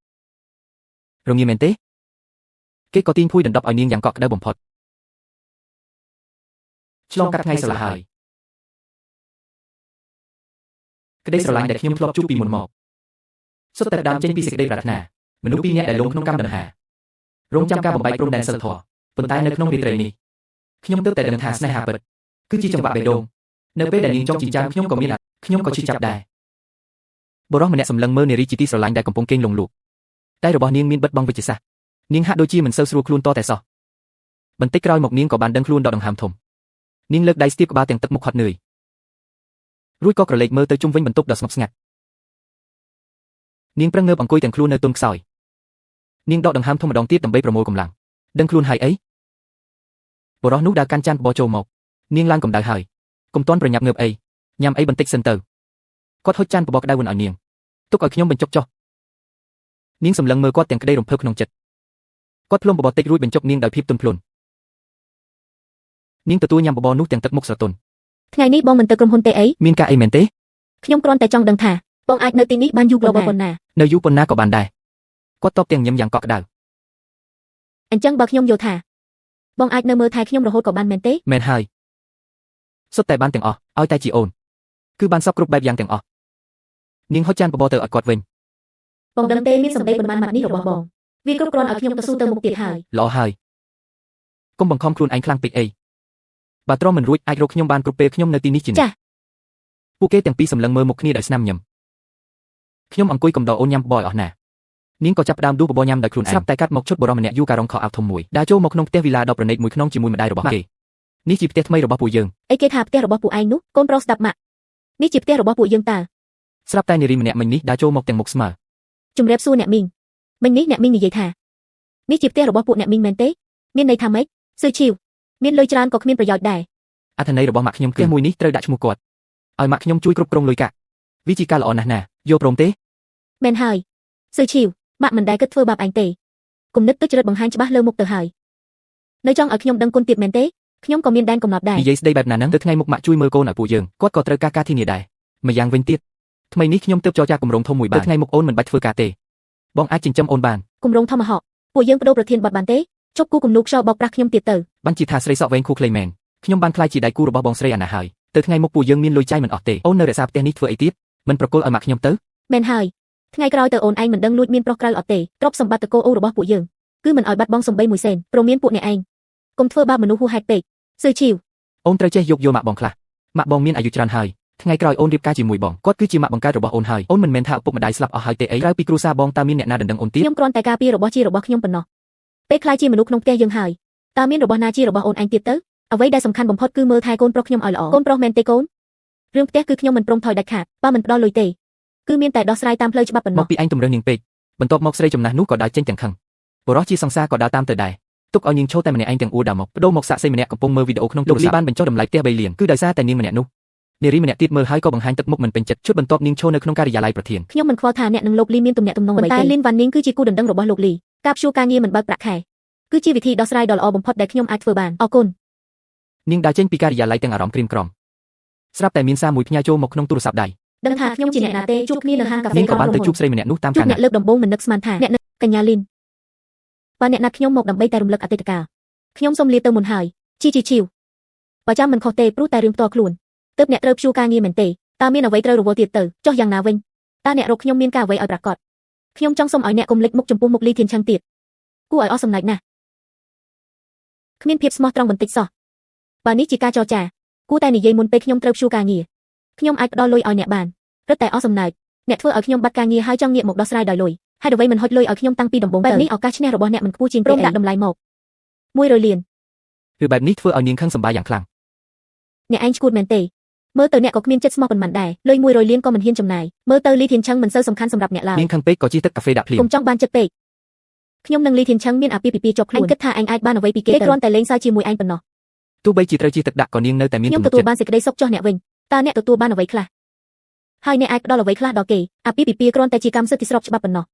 ់រងាមែនទេគេក៏ទាញភួយដណ្ដប់ឲ្យនាងយ៉ាងកក់ក្ដៅបំផុតឆ្លងកាត់ថ្ងៃស្រឡះហើយក្តីស្រឡាញ់ដែលខ្ញុំធ្លាប់ជួបពីមុនមកសុទ្ធតែដើមចេញពីសេចក្តីប្រាថ្នាមនុស្សពីរនាក់ដែលលងក្នុងកម្មដង្ហារងចាំការបំបែកព្រំដែនសិលធម៌ប៉ុន្តែនៅក្នុងរាត្រីនេះខ្ញុំទើបតែដឹងថាស្នេហាពិតគឺជាចង្វាក់បេះដូងនៅពេលដែលនាងចង់ចិញ្ចើមខ្ញុំក៏ឈឺចាប់ដែរបរិសុទ្ធម្នាក់សម្លឹងមើលនារីជាទីស្រឡាញ់ដែលកំពុងគេងលងលក់ដៃរបស់នាងមានបិទបង់វិជ្ជសាស្ត្រនាងហាក់ដូចជាមិនសូវស្រួលខ្លួនតតែសោះបន្តិចក្រោយមកនាងក៏បានដឹងខ្លួនដកដង្ហើមធំនាងលើកដៃស្ទាបក្បាលទាំងទឹកមុខហត់នឿយរួចក៏ក្រឡេកមើលទៅជុំវិញបន្ទប់ដ៏ស្ងប់ស្ងាត់នាងប្រឹងងើបអង្គុយទាំងខ្លួននៅទន់ខ្សោយនាងដកដង្ហើមធំម្ដងទៀតដើម្បីប្រមូលកម្លាំងដឹងខ្លួនហើយអីបរិសុទ្ធនោះដើរកាន់ចានបបរចូលមកនាងឡើងកម្ដៅហើយកុំទាន់ប្រញាប់ងើបអីញ៉ាំអីបន្តិចសិនទៅគាត់ហុចចានបបរក្ដៅវិញឲ្យនាងទុកឲ្យខ្ញុំបញ្ចុកចុះនាងសម្លឹងមើលគាត់ទាំងក្តីរំភើបក្នុងចិត្តគាត់ផ្លុំបបរតិចរួចបញ្ចុកនាងដោយភាពទន់ភ្លន់នាងទទួលញ៉ាំបបរនោះទាំងទឹកមុខស្រទន់ថ្ងៃនេះបងមិនទៅក្រុមហ៊ុនទេអីមានការអីមែនទេខ្ញុំគ្រាន់តែចង់ដឹងថាបងអាចនៅទីនេះបានយូរប៉ុណ្ណានៅយូរប៉ុណ្ណាក៏បានដែរគាត់តបទាំងញឹមយ៉ាងកក់ក្ដៅអញ្ចឹងបើខ្ញុំយល់ថាបងអាចនៅមើលថែខ្ញុំរហូតក៏បានមែនទេមែនហើយសុទ្ធតែបានទាំងអស់ឲ្យតែជាអូនគឺបានសពគ្រប់បែបយ៉ាងទាំងអស់នាងហុចចានបបរទៅឲ្យគាត់វិញបងដឹងទេមានសម្ដីប៉ុន្មានម៉ាត់នេះរបស់បងវាគ្រប់គ្រាន់ឲ្យខ្ញុំទៅស៊ូទៅមុខទៀតហើយល្អហើយកុំបង្ខំខ្លួនឯងខ្លាំងពេកអីបើទ្រាំមិនរួចអាចរកខ្ញុំបានគ្រប់ពេលខ្ញុំនៅទីនេះជានិច្ចពួកគេទាំងពីរសម្លឹងមើលមុខគ្នាដោយស្នាមញឹមខ្ញុំអង្គុយកំដរអូនញ៉ាំបបរឲ្យអស់ណានាងក៏ចាប់ផ្ដើមដួសបបរញ៉ាំដោយខ្លួនឯងស្រាប់តែកាត់មកឈុតបរិសម្នាក់យូការ៉ុងខោអាវធំមួយដើរចូលមកក្នុងផ្ទះវីឡាដ៏ប្រណីតមួយខ្នងជាមួយម្ដាយរបស់គេនេះជាផ្ទះថ្មីរបស់ពួកយើងអីគេថាផ្ទះរបស់ពួកឯងនោះកូនប្រុសស្ដាប់ម៉ាក់នេះជាផ្ទះរបស់ពួកយើងតើស្រាប់តែនារីម្នាក់មិញនេះដើរចូលមកទាំងមុខស្មើជំរាបសួរអ្នកមីងមិញនេះអ្នកមីងនិយាយថានេះជាផ្ទះរបស់ពួកអ្នកមីងមែនទេមានន័យថាម៉េចស៊ឺឈីវ មានលុយច្រើនក៏គ្មានប្រយោជន៍ដែរ អត្ថន័យរបស់ម៉ាក់ខ្ញុំគឺមួយនេះត្រូវដាក់ឈ្មោះគាត់ឲ្យម៉ាក់ខ្ញុំជួយគ្រប់គ្រងលុយកាក់វាជាការល្អណាស់ណាយល់ព្រមទេ មែនហើយស៊ឺឈីវម៉ាក់មិនដែលគិតធ្វើបាបឯងទេគំនិតទុច្ចរិតបង្ហាញច្បាស់លើមុខទៅហើយនៅចង់ឲ្យខ្ញុំដឹងគុណទៀតមែនទេខ្ញុំក៏មានដែនកំណត់ដែរ និយាយស្ដីបែបណាហ្នឹងទៅថ្ងៃមុខម៉ាក់ជួយមើលកូនឲ្យពួកយើងគាត់ក៏ត្រូវការធានាដែរម្យ៉ាងវិញទៀតថ្មីនេះខ្ញុំទើបចរចាគម្រោងធំមួយបានថ្ងៃមុខអូនមិនបាច់ធ្វើការទេបងអាចចិញ្ចឹមអូនបាន គម្រោងធម្មហកពួកយើងបដូរប្រធានបတ်បានទេជប់គូគំនូខ្យល់បោកប្រាស់ខ្ញុំទៀតទៅ បានជាថាស្រីសក់វែងខូខ្លីមែនខ្ញុំបានខ្លាចជាដៃគូរបស់បងស្រីអាណាហើយទៅថ្ងៃមុខពួកយើងមានលុយចាយមិនអស់ទេអូននៅរក្សាផ្ទះនេះធ្វើអីទៀតមិនប្រគល់ឲ្យម៉ាក់ខ្ញុំទៅ មែនហើយថ្ងៃក្រោយទៅអូនឯងមិនដឹងលួចមានប្រុសក្រៅអត់ទេទ្រព្យសម្បត្តិតកូអូរបស់ពួកយើងគឺមិនឲ្យបាត់បង់សំបីមួយសេនព្រមមានពួកអ្នកឯងកុំធ្វើបាបមនុស្សហួសហេតុពេកស៊ឺឈីវ អូនត្រូវចេះយោគយល់ម៉ាក់បងខ្លះម៉ាក់បងមានអាយុច្រើនហើយថ្ងៃក្រោយអូនរៀបការជាមួយបងគាត់គឺជាម៉ាក់បង្កើតរបស់អូនហើយអូនមិនមែនថាឪពុកម្ដាយស្លាប់អស់ហើយទេអីក្រៅពីគ្រួសារបងតើមានអ្នកណាដណ្ដឹងអូនទៀត ខ្ញុំគ្រាន់តែការពាររបស់ជារបស់ខ្ញុំប៉ុណ្ណោះពេលខ្លាចជាមនុស្សក្នុងផ្ទះយើងហើយតើមានរបស់ណាជារបស់អូនឯងទៀតទៅអ្វីដែលសំខាន់បំផុតគឺមើលថែកូនប្រុសខ្ញុំឲ្យល្អកូនប្រុសមែនទេកូនរឿងផ្ទះគឺខ្ញុំមិនព្រមថយដាច់ខាតបើមិនផ្ដល់លុយទេគឺមានតែដោះស្រាយតាមផ្លូវច្បាប់ប៉ុណ្ណោះ មកពីអញទម្រើសនាងពេកបន្ទាប់មកស្រីចំណាស់នោះក៏ដើរចេញទាំងខឹងបរិះជាសង្សារក៏ដើរតាមទៅដែរទុកឲ្យនាងឈរតែម្នាក់ឯងទាំងអួរដើរមកបដូរមកសាក់សីម្នាក់កំពុងមើលវីដេអូក្នុងទូរស័ព្ទបានបញ្ចុះតម្លៃផ្ទះ3លានគឺដោយសារតែនាងម្នាក់នោះនារីម្នាក់ទៀតមើលហើយក៏បង្ហាញទឹកមុខមិនពេញចិត្តជុតបន្ទាប់នាងឈរនៅក្នុងការិយាល័យប្រធាន ខ្ញុំមិនខ្វល់ថាអ្នកនឹងលោកលីមានទំនាក់ទំនងអ្វីទេតែលីនវ៉ាន់នីងគឺជាគូដណ្ដឹងរបស់លោកលីការព្យួរការងារមិនបើកប្រាក់ខែគឺជាវិធីដោះស្រាយដ៏ល្អបំផុតដែលខ្ញុំអាចធ្វើបានអរគុណ នាងដើរចេញពីការិយាល័យទាំងអារម្មណ៍ក្រៀមក្រំស្រាប់តែមានសារមួយផ្ញើចូលមកក្នុងទូរស័ព្ទដៃ ដឹងថាខ្ញុំជាអ្នកណាទេជួបគ្នានៅហាងកាហ្វេ នាងក៏បានទៅជួបស្រីម្នាក់នោះតាម ជួប ការ អ្នក ណាត់ លើកដំបូងមិននឹកស្មានថាអ្នកនឹកកញ្ញាលីនបើអ្នកណាត់ខ្ញុំមកដើម្បីតែរំលឹកអតីតកាលខ្ញុំសូមលាទៅមុនហើយជីជីឈីវបើចាំមិនខុសទេព្រោះតែរឿងផ្ទាល់ខ្លួនទើបអ្នកត្រូវព្យួរការងារមែនទេតើមានអ្វីត្រូវរវល់ទៀតទៅចុះយ៉ាងណាវិញតើអ្នករកខ្ញុំមានការអ្វីឲ្យប្រាកដខ្ញុំចង់សូមឲ្យអ្នកកុំលេចមុខចំពោះមុខលីធានឆឹងទៀតគួរឲ្យអស់សំណើចណាស់គ្មានភាពស្មោះត្រង់បន្តិចសោះបើនេះជាការចរចាគួរតែនិយាយមុនពេលខ្ញុំត្រូវព្យួរការងារខ្ញុំអាចផ្ដល់លុយឲ្យអ្នកបានរឹតតែអស់សំណើចអ្នកធ្វើឲ្យខ្ញុំបាត់ការងារហើយចង់ងាកមកដោះស្រាយដោយលុយហើយអ្វីមិនហុចលុយឲ្យខ្ញុំតាំងពីដំបូងបែបនេះឱកាសឈ្នះរបស់អ្នកមិនខ្ពស់ជាងព្រមដាក់តម្លៃមក100លាន ឬបែបនេះធ្វើឲ្យនាងខឹងសម្បាយ៉ាងខ្លាំង អ្នកឯងឈួតមែនទេមើលទៅអ្នកក៏គ្មានចិត្តស្មោះប៉ុន្មានដែរលុយ100លានក៏មិនហ៊ានចំណាយមើលទៅលីធានឆឹងមិនសូវសំខាន់សម្រាប់អ្នកឡើយ នាងខឹងពេកក៏ជិះទឹកកាហ្វេដាក់ភ្លាម កុំចង់បានចិត្តពេកខ្ញុំនឹងលីធានឆឹងមានអាពាហ៍ពិពាហ៍ជាប់ខ្លួនអញគិតថាអញអាចបានអ្វីពីគេគ្រាន់តែលេងសើចជាមួយអញប៉ុណ្ណោះ ទោះបីជាត្រូវជិះទឹកដាក់ក៏នាងនៅតែមាន ខ្ញុំ ទំនុក ទទួល ចិត្ត បានសេចក្តីសុខចុះអ្នកវិញតើអ្នកទទួលបានអ្វីខ្លះហើយអ្នកអាចផ្ដល់អ្វីខ្លះដល់គេអាពាហ៍ពិពាហ៍គ្រាន់តែជាកម្មសិទ្ធិស្របច្បាប់ប៉ុណ្ណោះ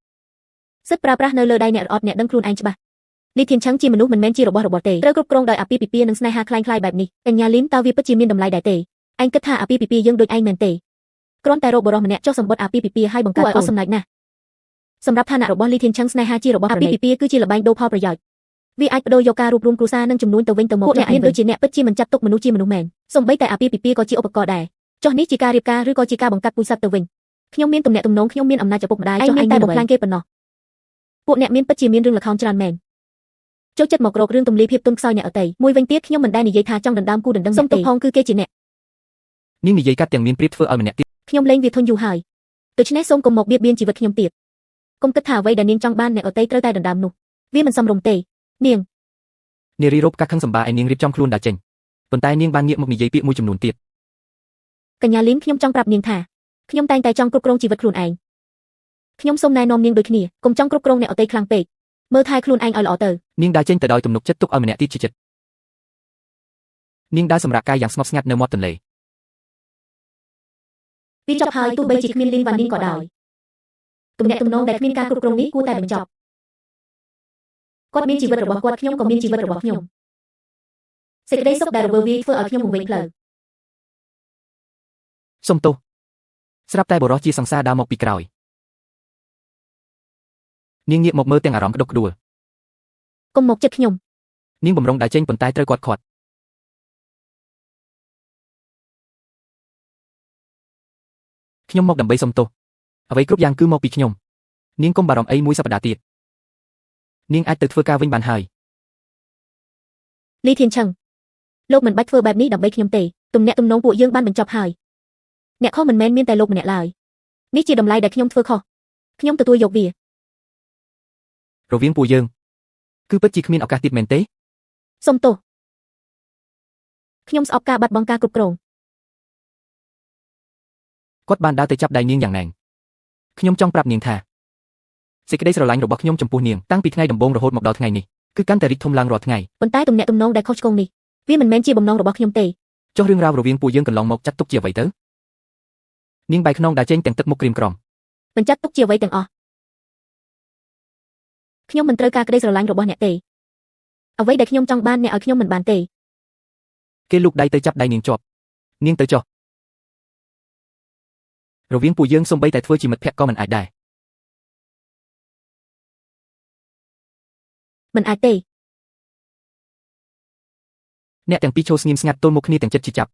សិទ្ធិប្រើប្រាស់នៅលើដៃអ្នកអត់អ្នកដឹងខ្លួនឯងច្បាស់លីធានឆឹងជាមនុស្សមិនមែនជារបស់របរទេត្រូវគ្រប់គ្រងដោយអាពាហ៍ពិពាហ៍និងស្នេហាคล้ายៗបែបនេះកញ្ញាលីនតើវាពិតជាមានតម្លៃដែរទេអញគិតថាអាពាហ៍ពិពាហ៍យើងដូចឯងមែនទេគ្រាន់តែរកបរិះម្នាក់ចុះសម្បត្តិអាពាហ៍ពិពាហ៍ឲ្យបង្កើតអស់សំណើចណាស់សម្រាប់ឋានៈរបស់លីធានឆឹងស្នេហាជារបស់អាពាហ៍ពិពាហ៍គឺជាលបែងដូរផលប្រយោជន៍វាអាចបដូរយកការរួបរวมគ្រួសារនិងចំនួនទៅវិញទៅមកពួកអ្នកមានដូចជាអ្នកពិតជាមិនចាត់ទុកមនុស្សជាមនុស្សមែនសូម្បីតែអាពាហ៍ពិពាហ៍ក៏ជាឧបករណ៍ដែរចុះនេះជាការរៀបការឬក៏ជាការបង្កាត់ពូជសត្វទៅវិញខ្ញុំមានទំនាក់ទំនងខ្ញុំមានអំណាចឪពុកម្ដាយចុះឯងតែបំផ្លាញគេប៉ុណ្ណោះពួកអ្នកមានពិតជាមានរឿងល្ខោនច្រើនមែនចូលចិត្តមករករឿងទម្លាយភាពទុនខ្សោយអ្នកអតីមួយវិញទៀតខ្ញុំមិនដែលនិយាយថាចង់ដណ្ដើមគូដណ្ដឹងសុំទុកផងគឺគេជាអ្នក នាងនិយាយកាត់ទាំងមានប្រៀបធ្វើឲ្យម្នាក់ទៀត ខ្ញុំលេងវាធុញយូរហើយដូច្នេះសូមកុំមកបៀតបៀនជីវិតខ្ញុំទៀតកុំគិតថាអ្វីដែលនាងចង់បានអ្នកអតីត្រូវតែដណ្ដើមនោះវាមិនសមរម្យទេនាង នារីរົບកាត់ខឹងសម្បាឲ្យនាងរៀបចំខ្លួនដើរចេញប៉ុន្តែនាងបានងាកមកនិយាយពាក្យមួយចំនួនទៀត កញ្ញាលីនខ្ញុំចង់ប្រាប់នាងថាខ្ញុំតែងតែចង់គ្រប់គ្រងជីវិតខ្លួនឯងខ្ញុំសូមណែនាំនាងដូចគ្នាកុំចង់គ្រប់គ្រងអ្នកអតីខ្លាំងពេកមើលថែខ្លួនឯងឲ្យល្អទៅ នាងដើរចេញទៅដោយទំនុកចិត្តទុកឲ្យម្នាក់ទៀតជិះចិត្តនាងដើរសម្រាប់កាយយ៉ាងស្ងប់ស្ងាត់នៅមាត់ទន្លេ វាចប់ហើយទោះបីជាគ្មានលីនវ៉ានីនក៏ដោយទំនាក់ទំនងដែលគ្មានការគ្រប់គ្រងនេះគួរតែបញ្ចប់គាត់មានជីវិតរបស់គាត់ខ្ញុំក៏មានជីវិតរបស់ខ្ញុំសេចក្តីសុខដែលរវើវាយធ្វើឲ្យខ្ញុំវង្វេងផ្លូវ សុំទោសស្រាប់តែបរិះជាសង្សារដើរមកពីក្រោយនាងងាកមកមើលទាំងអារម្មណ៍ក្តុកក្តួល កុំមកចិត្តខ្ញុំ នាងបំរុងដើរចេញប៉ុន្តែត្រូវគាត់ខាត់ខ្ញុំមកដើម្បីសុំទោសអ្វីគ្រប់យ៉ាងគឺមកពីខ្ញុំនាងកុំបារម្ភអីមួយសប្តាហ៍ទៀតនាងអាចទៅធ្វើការវិញបានហើយ លីធានឆឹងលោកមិនបាច់ធ្វើបែបនេះដើម្បីខ្ញុំទេទំនាក់ទំនងពួកយើងបានបញ្ចប់ហើយអ្នកខុសមិនមែនមានតែលោកម្នាក់ឡើយនេះជាតម្លៃដែលខ្ញុំធ្វើខុសខ្ញុំទទួលយកវា រវាងពួកយើងគឺពិតជាគ្មានឱកាសទៀតមែនទេ សុំទោសខ្ញុំស្អប់ការបាត់បង់ការគ្រប់គ្រង គាត់បានដើរទៅចាប់ដៃនាងយ៉ាងណែនខ្ញុំចង់ប្រាប់នាងថាសេចក្តីស្រឡាញ់របស់ខ្ញុំចំពោះនាងតាំងពីថ្ងៃដំបូងរហូតមកដល់ថ្ងៃនេះគឺកាន់តែរីកធំឡើងរាល់ថ្ងៃ ប៉ុន្តែទំនាក់ទំនងដែលខុសឆ្គងនេះ វាមិនមែនជាបំណងរបស់ខ្ញុំទេ ចុះរឿងរ៉ាវរវាងពួកយើងកន្លងមកចាត់ទុកជាអ្វីទៅនាងបែកខ្នងដែលចេញទាំងទឹកមុខក្រៀមក្រំ មិនចាត់ទុកជាអ្វីទាំងអស់ខ្ញុំមិនត្រូវការក្តីស្រឡាញ់របស់អ្នកទេអ្វីដែលខ្ញុំចង់បានអ្នកឲ្យខ្ញុំមិនបានទេ គេលូកដៃទៅចាប់ដៃនាងជាប់នាងទៅចុះរវាងពួកយើងសូម្បីតែធ្វើជាមិត្តភក្តិក៏មិនអាចដែរ មិនអាចទេ អ្នកទាំងពីរឈរស្ងៀមស្ងាត់ទល់មុខគ្នាទាំងចិត្តជាចាប់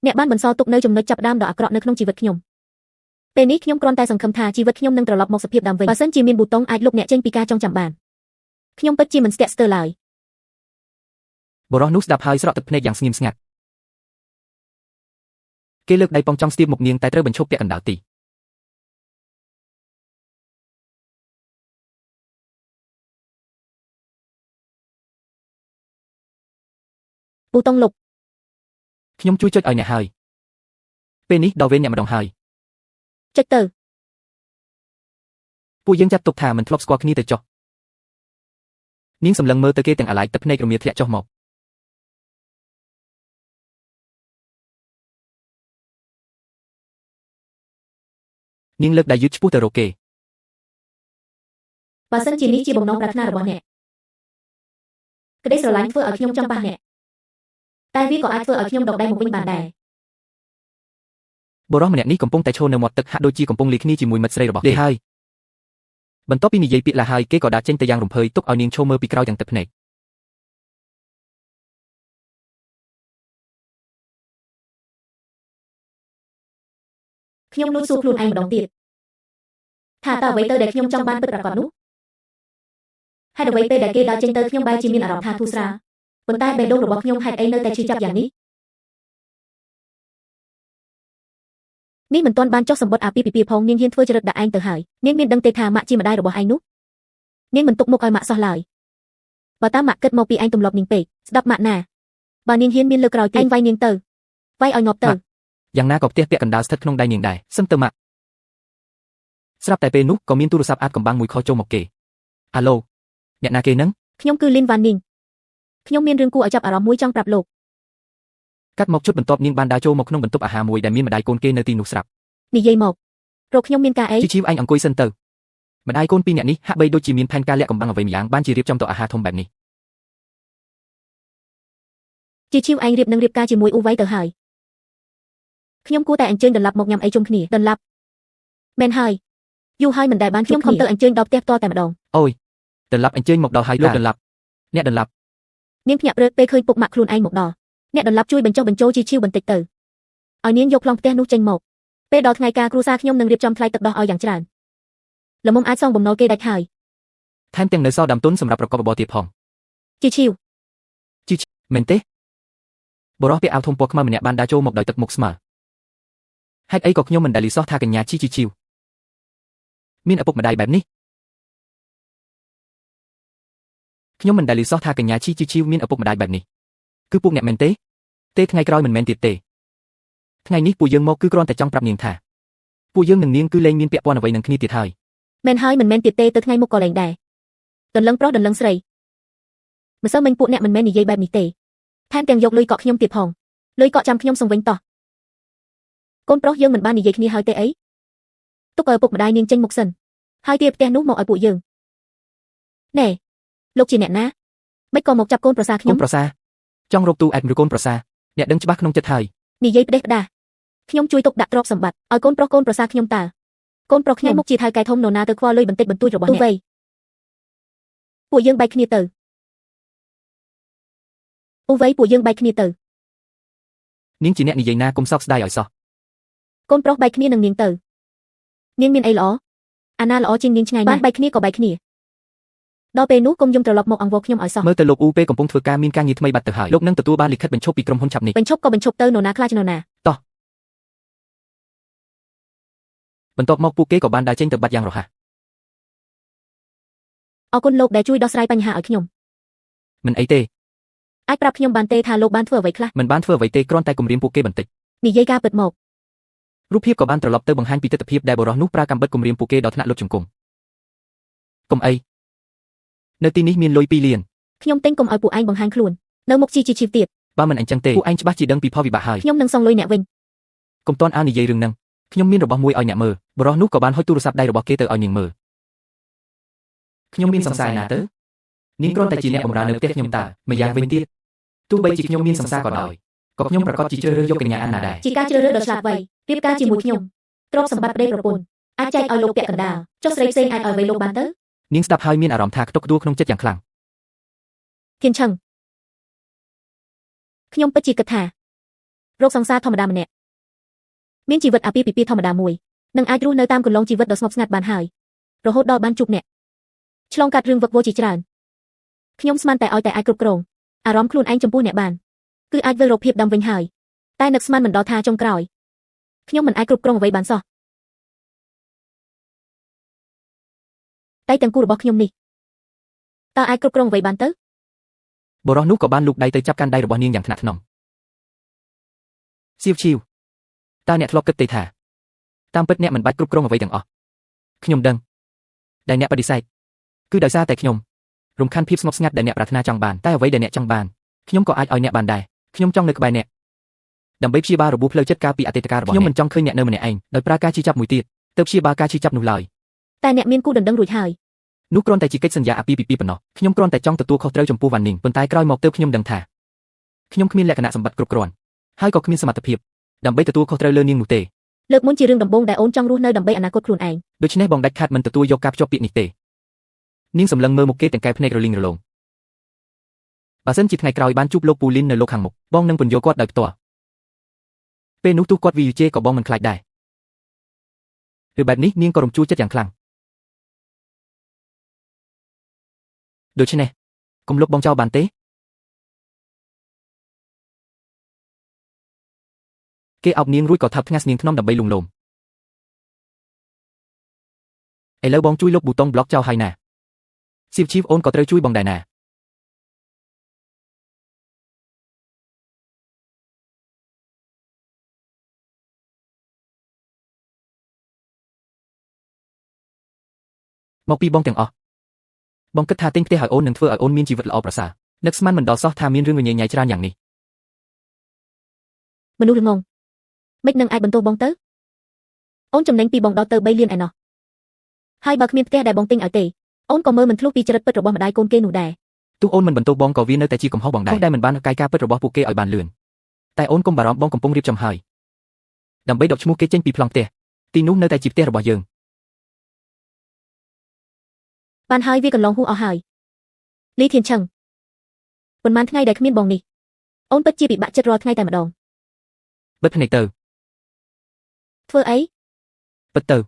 អ្នកបានបន្សល់ទុកនៅចំណុចចាប់ផ្ដើមដ៏អាក្រក់នៅក្នុងជីវិតខ្ញុំពេលនេះខ្ញុំគ្រាន់តែសង្ឃឹមថាជីវិតខ្ញុំនឹងត្រឡប់មកសភាពដើមវិញបើសិនជាមានប៊ូតុងអាចលុបអ្នកចេញពីការចងចាំបានខ្ញុំពិតជាមិនស្ទាក់ស្ទើរឡើយ បុរសនោះស្ដាប់ហើយស្រក់ទឹកភ្នែកយ៉ាងស្ងៀមស្ងាត់គេលើកដៃប៉ងចង់ស្ទាបមុខនាងតែត្រូវបញ្ឈប់ពាក់កណ្ដាលទី ប៊ូតុងលុប ខ្ញុំជួយចុចឲ្យអ្នកហើយពេលនេះដល់វេនអ្នកម្ដងហើយ ចុចទៅ ពួកយើងចាត់ទុកថាមិនធ្លាប់ស្គាល់គ្នាទៅចុះនាងសម្លឹងមើលទៅគេទាំងអាឡ័យទឹកភ្នែករមៀលធ្លាក់ចុះមកនាងលើកដៃយឺតឆ្ពោះទៅរកគេ បើសិនជានេះជាបំណងប្រាថ្នារបស់អ្នកក្តីស្រឡាញ់ធ្វើឲ្យខ្ញុំចង់ប៉ះអ្នកតែវាក៏អាចធ្វើឲ្យខ្ញុំដកដៃមកវិញបានដែរ បុរសម្នាក់នេះកំពុងតែឈរនៅមាត់ទឹកហាក់ដូចជាកំពុងលាគ្នាជាមួយមិត្តស្រីរបស់គេហើយបន្ទាប់ពីនិយាយពាក្យឡាហើយគេក៏ដាក់ចេញទៅយ៉ាងរំភើយទុកឲ្យនាងឈរមើលពីក្រោយទាំងទឹកភ្នែក ខ្ញុំលួចសួរខ្លួនឯងម្ដងទៀតថាតើអ្វីទៅដែលខ្ញុំចង់បានពិតប្រាកដនោះហេតុអ្វីពេលដែលគេដើរចេញទៅខ្ញុំបែរជាមានអារម្មណ៍ថាធូរស្រាលប៉ុន្តែបេះដូងរបស់ខ្ញុំហេតុអីនៅតែឈឺចាប់យ៉ាងនេះនេះមិនទាន់បានចុះសម្បត្តិអាពាហ៍ពិពាហ៍ផងនាងហ៊ានធ្វើចរិតដាក់ឯងទៅហើយនាងមានដឹងទេថាម៉ាក់ជាម្ដាយរបស់ឯងនោះនាងមិនទុកមុខឲ្យម៉ាក់សោះឡើយបើតាមម៉ាក់គិតមកពីឯងទម្លាប់នាងពេកស្ដាប់ម៉ាក់ណាបើនាងហ៊ានមានលើកក្រោយទៀតឯងវាយនាងទៅវាយឲ្យងាប់ទៅ យ៉ាងណាក៏ផ្ទះពាក់កណ្ដាលស្ថិតក្នុងដៃនាងដែរសឹមទៅម៉ាក់ស្រាប់តែពេលនោះក៏មានទូរស័ព្ទអាចកំបាំងមួយខុសចូលមកគេអាឡូអ្នកណាគេហ្នឹង ខ្ញុំគឺលីនវ៉ានីងខ្ញុំមានរឿងគួរឲ្យចាប់អារម្មណ៍មួយចង់ប្រាប់លោក កាត់មកជុតបន្ទាប់នាងបានដើរចូលមកក្នុងបន្ទប់អាហារមួយដែលមានម្ដាយកូនគេនៅទីនោះស្រាប់ និយាយមករកខ្ញុំមានការអី ជីវឯងអង្គុយសិនទៅម្ដាយកូនពីរនាក់នេះហាក់បីដូចជាមានផែនការលាក់កំបាំងអ្វីម្យ៉ាងបានជារៀបចំតុអាហារធំបែបនេះ ជាឈីវឯងរៀបនឹងរៀបការជាមួយអ៊ូវៃទៅហើយខ្ញុំគួរតែអញ្ជើញដុល្លាប់មកញ៉ាំអីជុំគ្នាដុល្លាប់មែនហើយយូរហើយមិនដែលបានខ្ញុំខំទៅអញ្ជើញដល់ផ្ទះផ្ទាល់តែម្ដង អូយដុល្លាប់អញ្ជើញមកដល់ហើយលោកដុល្លាប់អ្នកដុល្លាប់ នាងភ្ញាក់ព្រឹកពេលឃើញពុកម៉ាក់ខ្លួនឯងមកដល់អ្នកដុល្លាប់ជួយបញ្ចុះបញ្ចូលជីឈីវបន្តិចទៅឲ្យនាងយកប្លង់ផ្ទះនោះចេញមកពេលដល់ថ្ងៃការគ្រួសារខ្ញុំនឹងរៀបចំថ្លៃទឹកដោះឲ្យយ៉ាងច្រើនល្មមអាចសងបំណុលគេដាច់ហើយ ថែមទាំងនៅសល់ដើមទុនសម្រាប់ប្រកបរបរទៀតផង ជីឈីវ មែនទេបុរសពាក់អាវធំពណ៌ខ្មៅម្នាក់បានដើរចូលមកដោយទឹកមុខស្មើហេតុអីក៏ខ្ញុំមិនដែលលីសោះថាកញ្ញាជីវមានឪពុកម្ដាយបែបនេះខ្ញុំមិនដែលលីសោះថាកញ្ញាជីវមានឪពុកម្ដាយបែបនេះគឺពួកអ្នកមែនទេថ្ងៃក្រោយមិនមែនទៀតទេថ្ងៃនេះពួកយើងមកគឺគ្រាន់តែចង់ប្រាប់នាងថាពួកយើងនឹងនាងគឺលែងមានពាក់ព័ន្ធអ្វីនឹងគ្នាទៀតហើយ មែនហើយមិនមែនទៀតទេទៅថ្ងៃមុខក៏លែងដែរដន្លឹងប្រុសដន្លឹងស្រីម្សិលមិញពួកអ្នកមិនមែននិយាយបែបនេះទេថែមទាំងយកលុយកក់ខ្ញុំទៀតផងលុយកក់ចាំខ្ញុំសងវិញតោះកូនប្រុសយើងមិនបាននិយាយគ្នាហើយទេអីទុកឲ្យឪពុកម្ដាយនាងចេញមុខសិនហើយទាផ្ទះនោះមកឲ្យពួកយើងណែលោកជាអ្នកណាមិនក៏មកចាប់កូនប្រសាខ្ញុំ កូនប្រសាចង់រកទូអែតឬកូនប្រសាអ្នកដឹងច្បាស់ក្នុងចិត្តហើយ និយាយផ្ដេសផ្ដាសខ្ញុំជួយទុកដាក់ទ្រព្យសម្បត្តិឲ្យកូនប្រុសកូនប្រសាខ្ញុំតើកូនប្រុសខ្ញុំមុខជាថៅកែធំនរណាទៅខ្វល់លុយបន្តិចបន្តួចរបស់អ្នកពួកយើងបែកគ្នាទៅអូវៃពួកយើងបែកគ្នាទៅ នាងជាអ្នកនិយាយណាកុំសោកស្ដាយឲ្យសោះ កូនប្រុសបែកគ្នានឹងនាងទៅនាងមានអីល្អអាណាល្អជាងនាងឆ្ងាយណាស់បានបែកគ្នាក៏បែកគ្នាដល់ពេលនោះកុំយំត្រឡប់មកអង្វរខ្ញុំឲ្យសោះ មើលទៅលោកអ៊ូពេលកំពុងធ្វើការមានការងារថ្មីបាត់ទៅហើយលោកនឹងទទួលបានលិខិតបញ្ឈប់ពីក្រុមហ៊ុនឆាប់នេះ បញ្ឈប់ក៏បញ្ឈប់ទៅនរណាខ្លាចនរណា បន្ទាប់មកពួកគេក៏បានដើរចេញទៅបាត់យ៉ាងរហ័ស អរគុណលោកដែលជួយដោះស្រាយបញ្ហាឲ្យខ្ញុំ មិនអីទេ អាចប្រាប់ខ្ញុំបានទេថាលោកបានធ្វើអ្វីខ្លះ មិនបានធ្វើអ្វីទេគ្រាន់តែគំរាមពួកគេបន្តិច និយាយការពិតមក រូបភាពក៏បានត្រឡប់ទៅបង្ហាញពីទស្សនវិជ្ជាដែលបុរសនោះប្រើកាំបិតគំរាមពួកគេដល់ថ្នាក់លុតជង្គង់ កុំអីនៅទីនេះមានលុយ2លាន ខ្ញុំទិញកុំឲ្យពួកឯងបង្ហាញខ្លួននៅមុខជីជីទៀត បើមិនអញ្ចឹងទេពួកឯងច្បាស់ជាដឹងពីផលវិបាកហើយ ខ្ញុំនឹងសងលុយអ្នកវិញ កុំតន់អានិយាយរឿងហ្នឹងខ្ញុំមានរបស់មួយឲ្យអ្នកមើលបរិះនោះក៏បានហុចទូរស័ព្ទដៃរបស់គេទៅឲ្យនាងមើលខ្ញុំមានសង្សារណាទៅនាងគ្រាន់តែជាអ្នកបម្រើនៅផ្ទះខ្ញុំតម្យ៉ាងវិញទៀតទោះបីជាខ្ញុំមានសង្សារក៏ដោយក៏ខ្ញុំប្រកាសជាជ្រើសរើសយកកញ្ញាអានណាដែរ ជាការជ្រើសរើសដ៏ឆ្លាតវៃរៀបការជាមួយខ្ញុំទ្រព្យសម្បត្តិប្តីប្រពន្ធអាចចែកឲ្យលោកពាក់កណ្ដាលចុះស្រីផ្សេងអាចឲ្យអ្វីលោកបានទៅ នាងស្ដាប់ហើយមានអារម្មណ៍ថាខ្ទុកខ្ទួក្នុងចិត្តយ៉ាងខ្លាំង ធានឆឹងខ្ញុំពិតជាគិតថារោគសង្សារធម្មតាម្នាក់មានជីវិតអាពាហ៍ពិពាហ៍ធម្មតាមួយនឹងអាចរស់នៅតាមគន្លងជីវិតដ៏ស្ងប់ស្ងាត់បានហើយរហូតដល់បានជួបអ្នកឆ្លងកាត់រឿងវឹកវរជាច្រើនខ្ញុំស្មានតែឲ្យតែអាចគ្រប់គ្រងអារម្មណ៍ខ្លួនឯងចំពោះអ្នកបានគឺអាចវិលរកភាពដំវិញហើយតែនឹកស្មានមិនដល់ថាចុងក្រោយខ្ញុំមិនអាចគ្រប់គ្រងអ្វីបានសោះតែទាំងគូរបស់ខ្ញុំនេះតើអាចគ្រប់គ្រងអ្វីបានទៅ បរិះនោះក៏បានលូកដៃទៅចាប់កាន់ដៃរបស់នាងយ៉ាងថ្នាក់ថ្នមសៀវឈីវតើអ្នកធ្លាប់គិតទេថាតាមពិតអ្នកមិនបាច់គ្រប់គ្រងអ្វីទាំងអស់ខ្ញុំដឹងដែលអ្នកបដិសេធគឺដោយសារតែខ្ញុំរំខានភាពស្ងប់ស្ងាត់ដែលអ្នកប្រាថ្នាចង់បានតែអ្វីដែលអ្នកចង់បានខ្ញុំក៏អាចឲ្យអ្នកបានដែរខ្ញុំចង់នៅក្បែរអ្នកដើម្បីព្យាបាលរបួសផ្លូវចិត្តកាលពីអតីតកាលរបស់ខ្ញុំមិនចង់ឃើញអ្នកនៅម្នាក់ឯងដោយប្រើការឈឺចាប់មួយទៀតទើបព្យាបាលការឈឺចាប់នោះឡើយ តែអ្នកមានគូដណ្ដឹងរួចហើយ នោះគ្រាន់តែជាកិច្ចសន្យាអាពាហ៍ពិពាហ៍ប៉ុណ្ណោះខ្ញុំគ្រាន់តែចង់ទទួលខុសត្រូវចំពោះវ៉ាន់នីងប៉ុន្តែក្រោយមកទើបខ្ញុំដឹងថាខ្ញុំគ្មានលក្ខណៈសម្បត្តិគ្រប់គ្រាន់ហើយក៏គ្មានសមត្ថភាពដើម្បីទទួលខុសត្រូវលើនាងនោះទេ លើកមុនជារឿងដំបូងដែលអូនចង់រស់នៅដើម្បីអនាគតខ្លួនឯង ដូច្នេះបងដាច់ខាតមិនទទួលយកការភ្ជាប់ពាក្យនេះទេនាងសម្លឹងមើលមុខគេទាំងកែភ្នែករលីងរលោងបើសិនជាថ្ងៃក្រោយបានជួបលោកពូលីននៅលោកខាងមុខបងនឹងពន្យល់គាត់ដោយផ្ទាល់ពេលនោះទោះគាត់វីយូជេក៏បងមិនខ្លាចដែរឬបែបនេះនាងក៏រំជួលចិត្តយ៉ាងខ្លាំងដូច្នេះកុំលុបបងចោលបានទេគេអោបនាងរួចក៏ថាប់ថ្ងាសនាងធ្នំដើម្បីលួងលោមឥឡូវបងជួយលុបប៊ូតុងប្លុកចោលហើយណាសៀវឈីវអូនក៏ត្រូវជួយបងដែរណាមកពីបងទាំងអស់បងគិតថាទិញផ្ទះឲ្យអូននឹងធ្វើឲ្យអូនមានជីវិតល្អប្រសើរនឹកស្មានមិនដល់សោះថាមានរឿងញញែច្រើនយ៉ាងនេះ មនុស្សល្ងងមិននឹងអាចបន្ទោសបងទៅអូនចំណេញពីបងដល់ទៅ3លានឯណោះហើយបើគ្មានផ្ទះដែលបងទិញឲ្យទេអូនក៏មើលមិនធ្លុះពីចរិតពិតរបស់ម្ដាយកូនគេនោះដែរ ទោះអូនមិនបន្ទោសបងក៏វានៅតែជាកំហុសបងដែរដែលមិនបានកាយការពិតរបស់ពួកគេឲ្យបានលឿនតែអូនកុំបារម្ភបងកំពុងរៀបចំហើយដើម្បីដកឈ្មោះគេចេញពីប្លង់ផ្ទះទីនោះនៅតែជាផ្ទះរបស់យើង បានហើយវាកន្លងហួសអស់ហើយលីធានឆឹងប៉ុន្មានថ្ងៃដែលគ្មានបងនេះអូនពិតជាពិបាកចិត្តរាល់ថ្ងៃតែម្ដង បិទភ្នែកទៅ ធ្វើអី ពិតទៅ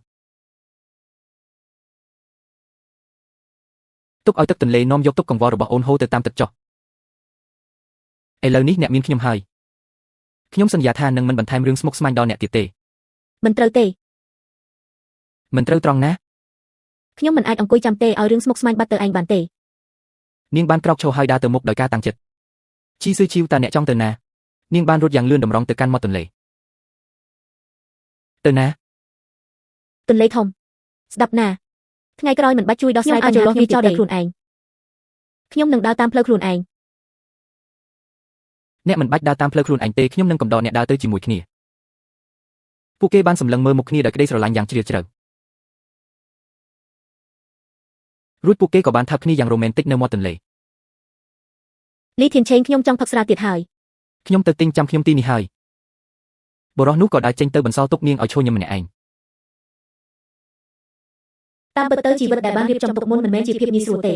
ទុកឲ្យទឹកទន្លេនាំយកទុកកង្វល់របស់អូនហូរទៅតាមទឹកចុះឥឡូវនេះអ្នកមានខ្ញុំហើយខ្ញុំសន្យាថានឹងមិនបន្ថែមរឿងស្មុគស្មាញដល់អ្នកទៀតទេ មិនត្រូវទេ មិនត្រូវត្រង់ណា ខ្ញុំមិនអាចអង្គុយចាំទេឲ្យរឿងស្មុគស្មាញបាត់ទៅឯងបានទេ នាងបានក្រោកឈរហើយដើរទៅមុខដោយការតាំងចិត្តជីស៊ឺជីវតើអ្នកចង់ទៅណានាងបានរត់យ៉ាងលឿនតម្រង់ទៅកាន់មាត់ទន្លេទៅណា ទន្លេធំស្ដាប់ណាថ្ងៃក្រោយមិនបាច់ជួយដោះស្រាយបញ្ហាខ្ញុំចោលដោយខ្លួនឯងខ្ញុំនឹងដើរតាមផ្លូវខ្លួនឯង អ្នកមិនបាច់ដើរតាមផ្លូវខ្លួនឯងទេខ្ញុំនឹងកំដរអ្នកដើរទៅជាមួយគ្នាពួកគេបានសម្លឹងមើលមុខគ្នាដោយក្តីស្រឡាញ់យ៉ាងជ្រាលជ្រៅរួចពួកគេក៏បានថាប់គ្នាយ៉ាងរ៉ូមែនទិកនៅមាត់ទន្លេ លីធានឆេងខ្ញុំចង់ផឹកស្រាទៀតហើយ ខ្ញុំទៅទិញចាំខ្ញុំទីនេះហើយបរិះនោះក៏ដើរចេញទៅបន្សល់ទុកនាងឲ្យឈរញឹមម្នាក់ឯង តាមពិតទៅជីវិតដែលបានរៀបចំទុកមុនមិនមែនជាភាពងាយស្រួលទេ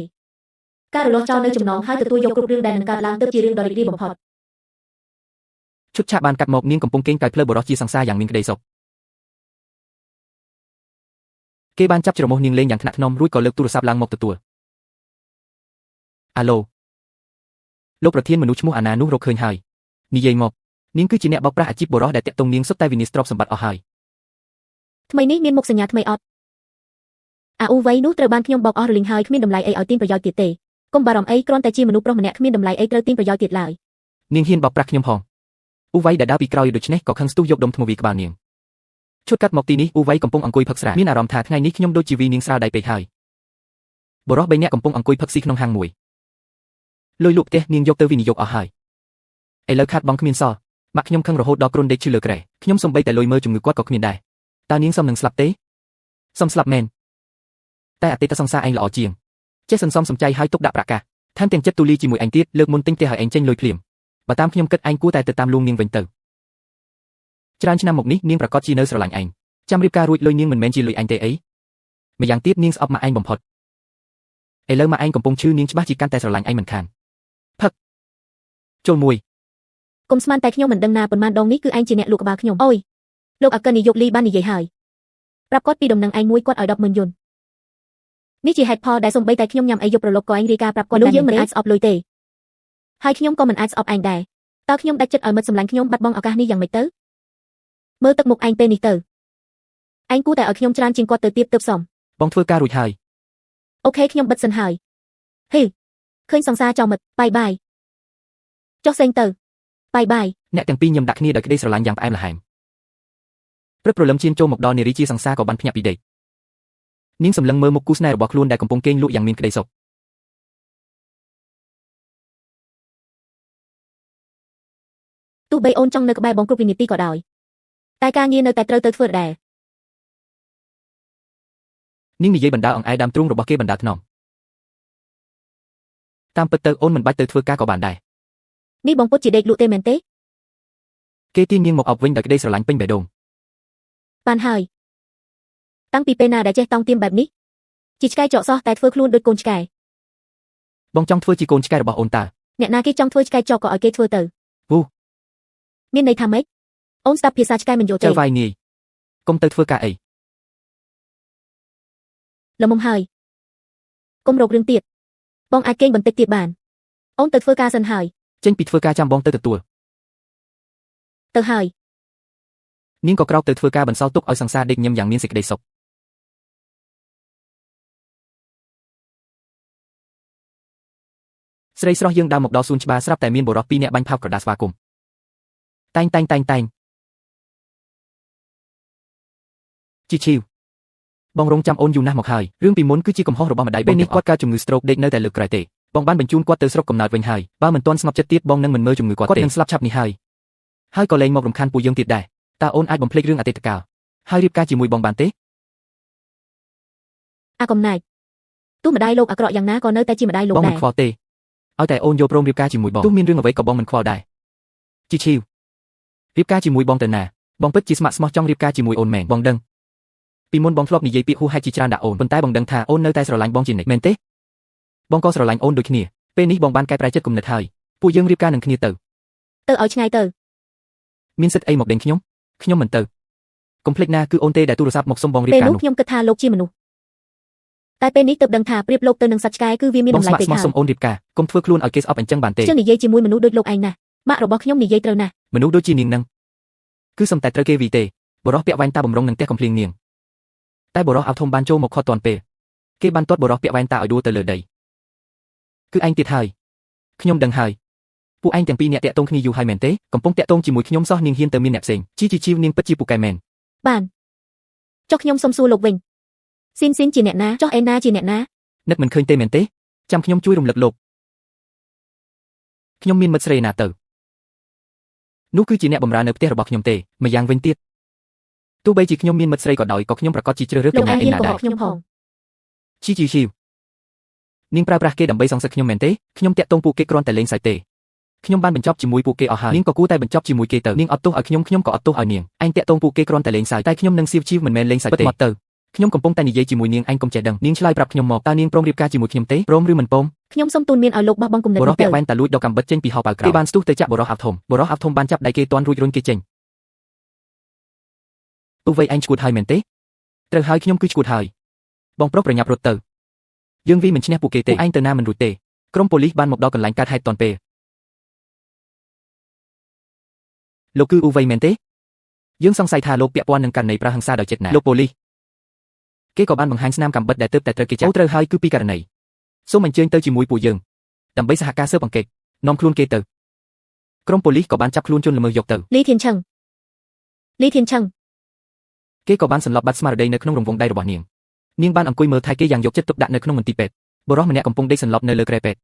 ការរលាស់ចោលនៅចំណងហើយទទួលយកគ្រប់រឿងដែលនឹងកើតឡើងទើបជារឿងដ៏រីករាយបំផុត ឈុតឆាកបានកាត់មកនាងកំពុងកេងកាយផ្លូវបរិះជាសង្សារយ៉ាងមានក្តីសុខគេបានចាប់ច្រមុះនាងលេងយ៉ាងថ្នាក់ថ្នមរួចក៏លើកទូរស័ព្ទឡើងមកទទួលអាឡូលោកប្រធានមនុស្សឈ្មោះអាណានោះរកឃើញហើយនិយាយមកនាងគឺជាអ្នកបោកប្រាស់អាជីពបរិះដែលតាក់ទងនាងសុទ្ធតែវិនិច្ឆ័យទ្រព្យសម្បត្តិអស់ហើយ ថ្មីនេះមានមុខសញ្ញាថ្មីអត់អាអ៊ូវៃនោះត្រូវបានខ្ញុំបោកអស់រលីងហើយគ្មានតម្លៃអីឲ្យទាញប្រយោជន៍ទៀតទេកុំបារម្ភអីគ្រាន់តែជាមនុស្សប្រុសម្នាក់គ្មានតម្លៃអីត្រូវទាញប្រយោជន៍ទៀតឡើយ នាងហ៊ានបោកប្រាស់ខ្ញុំផងអ៊ូវៃដែលដើរពីក្រោយដូច្នេះក៏ខឹងស្ទុះយកដុំថ្មវីក្បាលនាងឈុតកាត់មកទីនេះអ៊ូវៃកំពុងអង្គុយផឹកស្រាមានអារម្មណ៍ថាថ្ងៃនេះខ្ញុំដូចជាវីនាងស្រាលដៃពេកហើយ បុរស3នាក់កំពុងអង្គុយផឹកស៊ីក្នុងហាងមួយលុយលក់ផ្ទះនាងយកទៅវិនិយោគអស់ហើយឥឡូវខាតបង់គ្មានសល់ម៉ាក់ខ្ញុំខឹងរហូតដល់គ្រុនដេកឈឺលើគ្រែខ្ញុំសំបីតែលុយមើលជំងឺគាត់ក៏គ្មានដែរតើនាងសមនឹងស្លាប់ទេសមស្លាប់មែនតែអតីតសង្សារឯងល្អជាងចេះសន្សំសំចៃឲ្យទុកដាក់ប្រាក់កាសថែមទាំងចិត្តទូលាយជាមួយឯងទៀតលើកមុនទិញផ្ទះឲ្យឯងចេញលុយភ្លាមបើតាមខ្ញុំគិតឯងគួរតែទៅតាមលួងនាងវិញទៅច្រើនឆ្នាំមកនេះនាងប្រកាសជានៅស្រឡាញ់ឯងចាំរៀបការរួចលុយនាងមិនមែនជាលុយឯងទេអីម្យ៉ាងទៀតនាងស្អប់ម៉ាក់ឯងបំផុតឥឡូវម៉ាក់ឯងកំពុងឈឺនាងច្បាស់ជាកាន់តែស្រឡាញ់ឯងមិនខានផឹកចូលមួយក ុំស្មានតែខ្ញុំមិនដឹងណាប៉ុន្មានដងនេះគឺឯងជាអ្នកលក់ក្បាលខ្ញុំអូយលោកអកិននាយកលីបាននិយាយហើយប្រាប់គាត់ពីដំណឹងឯងមួយគាត់ឲ្យ100000យន្តនេះជាហេតុផលដែលសូម្បីតែខ្ញុំញ៉ាំអីយកប្រឡប់ក៏ឯងរាយការណ៍ប្រាប់គាត់ដែរយើងមិនអាចស្អប់លុយទេហើយខ្ញុំក៏មិនអាចស្អប់ឯងដែរតើខ្ញុំដាច់ចិត្តឲ្យមិត្តសម្លាញ់ខ្ញុំបាត់បង់ឱកាសនេះយ៉ាងម៉េចទៅមើលទឹកមុខឯងពេលនេះទៅឯងគួរតែឲ្យខ្ញុំច្រើនជាងគាត់ទៅទៀតទើបសមបងធ្វើការរួចហើយអូខេខ្ញុំបិទសិនហើយហេឃើញសង្សារចោលមិត្តបាយបាយចុះសេងទៅបាយបាយអ្នកទាំងពីរញឹមដាក់គ្នាដោយក្តីស្រឡាញ់យ៉ាងផ្អែមល្ហែមព្រឹកព្រលឹមជៀនចូលមកដល់នារីជាសង្សារក៏បានភ្ញាក់ពីដេកនាងសម្លឹងមើលមុខគូស្នេហ៍របស់ខ្លួនដែលកំពុងគេងលក់យ៉ាងមានក្តីសុខទោះបីអូនចង់នៅក្បែរបងគ្រប់វិនាទីក៏ដោយតែការងារនៅតែត្រូវទៅធ្វើដែរនាងនិយាយបណ្ដាអង្អែលដើមទ្រូងរបស់គេបណ្ដាថ្នមតាមពិតទៅអូនមិនបាច់ទៅធ្វើការក៏បានដែរនេះបងពុតជាដេកលក់ទេមែនទេគេទាញនាងមកអប់វិញដោយក្តីស្រឡាញ់ពេញបេះដូងបានហើយតាំងពីពេលណាដែលចេះតង់ទៀមបែបនេះជាឆ្កែចកសោះតែធ្វើខ្លួនដូចកូនឆ្កែបងចង់ធ្វើជាកូនឆ្កែរបស់អូនតើអ្នកណាគេចង់ធ្វើឆ្កែចកក៏ឲ្យគេធ្វើទៅវូមានន័យថាម៉េចអូនស្ដាប់ភាសាឆ្កែមិនយល់ទេចៅវាយនាយកុំទៅធ្វើការអីល្មមហើយកុំរករឿងទៀតបងអាចគេងបន្តិចទៀតបានអូនទៅធ្វើការសិនហើយចេញពីធ្វើការចាំបងទៅទទួលទៅហើយនាងក៏ក្រោកទៅធ្វើការបន្សល់ទុកឲ្យសង្សារដេកញឹមយ៉ាងមានសេចក្តីសុខស្រីស្រស់យើងដើរមកដល់សួនច្បារស្រាប់តែមានបុរស2នាក់បាញ់ផោកក្រដាសស្វាគមន៍តែងជីឈីវបងរងចាំអូនយូរណាស់មកហើយរឿងពីមុនគឺជាកំហុសរបស់ម្ដាយបងនេះគាត់កើតជំងឺ stroke ដេកនៅតែលើក្រោយទេបងបានបញ្ជូនគាត់ទៅស្រុកកំណើតវិញហើយបើមិនទាន់ស្ងប់ចិត្តទៀតបងនឹងមិនមើលជំងឺគាត់ទេគាត់នឹងស្លាប់ឆាប់នេះហើយក៏លែងមករំខានពួកយើងទៀតដែរតើអូនអាចបំភ្លេចរឿងអតីតកាលហើយរៀបការជាមួយបងបានទេអាកំណាចទោះម្ដាយលោកអាក្រក់យ៉ាងណាក៏នៅតែជាម្ដាយលោកដែរបងមិនខ្វល់ទេឲ្យតែអូនយកព្រមរៀបការជាមួយបងទោះមានរឿងអ្វីក៏បងមិនខ្វល់ដែរជីឈីវរៀបការជាមួយបងទៅណាបងពិតជាស្ម័គ្រស្មោះចង់រៀបការជាមួយអូនមែនបងដឹងពីមុនបងធ្លាប់និយាយពាក្យហួសហេតុជាច្រើនដាក់អូនប៉ុន្តែបងដឹងថាអូននៅតែស្រឡាញ់បងជានិច្ចមែនទេបងក៏ស្រឡាញ់អូនដូចគ្នាពេលនេះបងបានកែប្រែចិត្តគំនិតហើយពួកយើងរៀបការនឹងគ្នាទៅឲ្យឆ្ងាយទៅមានសិទ្ធិអីមកដេញខ្ញុំមិនទៅកុំភ្លេចណាគឺអូនទេដែលទូរស័ព្ទមកសុំបងរៀបការនោះពេលនោះខ្ញុំគិតថាលោកជាមនុស្សតែពេលនេះទើបដឹងថាប្រៀបលោកទៅនឹងសត្វឆ្កែគឺវាមានតម្លៃពេកហើយបងស្ម័គ្រស្មោះសុំអូនរៀបការកុំធ្វើខ្លួនឲ្យគេស្អប់អញ្ចឹងបានទេខ្ញុំនិយាយជាមួយមនុស្សដូចលោកឯងណាម៉ាក់របស់ខ្ញុំនិយាយត្រូវណាស់មនុស្សដូចជានាងនឹងគឺសំតែត្រូវគេវីទេបរោះពាក់វ៉ែនតាបំរុងនឹងផ្ទះកំភ្លៀងនាងតែបរោះអាវធំបានចូលមកខត់តាន់ពេលគេបានទាត់បរោះពាក់វ៉ែនតាឲ្យដួលទៅលើដីគឺឯងទៀតហើយខ្ញុំដឹងហើយពួកឯងទាំងពីរនាក់តាក់ទងគ្នាយូរហើយមែនទេកំពុងតាក់ទងជាមួយខ្ញុំសោះនាងហ៊ានទៅមានអ្នកផ្សេងជីវនាងពិតជាពូកែមែនបានចុះខ្ញុំសុំសួរលោកវិញស៊ីនជាអ្នកណាចុះអេណាជាអ្នកណានឹកមិនឃើញទេមែនទេចាំខ្ញុំជួយរំលឹកលោកខ្ញុំមានមិត្តស្រីណាទៅនោះគឺជាអ្នកបម្រើនៅផ្ទះរបស់ខ្ញុំទេម្យ៉ាងវិញទៀតទោះបីជាខ្ញុំមានមិត្តស្រីក៏ដោយក៏ខ្ញុំប្រកាសជាជ្រើសរើសកញ្ញាឯណាដែរខ្ញុំផងជីនាងប្រើប្រាស់គេដើម្បីសងសឹកខ្ញុំមែនទេខ្ញុំតាក់ទងពួកគេគ្រាន់តែលេងសើចទេខ្ញុំបានបញ្ចប់ជាមួយពួកគេអស់ហើយនាងក៏គួរតែបញ្ចប់ជាមួយគេទៅនាងអត់ទោសឲ្យខ្ញុំក៏អត់ទោសឲ្យនាងឯងតាក់ទងពួកគេគ្រាន់តែលេងសើចតែខ្ញុំនឹងសៀវជីវមិនមែនលេងសើចទេមកទៅខ្ញុំកំពុងតែនិយាយជាមួយនាងឯងកុំចេះដឹងនាងឆ្លើយប្រាប់ខ្ញុំមកតើនាងព្រមរៀបការជាមួយខ្ញុំទេព្រមឬមិនព្រមខ្ញុំសុំទូនមានឲ្យលោកបោះបង់គំនិតបរោះពាក់វ៉ែនតាលួចដកកំបិតចេញពីហោប៉ៅក្រៅគេបានស្ទុះទៅចាក់បរោះអាប់ធំបានចាប់ដៃគេទាន់រួចរុញគេចេញទូវៃឯងឈួតហើយមែនទេត្រូវហើយខ្ញុំគឺឈួតហើយបងប្រុសប្រញាប់រត់ទៅយើងវីមិនឈ្នះពួកគេទេឯងទៅណាមិនរួចទេក្រុមប៉ូលីសបានមកដល់កន្លែងកើតហេតុទាន់ពេលលោកគឺអ៊ូវៃមែនទេយើងសង្ស័យថាលោកពាក់ព័ន្ធនឹងករណីប្រើហិង្សាដោយចេតនាលោកប៉ូលីសគេក៏បានបង្ហាញស្នាមកំបិតដែលទើបតែត្រូវគេចាប់ត្រូវហើយគឺពីករណីសូមអញ្ជើញទៅជាមួយពួកយើងដើម្បីសហការស៊ើបអង្កេតនាំខ្លួនគេទៅក្រុមប៉ូលីសក៏បានចាប់ខ្លួនជនល្មើសយកទៅលីធានឆឹងគេក៏បានសន្លប់បាត់ស្មារតីនៅក្នុងរង្វង់ដៃរបស់នាងបានអង្គុយមើលថែគេយ៉ាងយកចិត្តទុកដាក់នៅក្នុងមន្ទីរពេទ្យ បុរសម្នាក់កំពុងដេកសន្លប់នៅលើគ្រែពេទ្យ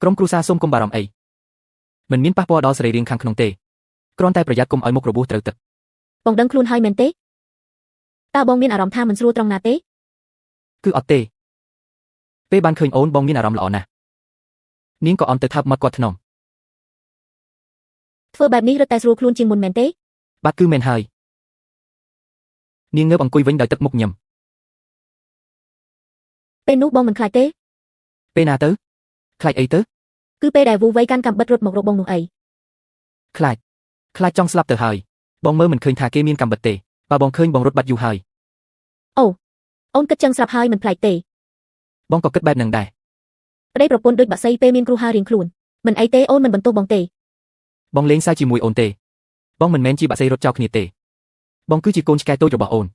ក្រុមគ្រួសារសូមកុំបារម្ភអីមិនមានប៉ះពាល់ដល់សរីរាង្គខាងក្នុងទេគ្រាន់តែប្រយ័ត្នកុំឲ្យមុខរបួសត្រូវទឹក បងដឹងខ្លួនហើយមែនទេតើបងមានអារម្មណ៍ថាមិនស្រួលត្រង់ណាទេ គឺអត់ទេពេលបានឃើញអូនបងមានអារម្មណ៍ល្អណាស់នាងក៏អន់ទៅថាប់មកគាត់ថ្នម ធ្វើបែបនេះរឹតតែស្រួលខ្លួនជាងមុនមែនទេ បាទគឺមែនហើយនាងងើបអង្គុយវិញដោយទឹកមុខញឹម ពេលនោះបងមិនខ្លាចទេ ពេលណាទៅខ្លាចអីទៅ គឺពេលដែលវូវៃកាន់កាំបិតរត់មករកបងនោះអី ខ្លាចចង់ស្លាប់ទៅហើយបងមើលមិនឃើញថាគេមានកាំបិតទេបើបងឃើញបងរត់បាត់យូរហើយ អូនគិតចឹងស្រាប់ហើយមិនប្លែកទេ បងក៏គិតបែបហ្នឹងដែរ ប្តីប្រពន្ធដូចបាក់សីពេលមានគ្រោះហើយរៀងខ្លួនមិនអីទេអូនមិនបន្ទោសបងទេ បងលេងសើចជាមួយអូនទេបងមិនមែនជាបាក់សីរត់ចោលគ្នាទេបងគឺជាកូនឆ្កែតូចរបស់អូន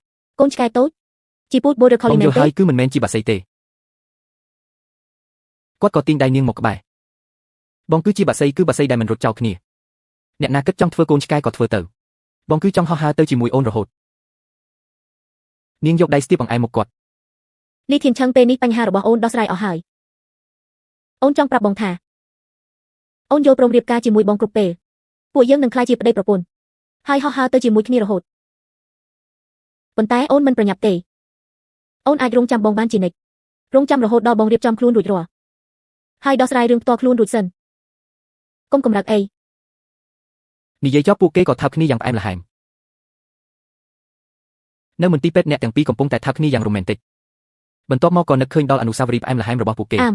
ក ូនឆ្កែតូចជីពូត border បង collie មែ យ ន ល់ ទេ ហើយគឺមិនមែនជាបាក់សីទេគាត់ក៏ទាញដៃនាងមកក្បែរបងគឺជាបាក់សីគឺបាក់សីដែលមិនរត់ចោលគ្នាអ្នកណាគិតចង់ធ្វើកូនឆ្កែក៏ធ្វើទៅបងគឺចង់ហោះហើរទៅជាមួយអូនរហូតនាងយកដៃស្ទាបអង្អែលមុខគាត់ លីធានឆឹងពេលនេះបញ្ហារបស់អូនដោះស្រាយអស់ហើយអូនចង់ប្រាប់បងថាអូនយល់ព្រមរៀបការជាមួយបងគ្រប់ពេលពួកយើងនឹងក្លាយជាប្តីប្រពន្ធហើយហោះហើរទៅជាមួយគ្នារហូតប៉ុន្តែអូនមិនប្រញាប់ទេអូនអាចរងចាំបងបានជានិច្ចរងចាំរហូតដល់បងរៀបចំខ្លួនរួចរាល់ហើយដោះស្រាយរឿងផ្ទាល់ខ្លួនរួចសិនកុំកម្រើកអី និយាយចប់ពួកគេក៏ថើបគ្នាយ៉ាងផ្អែមល្ហែមនៅមន្ទីរពេទ្យអ្នកទាំងពីរកំពុងតែថើបគ្នាយ៉ាងរ៉ូមែនទិកបន្ទាប់មកក៏នឹកឃើញដល់អនុស្សាវរីយ៍ផ្អែមល្ហែមរបស់ពួកគេ អាម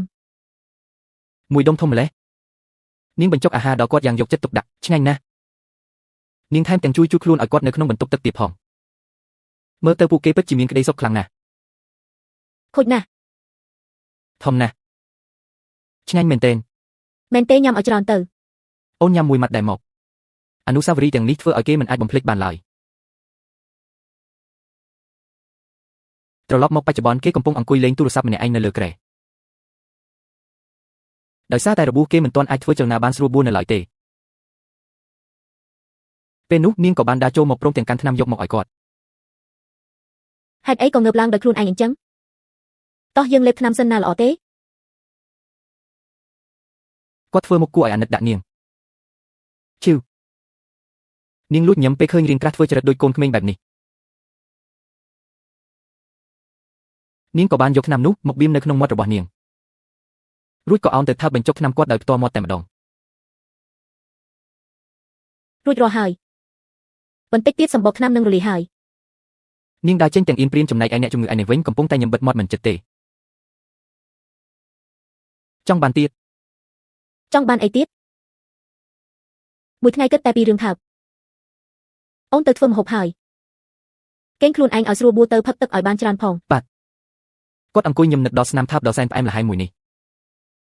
មួយដុំធំម្លេះនាងបញ្ចុកអាហារដល់គាត់យ៉ាងយកចិត្តទុកដាក់ឆ្ងាញ់ណាស់នាងថែមទាំងជួយខ្លួនឲ្យគាត់នៅក្នុងបន្ទប់ទឹកទៀតផងមើលទៅពួកគេពិតជាមានក្តីសុខខ្លាំងណាស់ ខូចណាស់ ធំណាស់ឆ្ងាញ់មែនទែន មែនទេញ៉ាំឲ្យច្រើនទៅ អូនញ៉ាំមួយម៉ាត់ដែរមកអនុស្សាវរីយ៍ទាំងនេះធ្វើឲ្យគេមិនអាចបំភ្លេចបានឡើយត្រឡប់មកបច្ចុប្បន្នគេកំពុងអង្គុយលេងទូរស័ព្ទម្នាក់ឯងនៅលើគ្រែដោយសារតែរបួសគេមិនទាន់អាចធ្វើចលនាបានស្រួលបួននៅឡើយទេពេលនោះនាងក៏បានដើរចូលមកព្រមទាំងកាន់ថ្នាំយកមកឲ្យគាត់ ហេតុអីក៏ងើបឡើងដោយខ្លួនឯងអញ្ចឹងតោះយើងលេបថ្នាំសិនណាល្អទេ គាត់ធ្វើមុខគួរឲ្យអាណិតដាក់នាងឈឺនាងលួចញឹមពេលឃើញរៀងក្រាស់ធ្វើចរិតដូចកូនក្មេងបែបនេះនាងក៏បានយកថ្នាំនោះមកបៀមនៅក្នុងមាត់របស់នាងរួចក៏អោនទៅថើបបញ្ចុកថ្នាំគាត់ដោយផ្ទាល់មាត់តែម្ដង រួចរាល់ហើយបន្តិចទៀតសម្បកថ្នាំនឹងរលាយហើយ នាងដើរចេញទាំងអៀនព្រានចំណែកឯអ្នកជំងឺឯនេះវិញកំពុងតែញឹមបិទមាត់មិនចិត្តទេចង់បានទៀត ចង់បានអីទៀតមួយថ្ងៃគិតតែពីរឿងថើបអូនទៅធ្វើម្ហូបហើយកេងខ្លួនឯងឲ្យស្រួលបួទៅផឹកទឹកឲ្យបានច្រើនផង គាត់អង្គុយញឹមនឹកដល់ស្នាមថើបដ៏សែនផ្អែមល្ហែមមួយនេះ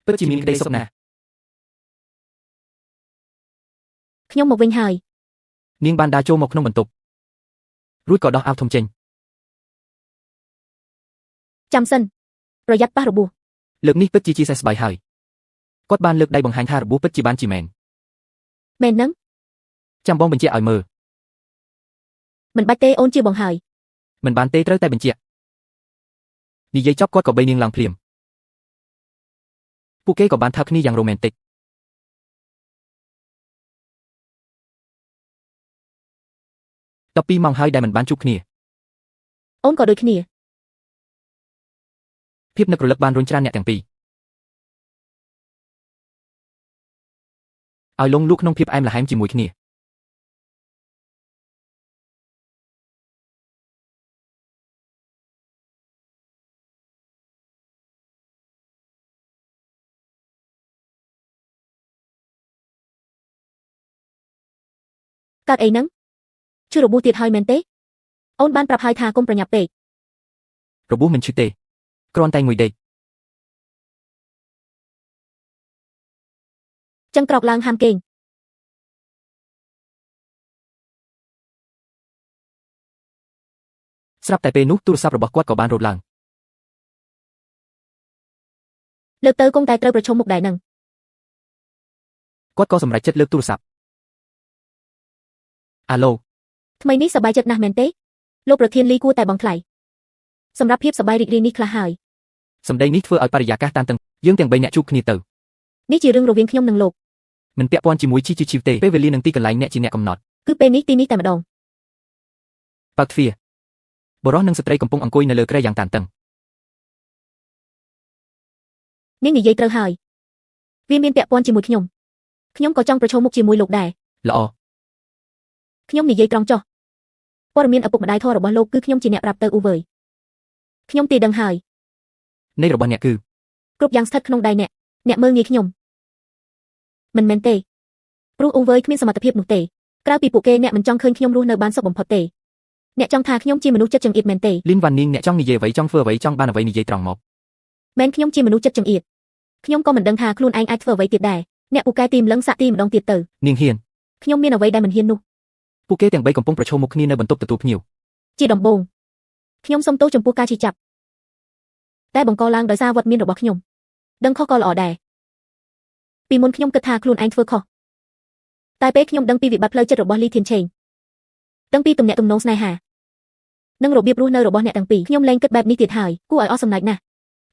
ពិតជាមានក្តីសុខណាស់ ខ្ញុំមកវិញហើយ នាងបានដើរចូលមកក្នុងបន្ទប់រួចក៏ដោះអាវធំចេញ ចាំសិនប្រយ័ត្នប៉ះរបួស លើកនេះពិតជាសែស្បាយហើយគាត់បានលើកដៃបង្ហាញថារបួសពិតជាបានជាមែន មែនហ្នឹង ចាំបងបញ្ជាក់ឲ្យមើល មិនបាច់ទេអូនជាបងហើយ មិនបានទេត្រូវតែបញ្ជាក់និយាយចប់គាត់ក៏បីនាងឡើងភ្លាមពួកគេក៏បានថើបគ្នាយ៉ាងរ៉ូមែនទិក12ម៉ោងហើយដែលមិនបានជួបគ្នា អូនក៏ដូចគ្នា ភាពនឹករលឹកបានរុញច្រានអ្នកទាំងពីរឲ្យលងលក់ក្នុងភាពផ្អែមល្ហែមជាមួយគ្នាកើតអីហ្នឹងឈឺរបួសទៀតហើយមែនទេអូនបានប្រាប់ហើយថាកុំប្រញាប់ពេក របួសមិនឈឺទេគ្រាន់តែងុយដេក ចឹងក្រោកឡើងហាមគេង ស្រាប់តែពេលនោះទូរស័ព្ទរបស់គាត់ក៏បានរត់ឡើង លើកទៅគង់តែត្រូវប្រឈមមុខដែរនឹង គាត់ក៏សម្រេចចិត្តលើកទូរស័ព្ទអាឡូ ថ្មីនេះសប្បាយចិត្តណាស់មែនទេលោកប្រធានលីគួរតែបង់ថ្លៃសម្រាប់ភាពសប្បាយរីករាយនេះខ្លះហើយ សម្ដីនេះធ្វើឲ្យបរិយាកាសតានតឹងយើងទាំង3នាក់ជួបគ្នាទៅ នេះជារឿងរវាងខ្ញុំនិងលោក មិនពាក់ព័ន្ធជាមួយជីជីវទេពេលវេលានិងទីកន្លែងអ្នកជាអ្នកកំណត់ គឺពេលនេះទីនេះតែម្ដង បើកទ្វារបុរសនិងស្ត្រីកំពុងអង្គុយនៅលើគ្រែយ៉ាងតានតឹង នាងនិយាយត្រូវហើយវាមានពាក់ព័ន្ធជាមួយខ្ញុំក៏ចង់ប្រឈមមុខជាមួយលោកដែរ ល្អ ខ្ញុំនិយាយត្រង់ចុះព័ត៌មានឪពុកម្ដាយធម៌របស់លោកគឺខ្ញុំជាអ្នកប្រាប់ទៅអ៊ូវើយខ្ញុំទីដឹងហើយ នៃរបស់អ្នកគឺ គ្រប់យ៉ាងស្ថិតក្នុងដៃអ្នកមើលងាយខ្ញុំមិនមែនទេព្រោះអ៊ូវើយគ្មានសមត្ថភាពនោះទេក្រៅពីពួកគេអ្នកមិនចង់ឃើញខ្ញុំរស់នៅបានសុខបំផុតទេអ្នកចង់ថាខ្ញុំជាមនុស្សចិត្តចង្អៀតមែនទេ លីនវ៉ាន់នីងអ្នកចង់និយាយអ្វីចង់ធ្វើអ្វីចង់បានអ្វីនិយាយត្រង់មក មែនខ្ញុំជាមនុស្សចិត្តចង្អៀតខ្ញុំក៏មិនដឹងថាខ្លួនឯងអាចធ្វើអ្វីទៀតដែរអ្នកពូកែទីម្លឹងសាក់ទីម្ដងទៀតទៅ នាងហ៊ាន ខ្ញុំមានអ្វីដែលមិនហ៊ាននោះ ពួកគេទាំង3កំពុងប្រឈមមុខគ្នានៅបន្ទប់ទទួលភ្ញៀវ ជាដំបូងខ្ញុំសូមទោសចំពោះការជិះចាប់តែបង្កឡើងដោយសារវត្តមានរបស់ខ្ញុំដឹងខុសក៏ល្អដែរពីមុនខ្ញុំគិតថាខ្លួនឯងធ្វើខុសតែពេលខ្ញុំដឹងពីវិបត្តិផ្លូវចិត្តរបស់លីធានឆេងដឹងពីទំនាក់ទំនងស្នេហានិងរបៀបរស់នៅរបស់អ្នកទាំងពីរខ្ញុំលែងគិតបែបនេះទៀតហើយគួរឲ្យអស់សំណើចណាស់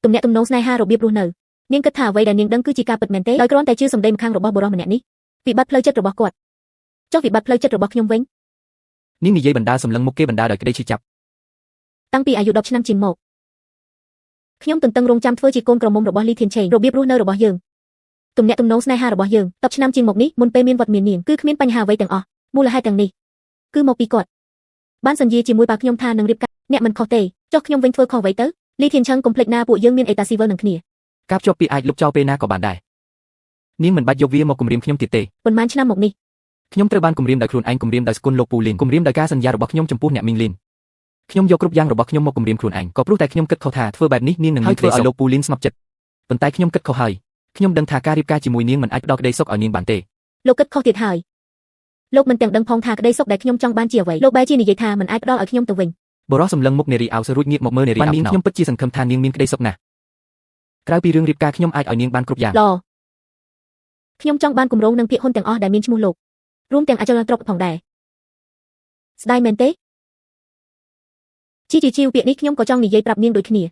ទំនាក់ទំនងស្នេហារបៀបរស់នៅនាងគិតថាអ្វីដែលនាងដឹងគឺជាការពិតមែនទេដោយគ្រាន់តែជឿសម្ដីម្ខាងរបស់បុរសម្នាក់នេះវិបត្តិផ្លូវចិត្តរបស់គាត់ចុះវិបត្តិផ្លូវចិត្តរបស់ខ្ញុំវិញ នាងនិយាយបណ្ដាសម្លឹងមុខគេបណ្ដាដោយក្តីឈឺចាប់ តាំងពីអាយុ10ឆ្នាំជាងមកខ្ញុំទន្ទឹងរង់ចាំធ្វើជាកូនក្រមុំរបស់លីធានឆេងរបៀបរស់នៅរបស់យើងទំនាក់ទំនងស្នេហារបស់យើង10ឆ្នាំជាងមកនេះមុនពេលមានវត្តមាននាងគឺគ្មានបញ្ហាអ្វីទាំងអស់មូលហេតុទាំងនេះគឺមកពីគាត់បានសន្យាជាមួយប៉ាខ្ញុំថានឹងរៀបការអ្នកមិនខុសទេចុះខ្ញុំវិញធ្វើខុសអ្វីទៅលីធានឆឹងកុំភ្លេចណាពួកយើងមានអេតាស៊ីវិលនឹងគ្នា ការភ្ជាប់ពីអាចលុបចោលពេលណាក៏បានដែរនាងមិនបាច់យកវាមកគំរាមខ្ញុំទៀតទេ ប៉ុន្មានឆ្នាំមកនេះ ខ្ញុំត្រូវបានគំរាមដោយខ្លួនឯងគំរាមដោយស្គុនលោកពូលីនគំរាមដោយការសន្យារបស់ខ្ញុំចំពោះអ្នកមីងលីនខ្ញុំយកគ្រប់យ៉ាងរបស់ខ្ញុំមកគំរាមខ្លួនឯងក៏ព្រោះតែខ្ញុំគិតខុសថាធ្វើបែបនេះនាងនឹងមានធ្វើឲ្យលោកពូលីនស្ងប់ចិត្តប៉ុន្តែខ្ញុំគិតខុសហើយខ្ញុំដឹងថាការរៀបការជាមួយនាងមិនអាចផ្ដល់ក្តីសុខឲ្យនាងបានទេ លោកគិតខុសទៀតហើយលោកមិនទាំងដឹងផងថាក្តីសុខដែលខ្ញុំចង់បានជាអ្វីលោកបែរជានិយាយថាមិនអាចផ្ដល់ឲ្យខ្ញុំទៅវិញ បរិសុទ្ធសម្លឹងមុខនារីអោសរួចងាកមកមើលនារីអោសខ្ញុំពិតជាសង្ឃឹមថានាងមានក្តីសុខណាស់ក្រៅពីរឿងរៀបការខ្ញុំអាចឲ្យនាងបានគ្រប់យ៉ាង ល្អខ្ញុំចង់បានគម្រោងនិងភាគហ៊ុនទាំងអស់ដែលមានឈ្មោះលោករួមទាំងអចលនទ្រព្យផងដែរស្ដាយមែនទេជីពាក្យនេះខ្ញុំក៏ចង់និយាយប្រាប់នាងដូចគ្នា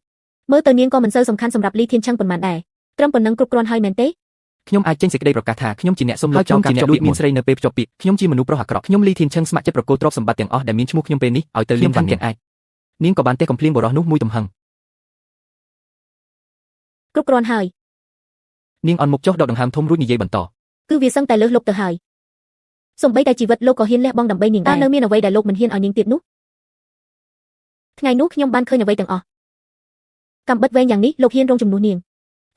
មើលទៅនាងក៏មិនសូវសំខាន់សម្រាប់លីធានឆឹងប៉ុន្មានដែរត្រឹមប៉ុណ្ណឹងគ្រប់គ្រាន់ហើយមែនទេ ខ្ញុំអាចចេញសេចក្តីប្រកាសថាខ្ញុំជាអ្នកសុំលុបចោលការភ្ជាប់ពាក្យមានស្រីនៅពេលភ្ជាប់ពាក្យខ្ញុំជាមនុស្សប្រុសអាក្រក់ខ្ញុំលីធានឆឹងស្ម័គ្រចិត្តប្រគល់ទ្រព្យសម្បត្តិទាំងអស់ដែលមានឈ្មោះខ្ញុំពេលនេះឲ្យទៅលីនវ៉ាន់ទាំងអាចនាងក៏បានទេកំភ្លៀងបរិសុទ្ធនោះមួយទំហឹង គ្រប់គ្រាន់ហើយ នាងអន់មុខចុះដកដង្ហើមធំរួចនិយាយបន្ត គឺវាសឹងតែលើសលប់ទៅហើយសំបីតែជីវិតលោកក៏ហ៊ានលះបង់ដើម្បីនាងដែរនៅមានអ្វីដែលលោកមិនហ៊ានឲ្យនាងទៀតនោះថ្ងៃនោះខ្ញុំបានឃើញអ្វីទាំងអស់កំបិតវែងយ៉ាងនេះលោកហ៊ានរងជំនួសនាង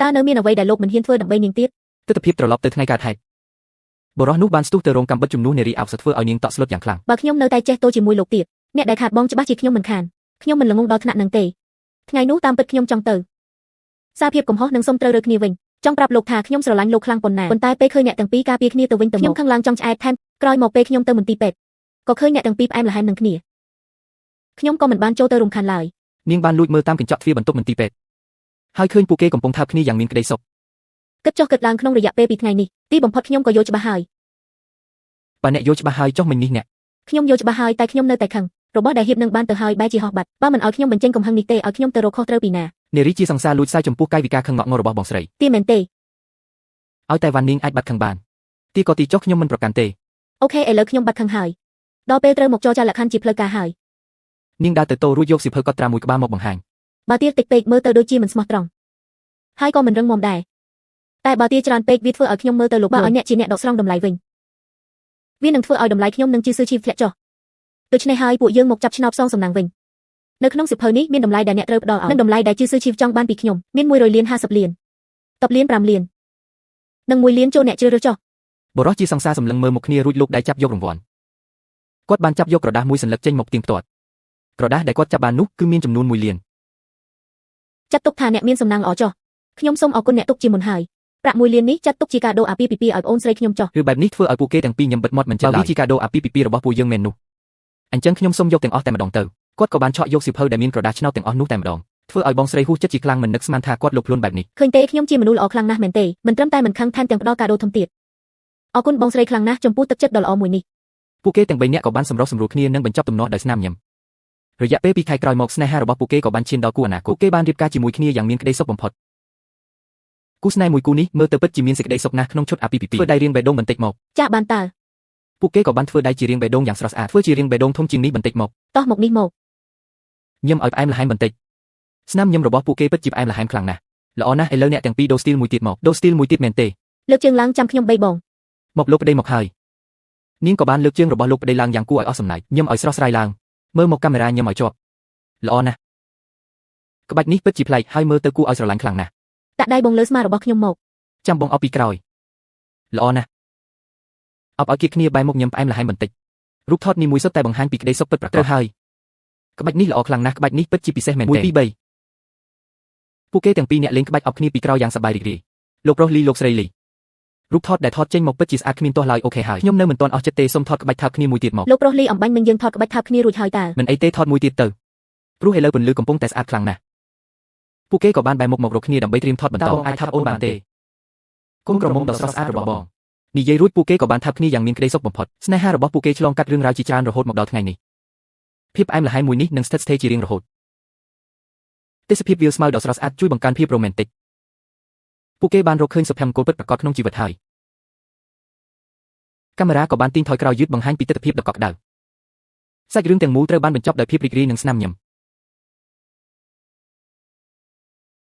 តើនៅមានអ្វីដែលលោកមិនហ៊ានធ្វើដើម្បីនាងទៀត ទិដ្ឋភាពត្រឡប់ទៅថ្ងៃកើតហេតុបរិសុទ្ធនោះបានស្ទុះទៅរងកំបិតជំនួសនារីអោសធ្វើឲ្យនាងតក់ស្លុតយ៉ាងខ្លាំង បើខ្ញុំនៅតែចេះតូជាមួយលោកទៀតអ្នកដែលខាតបងច្បាស់ជាខ្ញុំមិនខានខ្ញុំមិនល្ងងដល់ថ្នាក់នឹងទេថ្ងៃនោះតាមពិតខ្ញុំចង់ទៅសារភាពកំហុសនឹងសុំត្រូវរើគ្នាវិញចង់ប្រាប់លោកថាខ្ញុំស្រឡាញ់លោកខ្លាំងប៉ុណ្ណាប៉ុន្តែពេលឃើញអ្នកទាំងពីរការពារគ្នាទៅវិញទៅមកខ្ញុំខឹងឡើងចង់ឆ្អែតថែមក្រោយមកពេលខ្ញុំទៅមន្ទីរពេទ្យក៏ឃើញអ្នកទាំងពីរផ្អែមល្ហែមនឹងគ្នាខ្ញុំក៏មិនបានចូលទៅរំខានឡើយ នាងបានលួចមើលតាមកញ្ចក់ទ្វារបន្ទប់មន្ទីរពេទ្យហើយឃើញពួកគេកំពុងថើបគ្នាយ៉ាងមានក្តីសុខ គិតចុះគិតឡើងក្នុងរយៈពេល2ថ្ងៃនេះទីបំផុតខ្ញុំក៏យល់ច្បាស់ហើយ បើអ្នកយល់ច្បាស់ហើយចុះមិញនេះអ្នក ខ្ញុំយល់ច្បាស់ហើយតែខ្ញុំនៅតែខឹងរបស់ដែលហៀបនឹងបានទៅហើយបែរជាហោះបាត់បើមិនឲ្យខ្ញុំបញ្ចេញកំហឹងនេះទេឲ្យខ្ញុំទៅរកខុសត្រូវពីណា នារីជាសង្សារលួចសាយចំពោះកាយវិការខឹងងក់ងល់របស់បងស្រី ទីមែនទេ ឲ្យតែវ៉ាន់នីងអាចបាត់ខឹងបានទីក៏ទីចុះខ្ញុំមិនប្រកាន់ទេ អូខេឥឡូវខ្ញុំបាត់ខឹងហើយដល់ពេលត្រូវមកចរចាលក្ខខណ្ឌជាផ្លូវការហើយ នាងដើរទៅតោរួចយកសៀវភៅកត់ត្រាមួយក្បាលមកបង្ហាញ បើទាតិចពេកមើលទៅដូចជាមិនស្មោះត្រង់ហើយក៏មិនរឹងមាំដែរតែបើទាច្រើនពេកវាធ្វើឲ្យខ្ញុំមើលទៅលោកបើឲ្យអ្នកជាអ្នកដកស្រង់តម្លៃវិញវានឹងធ្វើឲ្យតម្លៃខ្ញុំនឹងជាសឿឈីធ្លាក់ចុះដូច្នេះហើយពួកយើងមកចាប់ឆ្នោតសងសំណាងវិញនៅក្នុងសៀវភៅនេះមានតម្លៃដែលអ្នកត្រូវផ្ដល់ឲ្យនិងតម្លៃដែលជាសឿឈីចង់បានពីខ្ញុំមាន100លាន50លាន10លាន5លាននិង1លានចូលអ្នកជ្រើសរើសចុះ បរិសុទ្ធជាសង្សារសម្លឹងមើលមកគ្នារួចលោកដៃចាប់យករង្វាន់គាត់បានចាប់យកក្រដាសមួយសន្លឹកចេញមកផ្ទៀងផ្ទាត់ក្រដាសដែលគាត់ចាប់បាននោះគឺមានចំនួន1លាន ចាត់ទុកថាអ្នកមានសំណាងល្អចុះខ្ញុំសូមអរគុណអ្នកទុកជាមុនហើយប្រាក់1លាននេះចាត់ទុកជាកាដូអាពាហ៍ពិពាហ៍ឲ្យប្អូនស្រីខ្ញុំចុះ ឬបែបនេះធ្វើឲ្យពួកគេទាំងពីរញ៉ាំបិទមាត់មិនចេះឡើយបើវាជាកាដូអាពាហ៍ពិពាហ៍របស់ពួកយើងមែននោះអញ្ចឹងខ្ញុំសូមយកទាំងអស់តែម្ដងទៅគាត់ក៏បានឆក់យកសៀវភៅដែលមានក្រដាសឆ្នោតទាំងអស់នោះតែម្ដងធ្វើឲ្យបងស្រីហួសចិត្តជាខ្លាំងមិននឹកស្មានថាគាត់លោកខ្លួនបែបនេះ ឃើញទេខ្ញុំជាមនុស្សល្អខ្លាំងណាស់មែនទេមិនត្រឹមតែមិនខឹងថែមទាំងផ្ដល់កាដូធំទៀតអរគុណបងស្រីខ្លាំងណាស់ចំពោះទឹកចិត្តដ៏ល្អមួយនេះ ពួកគេទាំង3នាក់ក៏បានសម្រុះសម្រួលគ្នានិងបញ្ចប់ទំនាស់ដោយស្នាមញញឹម រយៈពេល2ខែក្រោយមកស្នេហារបស់ពួកគេក៏បានឈានដល់គូអនាគតពួកគេបានរៀបការជាមួយគ្នាយ៉ាងមានក្តីសុខបំផុតគូស្នេហ៍មួយគូនេះមើលទៅពិតជាមានសេចក្តីសុខណាស់ក្នុងឈុតអាពាហ៍ពិពាហ៍ធ្វើដៃរៀងបេះដូងបន្តិចមកចាក់បានតើពួកគេក៏បានធ្វើដៃជារៀងបេះដូងយ៉ាងស្រស់ស្អាតធ្វើជារៀងបេះដូងធំជាងនេះបន្តិចមកតោះមកនេះមកញឹមឲ្យផ្អែមល្ហែមបន្តិចស្នាមញឹមរបស់ពួកគេពិតជាផ្អែមល្ហែមខ្លាំងណាស់ល្អណាស់ឥឡូវអ្នកទាំងពីរដូរស្ទីលមួយទៀតមកដូរស្ទីលមួយទៀតមែនទេលើកជើងឡើងចាំខ្ញុំបីបងមកលោកប្តីមកហើយនាងក៏បានលើកជើងរបស់លោកប្តីឡើងយ៉ាងគួរឲ្យអស់សំណើចញឹមឲ្យស្រស់ស្រាយឡើងមើលមកកាមេរ៉ាញឹមឲ្យជាប់ល្អណាស់ក្បាច់នេះពិតជាប្លែកហើយមើលទៅគួរឲ្យស្រឡាញ់ខ្លាំងណាស់តាក់ដៃបងលើស្មារបស់ខ្ញុំមកចាំបងអបពីក្រោយល្អណាស់អបឲ្យគៀកគ្នាបែរមុខញឹមផ្អែមល្ហែមបន្តិចរូបថតនេះមួយសុទ្ធតែបង្ហាញពីក្តីសុខពិតប្រាកដទៅហើយក្បាច់នេះល្អខ្លាំងណាស់ក្បាច់នេះពិតជាពិសេសមែនទេ1 2 3ពួកគេទាំងពីរអ្នកលេងក្បាច់អបគ្នាពីក្រោយយ៉ាងសប្បាយរីករាយលោកប្រុសលីលោកស្រីលីរូបថតដែលថតចេញមកពិតជាស្អាតគ្មានទាស់ឡើយអូខេហើយខ្ញុំនៅមិនទាន់អស់ចិត្តទេសូមថតក្បាច់ថើបគ្នាមួយទៀតមកលោកប្រុសលីអំបញ្ញមិញយើងថតក្បាច់ថើបគ្នារួចហើយតើមិនអីទេថតមួយទៀតទៅព្រោះឥឡូវពន្លឺកំពុងតែស្អាតខ្លាំងណាស់ពួកគេក៏បានបែរមុខមករកគ្នាដើម្បីត្រៀមថតបន្តបងអាចថើបអូនបានទេគុំក្រមុំដ៏ស្រស់ស្អាតរបស់បងនិយាយរួចពួកគេក៏បានថើបគ្នាយ៉ាងមានក្តីសុខបំផុតស្នេហារបស់ពួកគេឆ្លងកាត់រឿងរ៉ាវជាច្រើនរហូតមកដល់ថ្ងៃនេះភាពផ្អែមល្ហែមមួយនេះនឹងស្ថិតស្ថេរជារៀងរហូតទេសភាពវាលស្មៅដ៏ស្រស់ស្អាតជួយបង្កើនភាពរ៉ូមែនទិកពួកគេបានរកឃើញសុភមង្គលពិតប្រាកដក្នុងជីវិតហើយកាមេរ៉ាក៏បានទាញថយក្រោយយឺតបង្ហាញពីទស្សនវិជ្ជាដ៏កក់ក្ដៅសាច់រឿងទាំងមូលត្រូវបានបញ្ចប់ដោយភាពរីករាយនិងស្នាមញញឹម